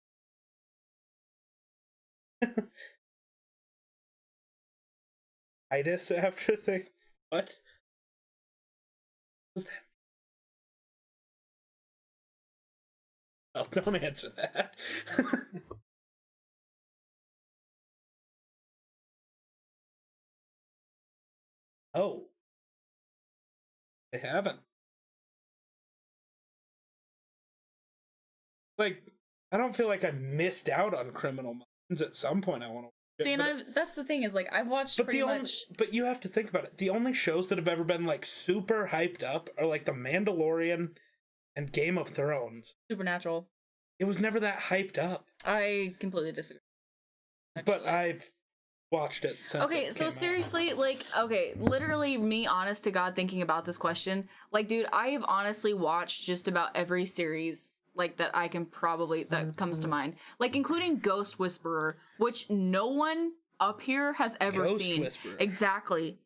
Itis after the what? What's that? Oh, don't answer that. Oh, I haven't. Like, I don't feel like I missed out on Criminal Minds. At some point, I want to.
See, and that's the thing is like I've watched
But
pretty
the only,
much.
but you have to think about it. The only shows that have ever been like super hyped up are like The Mandalorian and Game of Thrones.
Supernatural.
It was never that hyped up.
I completely disagree.
But I've watched it since.
Okay,
it
so
came out.
seriously, like, okay, literally, me, honest to God, thinking about this question, like, dude, I have honestly watched just about every series, like, that I can probably, that comes to mind, like, including Ghost Whisperer, which no one up here has ever
Ghost
seen.
Whisperer.
Exactly.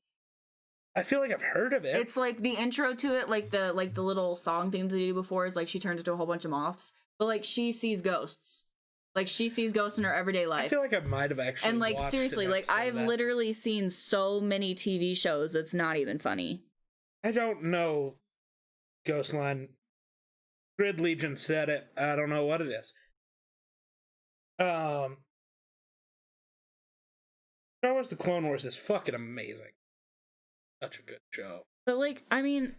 I feel like I've heard of it.
It's like the intro to it, like the little song thing that they do before is like she turns into a whole bunch of moths, but like she sees ghosts. Like she sees ghosts in her everyday life.
I feel like I might have actually.
And like
watched
seriously,
an
like
episode of
I've
that.
literally seen so many TV shows that's not even funny.
I don't know. Ghostline. Grid Legion said it. I don't know what it is. Star Wars: The Clone Wars is fucking amazing. Such a good show.
But like, I mean,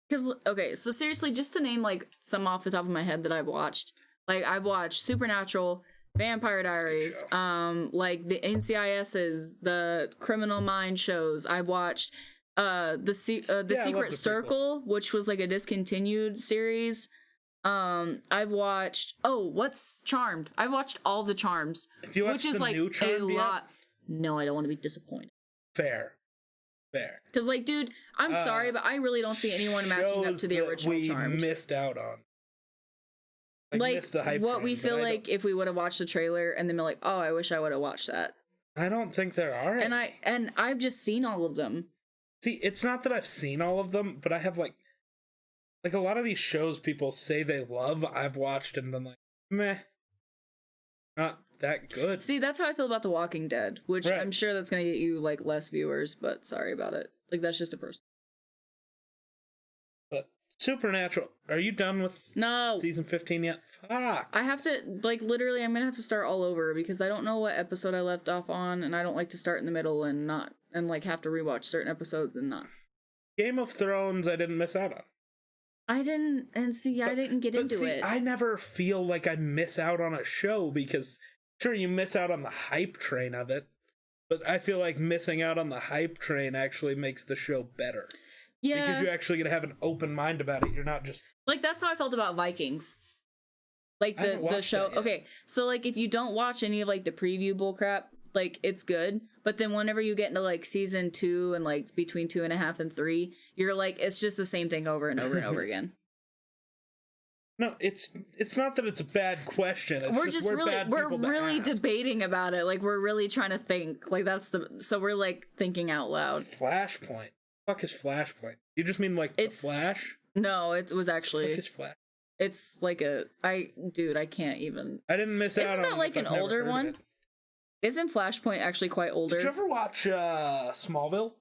because okay, so seriously, just to name like some off the top of my head that I've watched, like I've watched Supernatural, Vampire Diaries, like the NCIS's, the Criminal Minds shows. I've watched the
love
Secret
the
Circle, which was like a discontinued series. I've watched what's Charmed. I've watched all the Charms,
If you watched
which is
the
like
new
a
Charmed yet?
lot. No, I don't want to be disappointed.
Fair.
Because, like, dude, I'm sorry, but I really don't see anyone matching up
Shows
to the
that
original
we
Charmed.
missed out on.
Like,
missed the hype
what
train,
we
but
feel
I
like if we would have watched the trailer and then be like, oh, I wish I would have watched that.
I don't think there are.
And
any.
I've just seen all of them.
See, it's not that I've seen all of them, but I have like a lot of these shows people say they love. I've watched and been like, meh, not that good.
See, that's how I feel about The Walking Dead, which
Right.
I'm sure that's going to get you, like, less viewers, but sorry about it. Like, that's just a person.
But Supernatural, are you done with
No.
season 15 yet? Fuck.
I have to, like, literally, I'm going to have to start all over because I don't know what episode I left off on, and I don't like to start in the middle and not, and, like, have to rewatch certain episodes and not.
Game of Thrones, I didn't miss out on.
I didn't get
But
into
see,
it.
I never feel like I miss out on a show because, sure, you miss out on the hype train of it, but I feel like missing out on the hype train actually makes the show better.
Yeah.
Because you're actually going to have an open mind about it. You're not just.
Like, that's how I felt about Vikings. Like,
I haven't
the
watched
show.
that yet.
Okay, so, like, if you don't watch any of, like, the preview bullcrap, like, it's good. But then whenever you get into, like, season 2 and, like, between 2.5 and 3, you're like, it's just the same thing over and over and over again.
No, it's not that it's a bad question. It's
We're just really,
bad
we're
people to
really
ask.
debating about it. Like, we're really trying to think. Like, so we're, like, thinking out loud.
Flashpoint. Fuck is Flashpoint? You just mean like
It's-
the Flash?
No, it was
Fuck
actually,
is Flash?
it's like dude, I can't even.
I didn't miss out
Isn't
on
that
it
like
if
an
I've never
older
heard of
one?
it.
Isn't Flashpoint actually quite older?
Did you ever watch Smallville?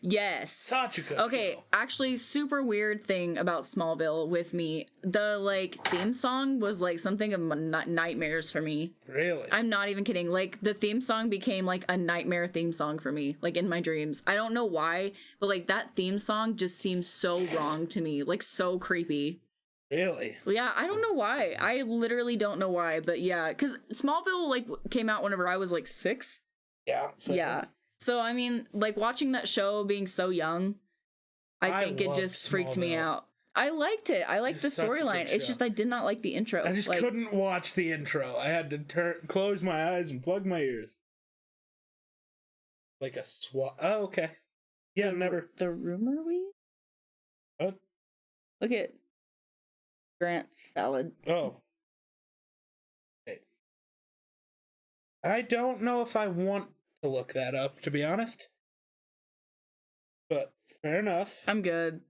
Yes.
Such a good
Okay,
show.
actually, super weird thing about Smallville with me. The like theme song was like something of nightmares for me.
Really?
I'm not even kidding. Like the theme song became like a nightmare theme song for me, like in my dreams. I don't know why, but like that theme song just seems so wrong to me, like so creepy.
Really?
Yeah, I don't know why. I literally don't know why, but yeah, because Smallville like came out whenever I was like 6.
Yeah.
Yeah. So I mean, like watching that show being so young, I think it
loved
just freaked me
Smallville.
out. I liked it. I liked the
It's such a good
storyline. It's
show.
just I did not like the intro.
I just
like,
couldn't watch the intro. I had to close my eyes and plug my ears. Like a swat. Oh, okay. Yeah, never.
The rumor weed.
What?
Look at Grant salad.
Oh. Okay. I don't know if I want to look that up, to be honest. But fair enough.
I'm good.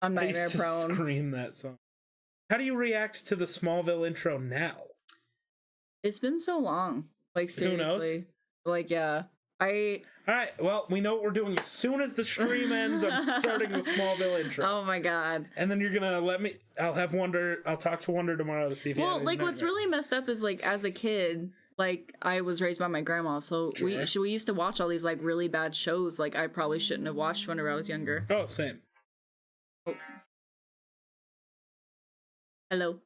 I'm
I
nightmare
used to
prone.
scream that song. How do you react to the Smallville intro now?
It's been so long. Like
Who knows?
seriously. Like yeah. I
All right, well, we know what we're doing. As soon as the stream ends, I'm starting the Smallville intro.
oh my god.
And then you're gonna let me. I'll talk to Wonder tomorrow to see if he had
Well,
any
like what's
nightmares.
really messed up is like as a kid, like I was raised by my grandma, so
Sure.
we used to watch all these like really bad shows like I probably shouldn't have watched whenever I was younger.
Oh, same.
Hello.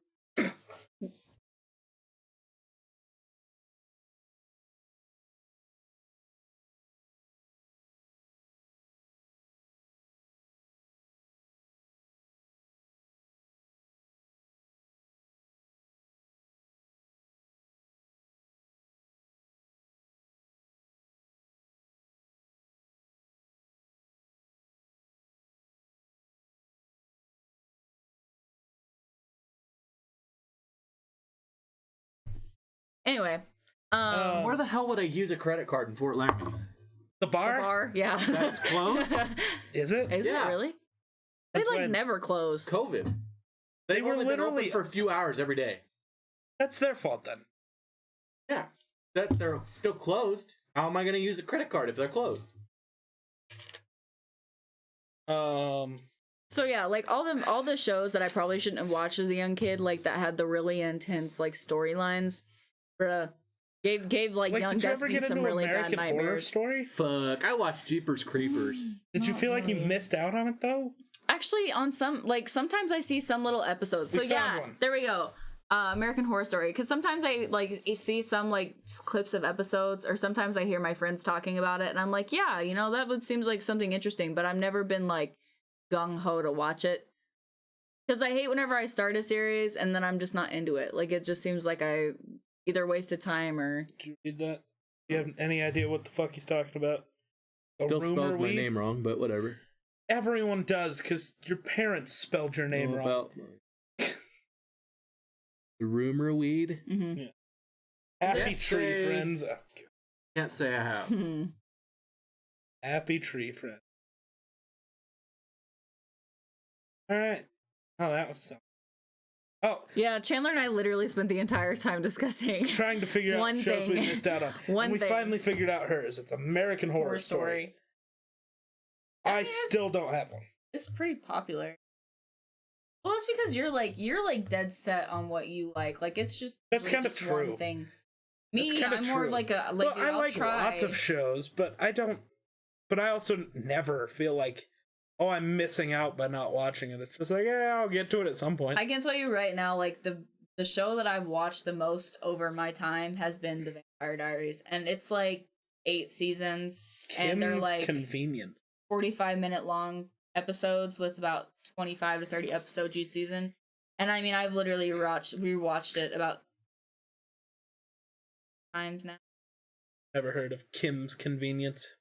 Anyway,
Where the hell would I use a credit card in Fort Laramie?
The
the
bar?
bar, yeah.
That's closed?
Is it?
Is
Yeah.
it really? They
That's
like
when-
never closed.
COVID.
They were
only been open
literally.
for a few hours every day.
That's their fault then.
Yeah. That they're still closed. How am I going to use a credit card if they're closed?
So yeah, like all the shows that I probably shouldn't have watched as a young kid, like that had the really intense like storylines, bruh, gave like,
Like,
young
did you ever
Destiny
get
some
into
really
American
bad
Horror
nightmares.
Story?
Fuck. I watched Jeepers Creepers.
Did you feel like you missed out on it though?
Actually, on some like sometimes I see some little episodes. So
We
yeah,
found one.
there we go. American Horror Story, because sometimes I like see some like clips of episodes, or sometimes I hear my friends talking about it, and I'm like, yeah, you know, that would seems like something interesting, but I've never been like gung ho to watch it. Because I hate whenever I start a series and then I'm just not into it. Like it just seems like I either wasted time or
Did you read that? You have any idea what the fuck he's talking about? A
Still
rumor
spells my
weed?
name wrong, but whatever.
Everyone does, because your parents spelled your name
Well,
wrong.
about the rumor weed.
Mhm.
Happy
Let's
tree
say-
friends. Oh,
Can't say I have.
Mhm.
happy tree friend. All right. Oh, that was so. Oh,
Yeah, Chandler and I literally spent the entire time discussing
trying to figure out
One
shows we
thing.
missed out on.
One
and we
thing.
finally figured out hers. It's American Horror Story. I
mean, it's-
still don't have one.
It's pretty popular. Well, it's because you're like dead set on what you like. Like it's just
That's
really
kinda
just
true.
One thing.
That's
Me,
kinda
I'm more
true.
of like a like.
Well,
dude,
I
I'll
like
try.
lots of shows, but I don't. But I also never feel like, oh, I'm missing out by not watching it. It's just like, yeah, I'll get to it at some point.
I can tell you right now, like the show that I've watched the most over my time has been The Vampire Diaries, and it's like 8 seasons, and they're
Kim's
like
convenient.
45-minute long episodes with about 25 to 30 episodes each season. And I mean, I've literally rewatched it about times now.
Never heard of Kim's Convenience.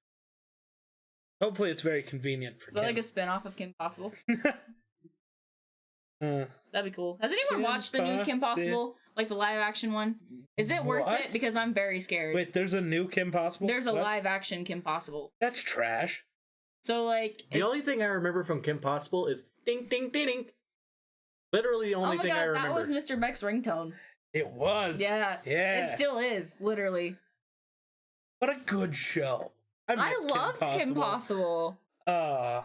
Hopefully, it's very convenient for
Is that
Kim.
like a spin-off of Kim Possible?
Uh,
That'd be cool. Has anyone
Kim
watched the new Kim
Possible.
Possible? Like the live action one? Is it worth
What?
it? Because I'm very scared.
wait, there's a new Kim Possible?
There's a
What?
live action Kim Possible.
That's trash.
So like
The only thing I remember from Kim Possible is ding, ding, ding, ding. Literally the
oh
only
my
thing I
god,
remember.
that was Mr. Beck's ringtone.
It was.
Yeah.
Yeah.
It still is, literally.
What a good show.
I
miss
loved Kim Possible. Dude,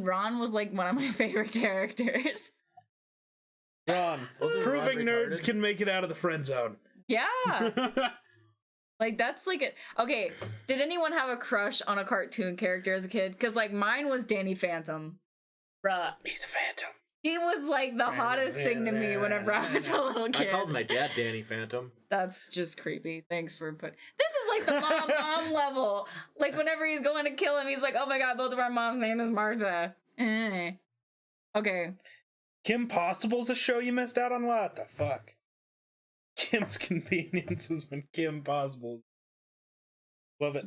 Ron was like one of my favorite characters.
Ron,
Wasn't
proving
Ron
nerds
retarded?
can make it out of the friend zone.
Yeah. Like, that's like a. Okay, did anyone have a crush on a cartoon character as a kid? Because, like, mine was Danny Phantom. Bruh.
He's a phantom.
He was like the hottest thing to me whenever I was a little
I
kid.
called my dad Danny Phantom.
That's just creepy. Thanks for putting. This is like the mom level. Like whenever he's going to kill him, he's like, "Oh my god, both of our mom's name is Martha." Okay.
Kim Possible's a show you missed out on? What the fuck? Kim's Conveniences when Kim Possible. Love it.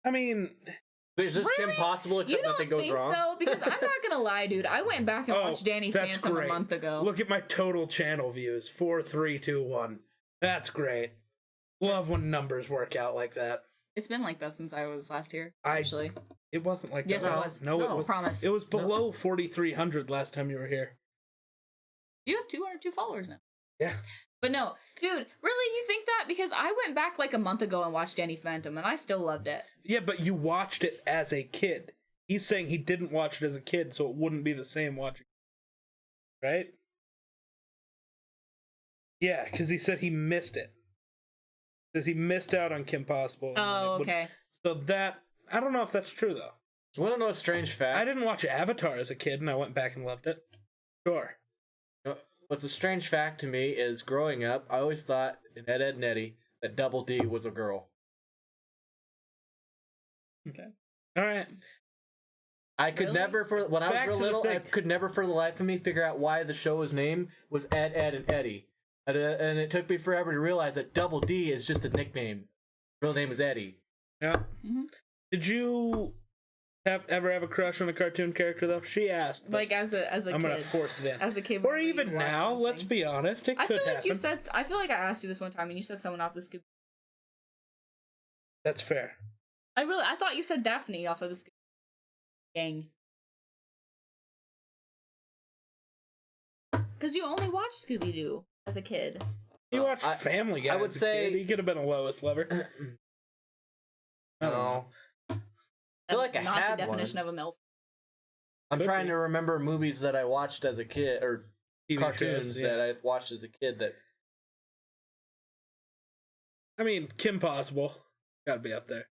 I mean,
Is this
Really?
impossible except
You don't
nothing goes
think
wrong?
so? Because I'm not gonna lie, dude. I went back and watched Danny
that's
Phantom
great.
a month ago.
Look at my total channel views. 4, 3, 2, 1. That's great. Love when numbers work out like that.
It's been like that since I was last year.
I-
Actually,
It wasn't like
yes,
that.
it was.
No, it was.
Promise.
It was below 4,300 last time you were here.
You have 202 followers now.
Yeah.
But no, dude, really, you think that? Because I went back like a month ago and watched Danny Phantom, and I still loved it.
Yeah, but you watched it as a kid. He's saying he didn't watch it as a kid, so it wouldn't be the same watching. Right? Yeah, because he said he missed it. Because he missed out on Kim Possible. and then
Oh,
it would-
okay.
So that, I don't know if that's true, though.
You want to know a strange fact?
I didn't watch Avatar as a kid, and I went back and loved it. Sure.
What's a strange fact to me is growing up, I always thought in Ed, Ed, and Eddie that Double D was a girl.
Okay. All right.
I could
Really?
never, when I
Back
was
to
real
the
little, I
thing.
could never for the life of me figure out why the show's name was Ed, Ed, and Eddie. And it took me forever to realize that Double D is just a nickname. Real name is Eddie.
Yeah.
Mhm.
Did you ever have a crush on a cartoon character, though? She asked. but
Like as a
I'm
kid.
going to force it in.
As a kid.
Or
whenever you
even
watch
now, let's
something.
be honest, it
I
could
feel like
happen.
you said. I feel like I asked you this one time, and you said someone off the Scooby
That's fair.
I thought you said Daphne off of the Scooby Gang. Because you only watched Scooby Doo as a kid.
You watched
I-
Family Guy.
I would
as a
say-
kid. He could have been a Lois lover. I don't know.
I feel
That's
like I
not
had
the definition
one.
of a MILF.
I'm
Could
trying
be.
to remember movies that I watched as a kid, or
TV
cartoons
shows,
that
yeah.
I watched as a kid that
I mean, Kim Possible. Gotta be up there.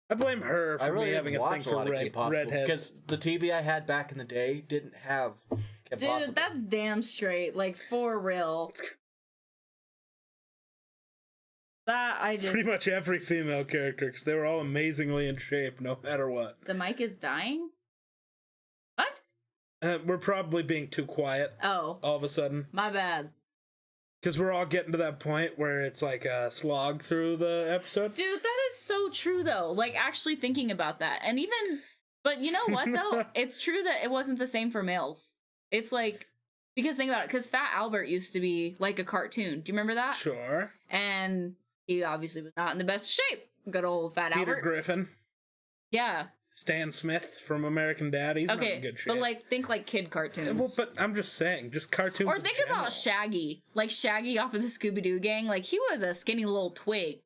I blame her for
I really
me having
didn't
a thing
watch a
for
lot of Kim Possible
redheads.
because the TV I had back in the day didn't have Kim
Dude,
Possible.
that's damn straight. Like, for real. That, I just...
Pretty much every female character, because they were all amazingly in shape, no matter what.
The mic is dying? What?
We're probably being too quiet
Oh,
all of a sudden,
my bad.
because we're all getting to that point where it's like a slog through the episode.
Dude, that is so true, though. Like, actually thinking about that. And even... But you know what, though? It's true that it wasn't the same for males. It's like... Because think about it, because Fat Albert used to be like a cartoon. Do you remember that?
Sure.
And he obviously was not in the best shape. Good old Fat
Peter
Albert.
Griffin,
Yeah.
Stan Smith from American Dad. He's not in
Okay,
good shape.
but like, think like kid cartoons.
Well, but I'm just saying, just cartoons.
Or
in
think
general.
about Shaggy. Like Shaggy off of the Scooby-Doo gang. Like, he was a skinny little twig.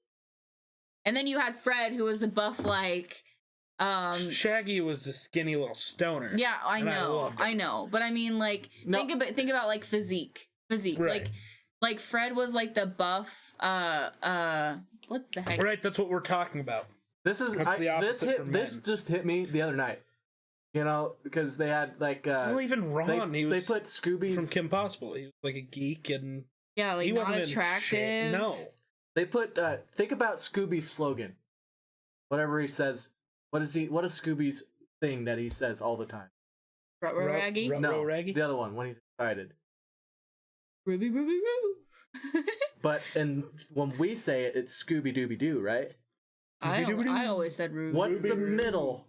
And then you had Fred, who was the buff, like,
Shaggy was a skinny little stoner.
yeah, I
And I
know.
loved
I
him.
know. But I mean, like,
No.
think about like physique.
Right.
Like Fred was like the buff, what the heck?
Right, that's what we're talking about.
This is
What's the opposite for
this
men?
just hit me the other night. You know, because they had like
Well, even Ron,
they,
he was
they put Scooby's
from Kim Possible. He was like a geek, and
Yeah, like
he
not
wasn't in
attractive.
shape. No,
they put think about Scooby's slogan. Whatever he says, what is Scooby's thing that he says all the time?
Raggy?
Ro- Raggy?
The other one when he's excited.
Ruby, Ruby, Roo.
But and when we say it, it's Scooby Dooby Doo, right?
I always said Ruby.
What's the middle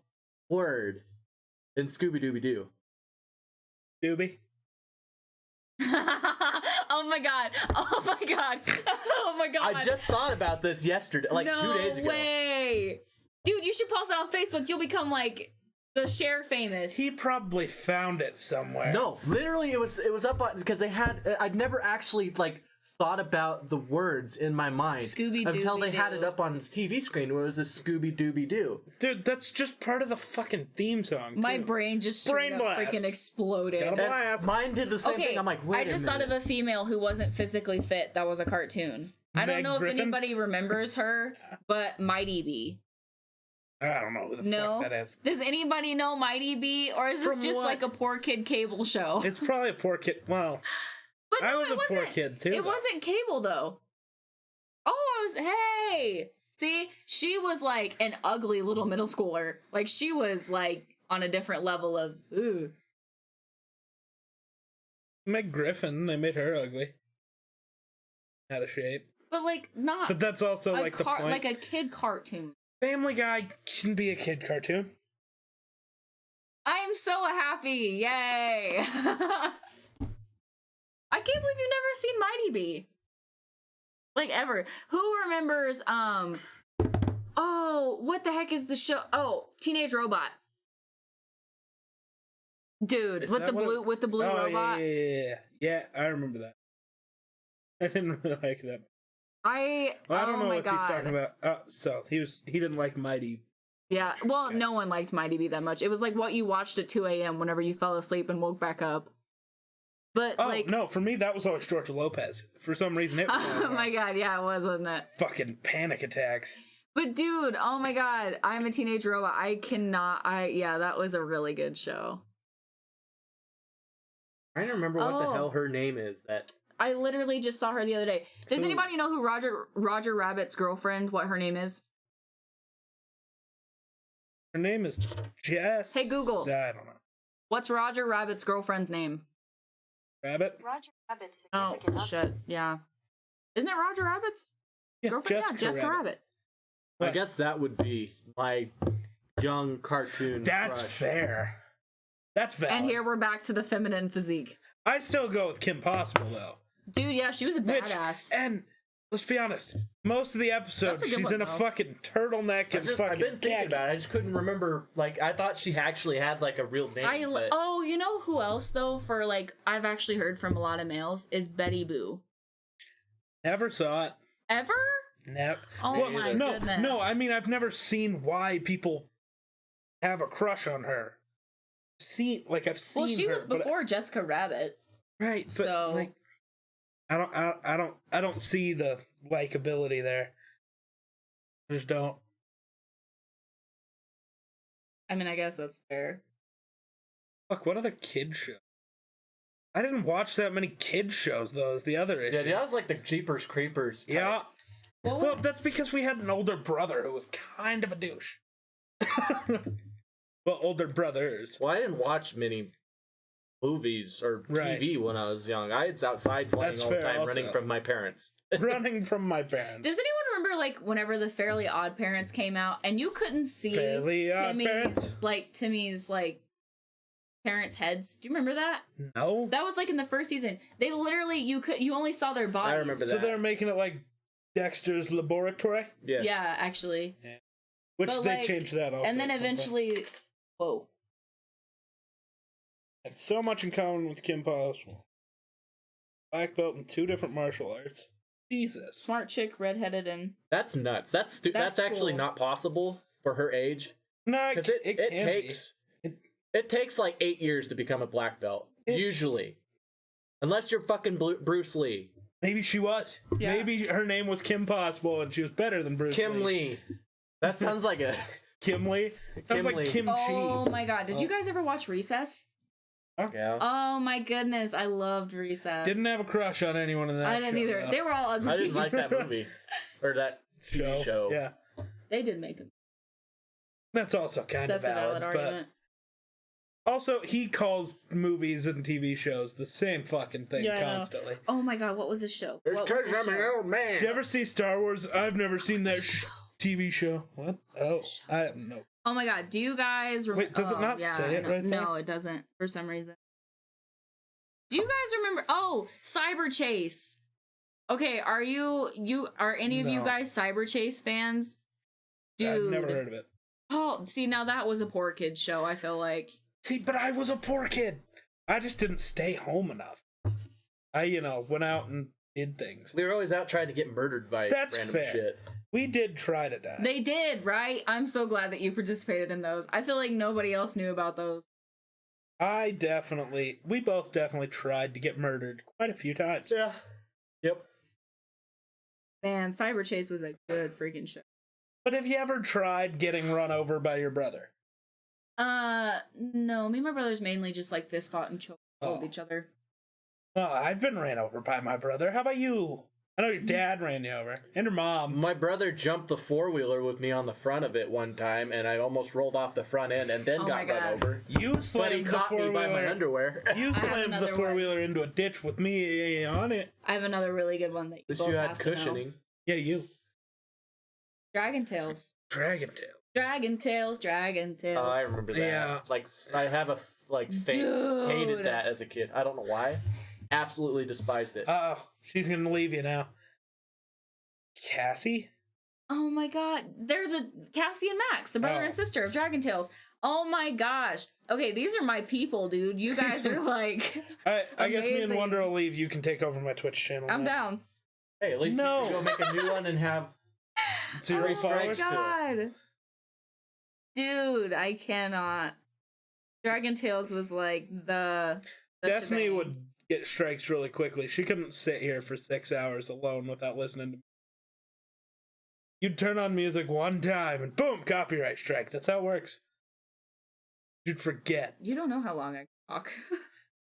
word in Scooby Dooby Doo?
Doobie.
Oh my god! Oh my god! Oh my god!
I just thought about this yesterday, like
no
2 days ago.
way, dude! You should post it on Facebook. You'll become like the Cher famous.
He probably found it somewhere.
No, literally, it was up on because they had. I'd never actually like thought about the words in my mind until they had it
Scooby-Dooby-Doo.
up on the TV screen where it was a Scooby Dooby Doo.
Dude, that's just part of the fucking theme song.
My
too.
brain just straight
Brain
up
blast.
freaking exploded.
Gotta blast.
Mine did the same
Okay,
thing. I'm like, wait
I just
a
thought
minute.
of a female who wasn't physically fit that was a cartoon. I don't
Meg
know
Griffin?
if anybody remembers her, but Mighty Bee.
I don't know who the
No?
fuck that is.
Does anybody know Mighty Bee? Or is this
From
just
what?
like a poor kid cable show?
It's probably a poor kid. Well,
But
I
no,
was
it
a poor
wasn't.
kid, too,
It
though.
wasn't cable though. Oh, I was. Hey, see, she was like an ugly little middle schooler. Like she was like on a different level of ooh.
Meg Griffin, they made her ugly. Out of shape.
But like not
But that's also
a
like the point.
like a kid cartoon.
Family Guy can be a kid cartoon.
I am so happy! Yay! I can't believe you've never seen Mighty Bee. Like ever. Who remembers oh, what the heck is the show? Oh, Teenage Robot. Dude,
Is
with
that
the
what it
blue
was?
with the blue
Oh,
robot.
yeah. Yeah, I remember that. I didn't really like that.
I
Well, I don't
oh
know
my
what
god.
he's talking about. So he didn't like Mighty.
Yeah. Well,
Okay.
no one liked Mighty Bee that much. It was like what you watched at 2 a.m. whenever you fell asleep and woke back up. But
Oh
like
no, for me that was always George Lopez. For some reason it was always
oh my god, yeah, it was, wasn't it?
fucking panic attacks.
But dude, oh my god, I'm a Teenage Robot. Yeah, that was a really good show.
I don't remember what the
Oh.
hell her name is. That
I literally just saw her the other day. Does
Who?
anybody know who Roger Rabbit's girlfriend, what her name is?
Her name is Jess.
Hey, Google.
I don't know.
What's Roger Rabbit's girlfriend's name?
Rabbit?
Roger Rabbit's
Oh,
significant other.
shit. Yeah. Isn't it Roger Rabbit's
Yeah,
girlfriend? Yeah, Jessica Rabbit.
I
What?
guess that would be my young cartoon.
That's
crush.
fair. That's valid.
And here we're back to the feminine physique.
I still go with Kim Possible though.
Dude, yeah, she was a
Which,
badass.
and let's be honest, most of the episodes
That's a good
she's
one,
in a
though.
fucking turtleneck and fucking
I've been thinking
khakis.
about it. I just couldn't remember. Like, I thought she actually had like a real name. but-
Oh, you know who else though? For like, I've actually heard from a lot of males is Betty Boo.
Never saw it.
Ever?
Never.
Oh my
no,
goodness.
no. I mean, I've never seen why people have a crush on her. I've seen.
Well, she
her,
was
but-
before Jessica Rabbit.
right? But
so-
like, I don't see the likability there. I just don't.
I mean, I guess that's fair.
Fuck, what other kid show? I didn't watch that many kid shows though. Is the other issue?
Yeah, that was like the Jeepers Creepers. type.
Yeah.
What
Well,
was-
that's because we had an older brother who was kind of a douche. Well, older brothers.
Well, I didn't watch many movies or
Right.
TV when I was young. I was outside playing
That's
all the
fair
time,
also.
running from my parents.
Running from my parents.
Does anyone remember like whenever the Fairly Odd Parents came out and you couldn't see
Fairly Odd Parents?
Timmy's parents' heads? Do you remember that?
No.
That was like in the first season. They literally you only saw their bodies.
remember
So
that.
they're making it like Dexter's Laboratory,
Yes.
Yeah, actually.
which
But,
they
like,
changed that also.
And then
at some point.
eventually whoa.
Had so much in common with Kim Possible. Black belt in 2 different martial arts. Jesus.
Smart chick, redheaded, and
That's nuts. That's
That's
actually
cool.
not possible for her age.
No,
Because
it
it
can
takes
be.
it takes like 8 years to become a black belt.
It's-
Usually. Unless you're fucking Bruce Lee.
Maybe she was.
Yeah.
Maybe her name was Kim Possible and she was better than Bruce
Kim Lee. That sounds like a
Kim Lee? Sounds
Kim
like
Lee.
kimchi.
oh my god, did you guys ever watch Recess?
yeah.
Oh my goodness, I loved Recess.
Didn't have a crush on anyone in that
I didn't
show,
either.
though.
They were all ugly.
I didn't like that movie or that TV show.
Yeah.
They did make them.
That's also kind
That's
of
a valid
valid.
argument.
But also, he calls movies and TV shows the same fucking thing
Yeah, I know.
constantly.
Oh my god, what was this show?
There's
What was
Kurt
this
Russell,
show?
old man.
Did you ever see Star Wars? I've never seen that TV show. What? Oh,
the show?
I have no.
Oh my god, do you guys remember?
Wait, does it not say it right there?
No, it doesn't for some reason. Do you guys remember? Oh, Cyber Chase. Okay, are any of you
No.
guys Cyber Chase fans? Dude.
I've never heard of it.
Oh, see, now that was a poor kid show, I feel like.
See, but I was a poor kid. I just didn't stay home enough. I, went out and, did things.
We were always out trying to get murdered by
That's
random
fair.
shit.
We did try to die.
They did, right? I'm so glad that you participated in those. I feel like nobody else knew about those.
We both definitely tried to get murdered quite a few times.
Yeah. Yep.
Man, Cyber Chase was a good freaking show.
But have you ever tried getting run over by your brother?
No, me and my brothers mainly just like fist fought and choked
Oh.
each other.
Well, I've been ran over by my brother. How about you? I know your dad ran you over. And your mom.
My brother jumped the four-wheeler with me on the front of it one time, and I almost rolled off the front end and then
Oh my
got run
God.
over.
You
But he
slammed the
caught me by my
four-wheeler.
underwear.
You
have
slammed the
another one.
four-wheeler into a ditch with me on it.
I have another really good one that you
At least
both
you
have
had
to know.
cushioning.
Yeah, you.
Dragon Tales.
Dragon Tail.
Dragon Tales, Dragon Tales.
Oh, I remember that.
Yeah.
Like, I have a
Dude.
hated that as a kid. I don't know why. Absolutely despised it.
Uh-oh. She's gonna leave you now. Cassie?
Oh my god. They're the Cassie and Max, the brother
Oh.
and sister of Dragon Tales. Oh my gosh. Okay, these are my people, dude. You guys are like
I guess me and
Amazing.
Wonder will leave. You can take over my Twitch channel.
I'm
now.
down.
Hey, at least
No.
you can go make a new one and have
Zero
Oh
followers?
my god. Dude, I cannot. Dragon Tales was like the
Destiny
shebang.
would get strikes really quickly. She couldn't sit here for 6 hours alone without listening to me. You'd turn on music one time and boom, copyright strike. That's how it works. You'd forget.
You don't know how long I can talk.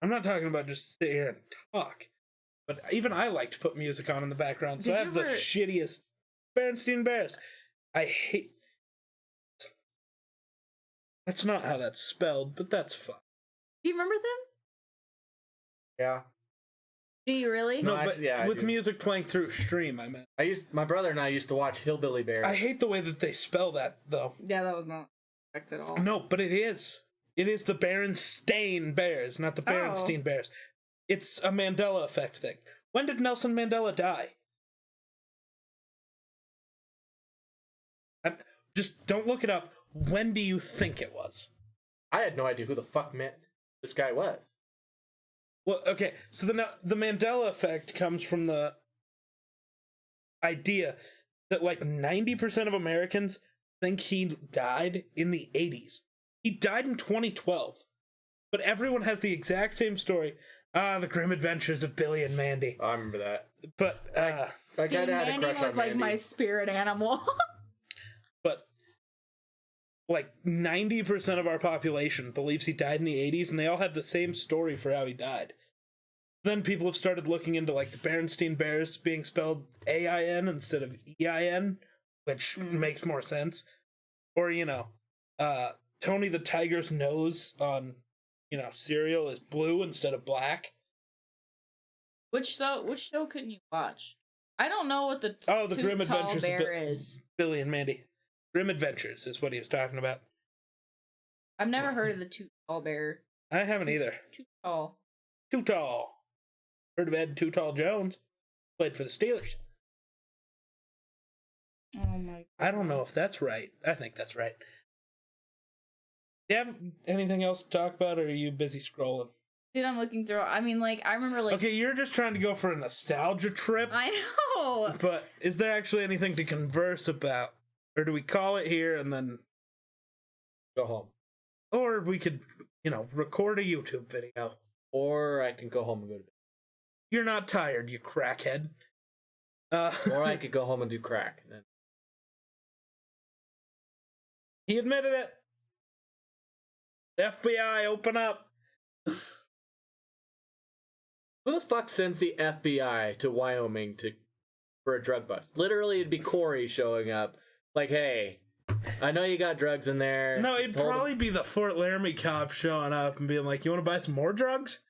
I'm not talking about just sit here and talk. But even I like to put music on in the background. So
Did
I
you
have the
ever-
shittiest Berenstein Bears. I hate. That's not how that's spelled, but that's fun.
Do you remember them?
yeah.
Do you really?
No,
No,
but
actually, yeah, I
with
do.
music playing through stream, I meant.
My brother and I used to watch Hillbilly Bear.
I hate the way that they spell that, though.
Yeah, that was not correct at all.
No, but it is. It is the Berenstain Bears, not the Berenstein Bears. It's a Mandela effect thing. When did Nelson Mandela die? Just don't look it up. When do you think it was?
I had no idea who the fuck this guy was.
Well, okay, so the Mandela effect comes from the idea that like 90% of Americans think he died in the 80s. He died in 2012. But everyone has the exact same story. The Grim Adventures of Billy and Mandy.
I remember that.
But
I
Dude,
kinda had a
Mandy
crush
was
on
like
Mandy.
my spirit animal.
but like 90% of our population believes he died in the 80s, and they all have the same story for how he died. Then people have started looking into like the Berenstain Bears being spelled AIN instead of EIN, which makes more sense. Or, Tony the Tiger's nose on, cereal is blue instead of black.
Which show couldn't you watch? I don't know what the
The
Too
Grim
Tall
Adventures of
Bear is.
Billy and Mandy. Grim Adventures is what he was talking about.
I've never heard of the Too Tall Bear.
I haven't either.
Too tall.
Too Tall. Heard of Ed Too Tall Jones. Played for the Steelers.
Oh my.
I don't know if that's right. I think that's right. Do you have anything else to talk about, or are you busy scrolling?
Dude, I'm looking through. I mean, like, I remember, like.
Okay, you're just trying to go for a nostalgia trip,
I know.
but is there actually anything to converse about? Or do we call it here and then...
Go home.
Or we could, record a YouTube video.
Or I can go home and go to bed.
You're not tired, you crackhead.
Or I could go home and do crack. And then
He admitted it. FBI, open up.
who the fuck sends the FBI to Wyoming for a drug bust? Literally, it'd be Corey showing up. Like, hey, I know you got drugs in there.
No,
Just
it'd
hold 'em."
probably be the Fort Laramie cop showing up and being like, you want to buy some more drugs?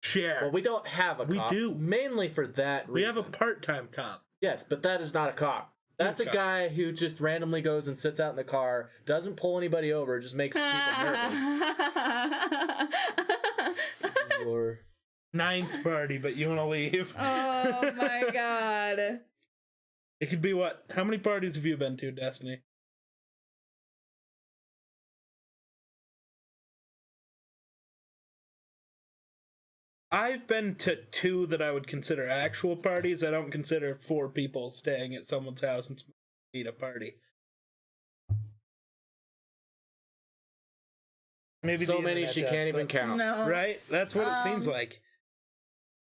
Share.
Well, we don't have a
We
cop.
do.
Mainly for that reason.
We have a part-time cop.
Yes, but that is not a cop. That's a
cop.
guy who just randomly goes and sits out in the car, doesn't pull anybody over, just makes people nervous. Or
Ninth party, but you want to leave.
Oh my god.
It could be what? How many parties have you been to, Destiny? I've been to 2 that I would consider actual parties. I don't consider 4 people staying at someone's house and meet a party. Maybe
So
the
many
internet
she
does,
can't even
but-
count.
No.
Right? That's what it seems like.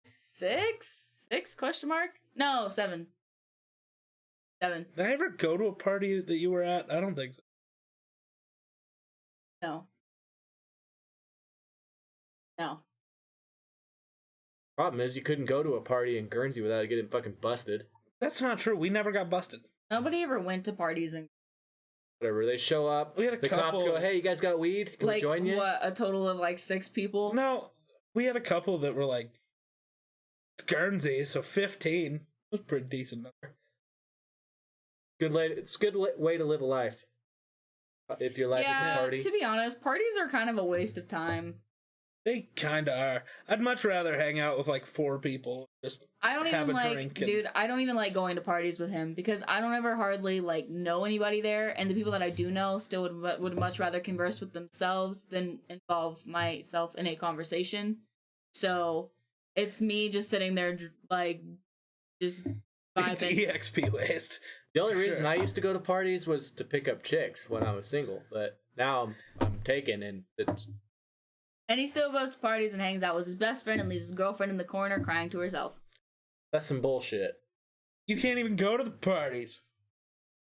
6? 6 question mark? No, 7. 7.
Did I ever go to a party that you were at? I don't think so.
No. No.
Problem is, you couldn't go to a party in Guernsey without getting fucking busted.
That's not true. We never got busted.
Nobody ever went to parties and
Whatever, they show up,
We had a
the cops
couple-
go, hey, you guys got weed? Can we
like
join you?
what, a total of like 6 people?
No, we had a couple that were like Guernsey, so 15. That's a pretty decent number.
It's a good way to live a life. If your life is a
Yeah,
party.
to be honest, parties are kind of a waste of time.
They kinda are. I'd much rather hang out with like 4 people. Just
I don't
have
even
a
like,
drink and-
dude, I don't even like going to parties with him because I don't ever hardly like know anybody there, and the people that I do know still would much rather converse with themselves than involve myself in a conversation. So it's me just sitting there like just
it's
vibing.
EXP waste.
The only reason
Sure.
I used to go to parties was to pick up chicks when I was single, but now I'm taken, and it's
And he still goes to parties and hangs out with his best friend and leaves his girlfriend in the corner crying to herself.
that's some bullshit.
You can't even go to the parties.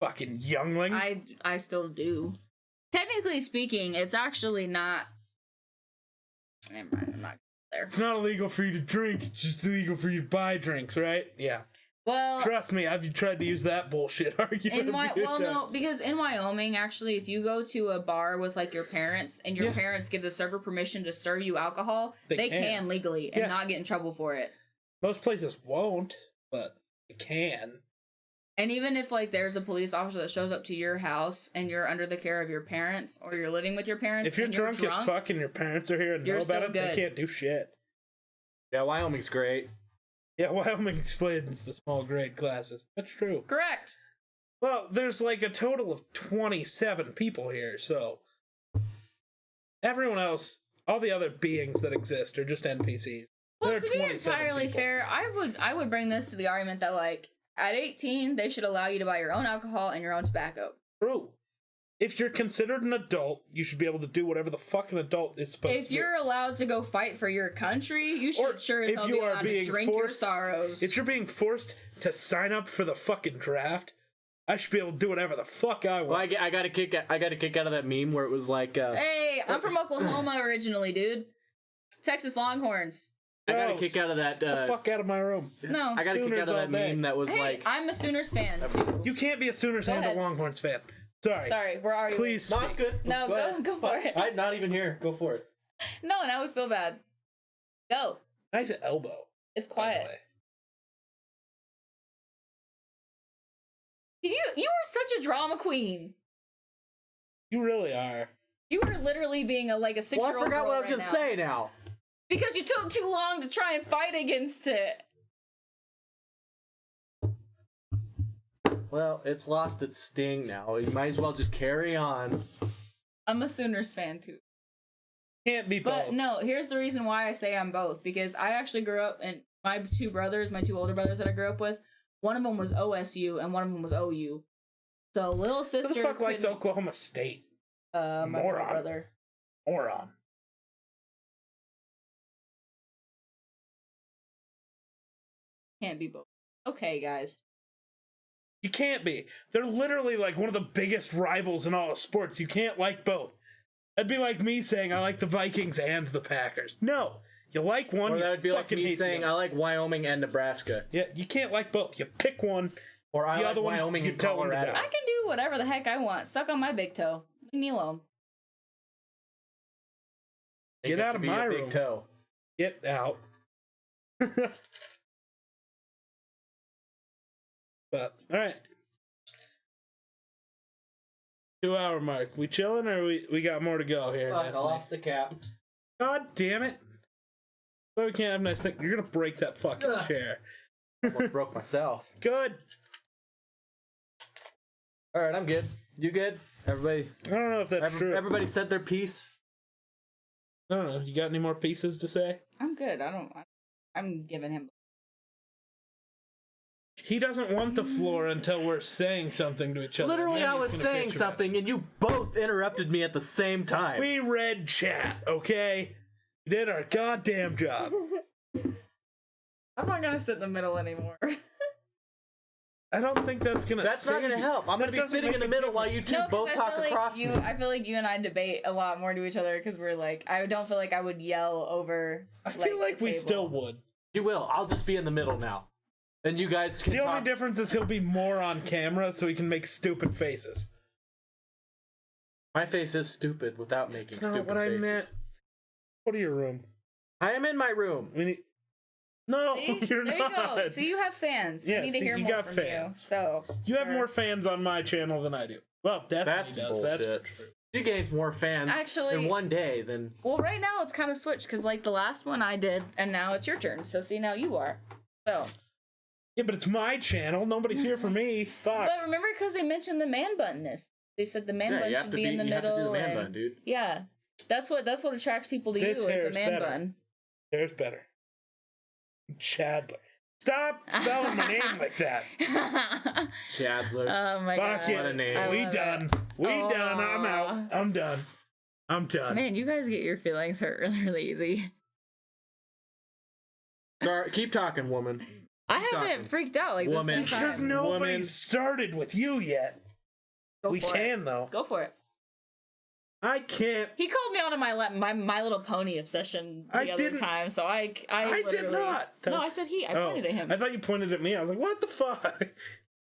Fucking youngling.
I still do. Technically speaking, it's actually not. Never mind, I'm not there.
It's not illegal for you to drink, it's just illegal for you to buy drinks, right? Yeah.
Well,
Trust me, I've tried to use that bullshit argument a few
no,
times.
because in Wyoming, actually, if you go to a bar with like your parents and your
Yeah.
parents give the server permission to serve you alcohol,
They
they
can.
can legally and
Yeah.
not get in trouble for it.
Most places won't, but they can.
And even if like there's a police officer that shows up to your house and you're under the care of your parents or you're living with your parents,
If you're
and
drunk as fuck and your parents are here and know
you're
about
still
it, they
good.
can't do shit.
Yeah, Wyoming's great.
Yeah, Wyoming explains the small grade classes. That's true.
Correct.
Well, there's like a total of 27 people here, so everyone else, all the other beings that exist are just NPCs.
Well,
There are
to be
27
entirely
people.
fair, I would bring this to the argument that like at 18 they should allow you to buy your own alcohol and your own tobacco.
True. If you're considered an adult, you should be able to do whatever the fuck an adult is supposed to
If
do.
you're allowed to go fight for your country, you should
Or
sure as
if
hell
you
be
are
allowed to
being
drink your
forced-
sorrows.
If you're being forced to sign up for the fucking draft, I should be able to do whatever the fuck I
Well,
want.
I got a kick out of that meme where it was like,
Hey, I'm from Oklahoma originally, dude. Texas Longhorns.
I got a
Gross.
kick out of that.
Get the fuck out of my room.
No.
I got a kick
Sooners
out of
all
that
day.
meme that was
Hey,
like,
I'm a Sooners fan too.
You can't be a Sooners
Go
and a
ahead.
Longhorns fan. Sorry.
Sorry, we're arguing.
Please
no, it's
speak.
good.
No,
ahead.
go for it.
I'm not even here. Go for it.
No, now we feel bad. Go.
Nice elbow.
It's
by the
quiet.
way.
You are such a drama queen.
You really are.
You were literally being a 6-year-old
Well, I forgot
girl
what I was
right
gonna
now.
say now.
Because you took too long to try and fight against it.
Well, it's lost its sting now. You might as well just carry on.
I'm a Sooners fan too.
Can't be both.
But no, here's the reason why I say I'm both. Because I actually grew up, and my two older brothers that I grew up with, one of them was OSU and one of them was OU. So little
Who
sister.
the fuck likes
couldn't-
Oklahoma State?
my
Moron.
brother.
Moron.
Can't be both. Okay, guys.
You can't be. They're literally like one of the biggest rivals in all of sports. You can't like both. That'd be like me saying I like the Vikings and the Packers. No. You like one,
Or
you
that would be like
fucking
me
hate the
saying
other.
I like Wyoming and Nebraska.
Yeah, you can't like both. You pick one.
Or I
The
like
other one,
Wyoming
you
and
tell them to
Colorado.
die.
I can do whatever the heck I want. Suck on my big toe. Leave me alone.
Think
Get
it
out
could
of
be
my
a big
room.
toe.
Get out. But, alright. 2-hour mark. We chilling or we got more to go here?
Fuck
Nestle?
off the cap.
God damn it. But we can't have nice things. You're gonna break that fucking
Ugh.
chair.
Almost broke myself.
Good.
All right, I'm good. You good? Everybody,
I don't know if that's true.
everybody said their piece.
I don't know. You got any more pieces to say?
I'm good. I'm giving him.
He doesn't want the floor until we're saying something to each other.
Literally,
and then
I
he's
was
gonna
saying
bitch about it.
something, and you both interrupted me at the same time.
We read chat, okay? We did our goddamn job.
I'm not gonna sit in the middle anymore.
I don't think that's gonna.
That's not
save
gonna
you.
help. I'm
That
gonna be
doesn't
sitting in
make
the
a
middle while you
difference.
two both talk across me.
I feel like you and I debate a lot more to each other because we're like, I don't feel like I would yell over.
I feel like
the
we
table.
still would.
You will. I'll just be in the middle now, and you guys can
The
talk.
only difference is he'll be more on camera, so he can make stupid faces.
My face is stupid without making
That's not
stupid
what I
faces.
meant. Go to your room.
I am in my room.
We need. No,
See?
you're
there
not.
you go. So you have fans.
Yeah,
I need to
see,
hear
you
more
got
from
fans.
you. So
You have
sir.
more fans on my channel than I do. Well, Destiny
That's
does.
bullshit.
That's for true.
She gains more fans
Actually-
in one day than.
Well, right now it's kind of switched because like the last one I did, and now it's your turn. So see, now you are. So.
Yeah, but it's my channel. Nobody's here for me. Fuck.
But remember, because they mentioned the man buttonness. They said the man
Yeah,
bun
you have
should
to
be in the
you have to do
middle.
the man
and-
bun, dude.
Yeah, that's what attracts people to
This
you is
hair
the
is
man
better.
bun.
There's better. Chadler. Stop spelling my name like that.
Chadler.
Oh my
Fuck
god!
it.
What a name.
I
We
love
done.
it.
We done. I'm
Aw.
out. I'm done. I'm done.
Man, you guys get your feelings hurt really, really easy.
Keep talking, woman.
I
Keep
haven't
talking.
freaked out like
Woman.
this whole
Because
time.
nobody
Woman.
started with you yet.
Go
We
for
can
it.
though.
Go for it.
I can't.
He called me out on my Little Pony obsession the
I
other
didn't-
time, so I
I did
literally-
not.
No,
That's-
I said he. I
Oh,
pointed at him.
I thought you pointed at me. I was like, what the fuck?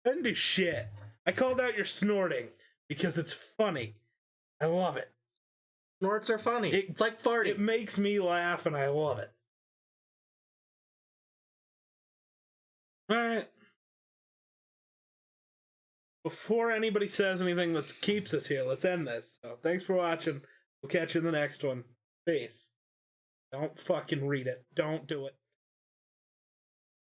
I didn't do shit. I called out your snorting because it's funny. I love it.
Snorts are funny. It's like farting.
It makes me laugh and I love it. Alright. Before anybody says anything that keeps us here, let's end this. So thanks for watching. We'll catch you in the next one. Peace. Don't fucking read it. Don't do it.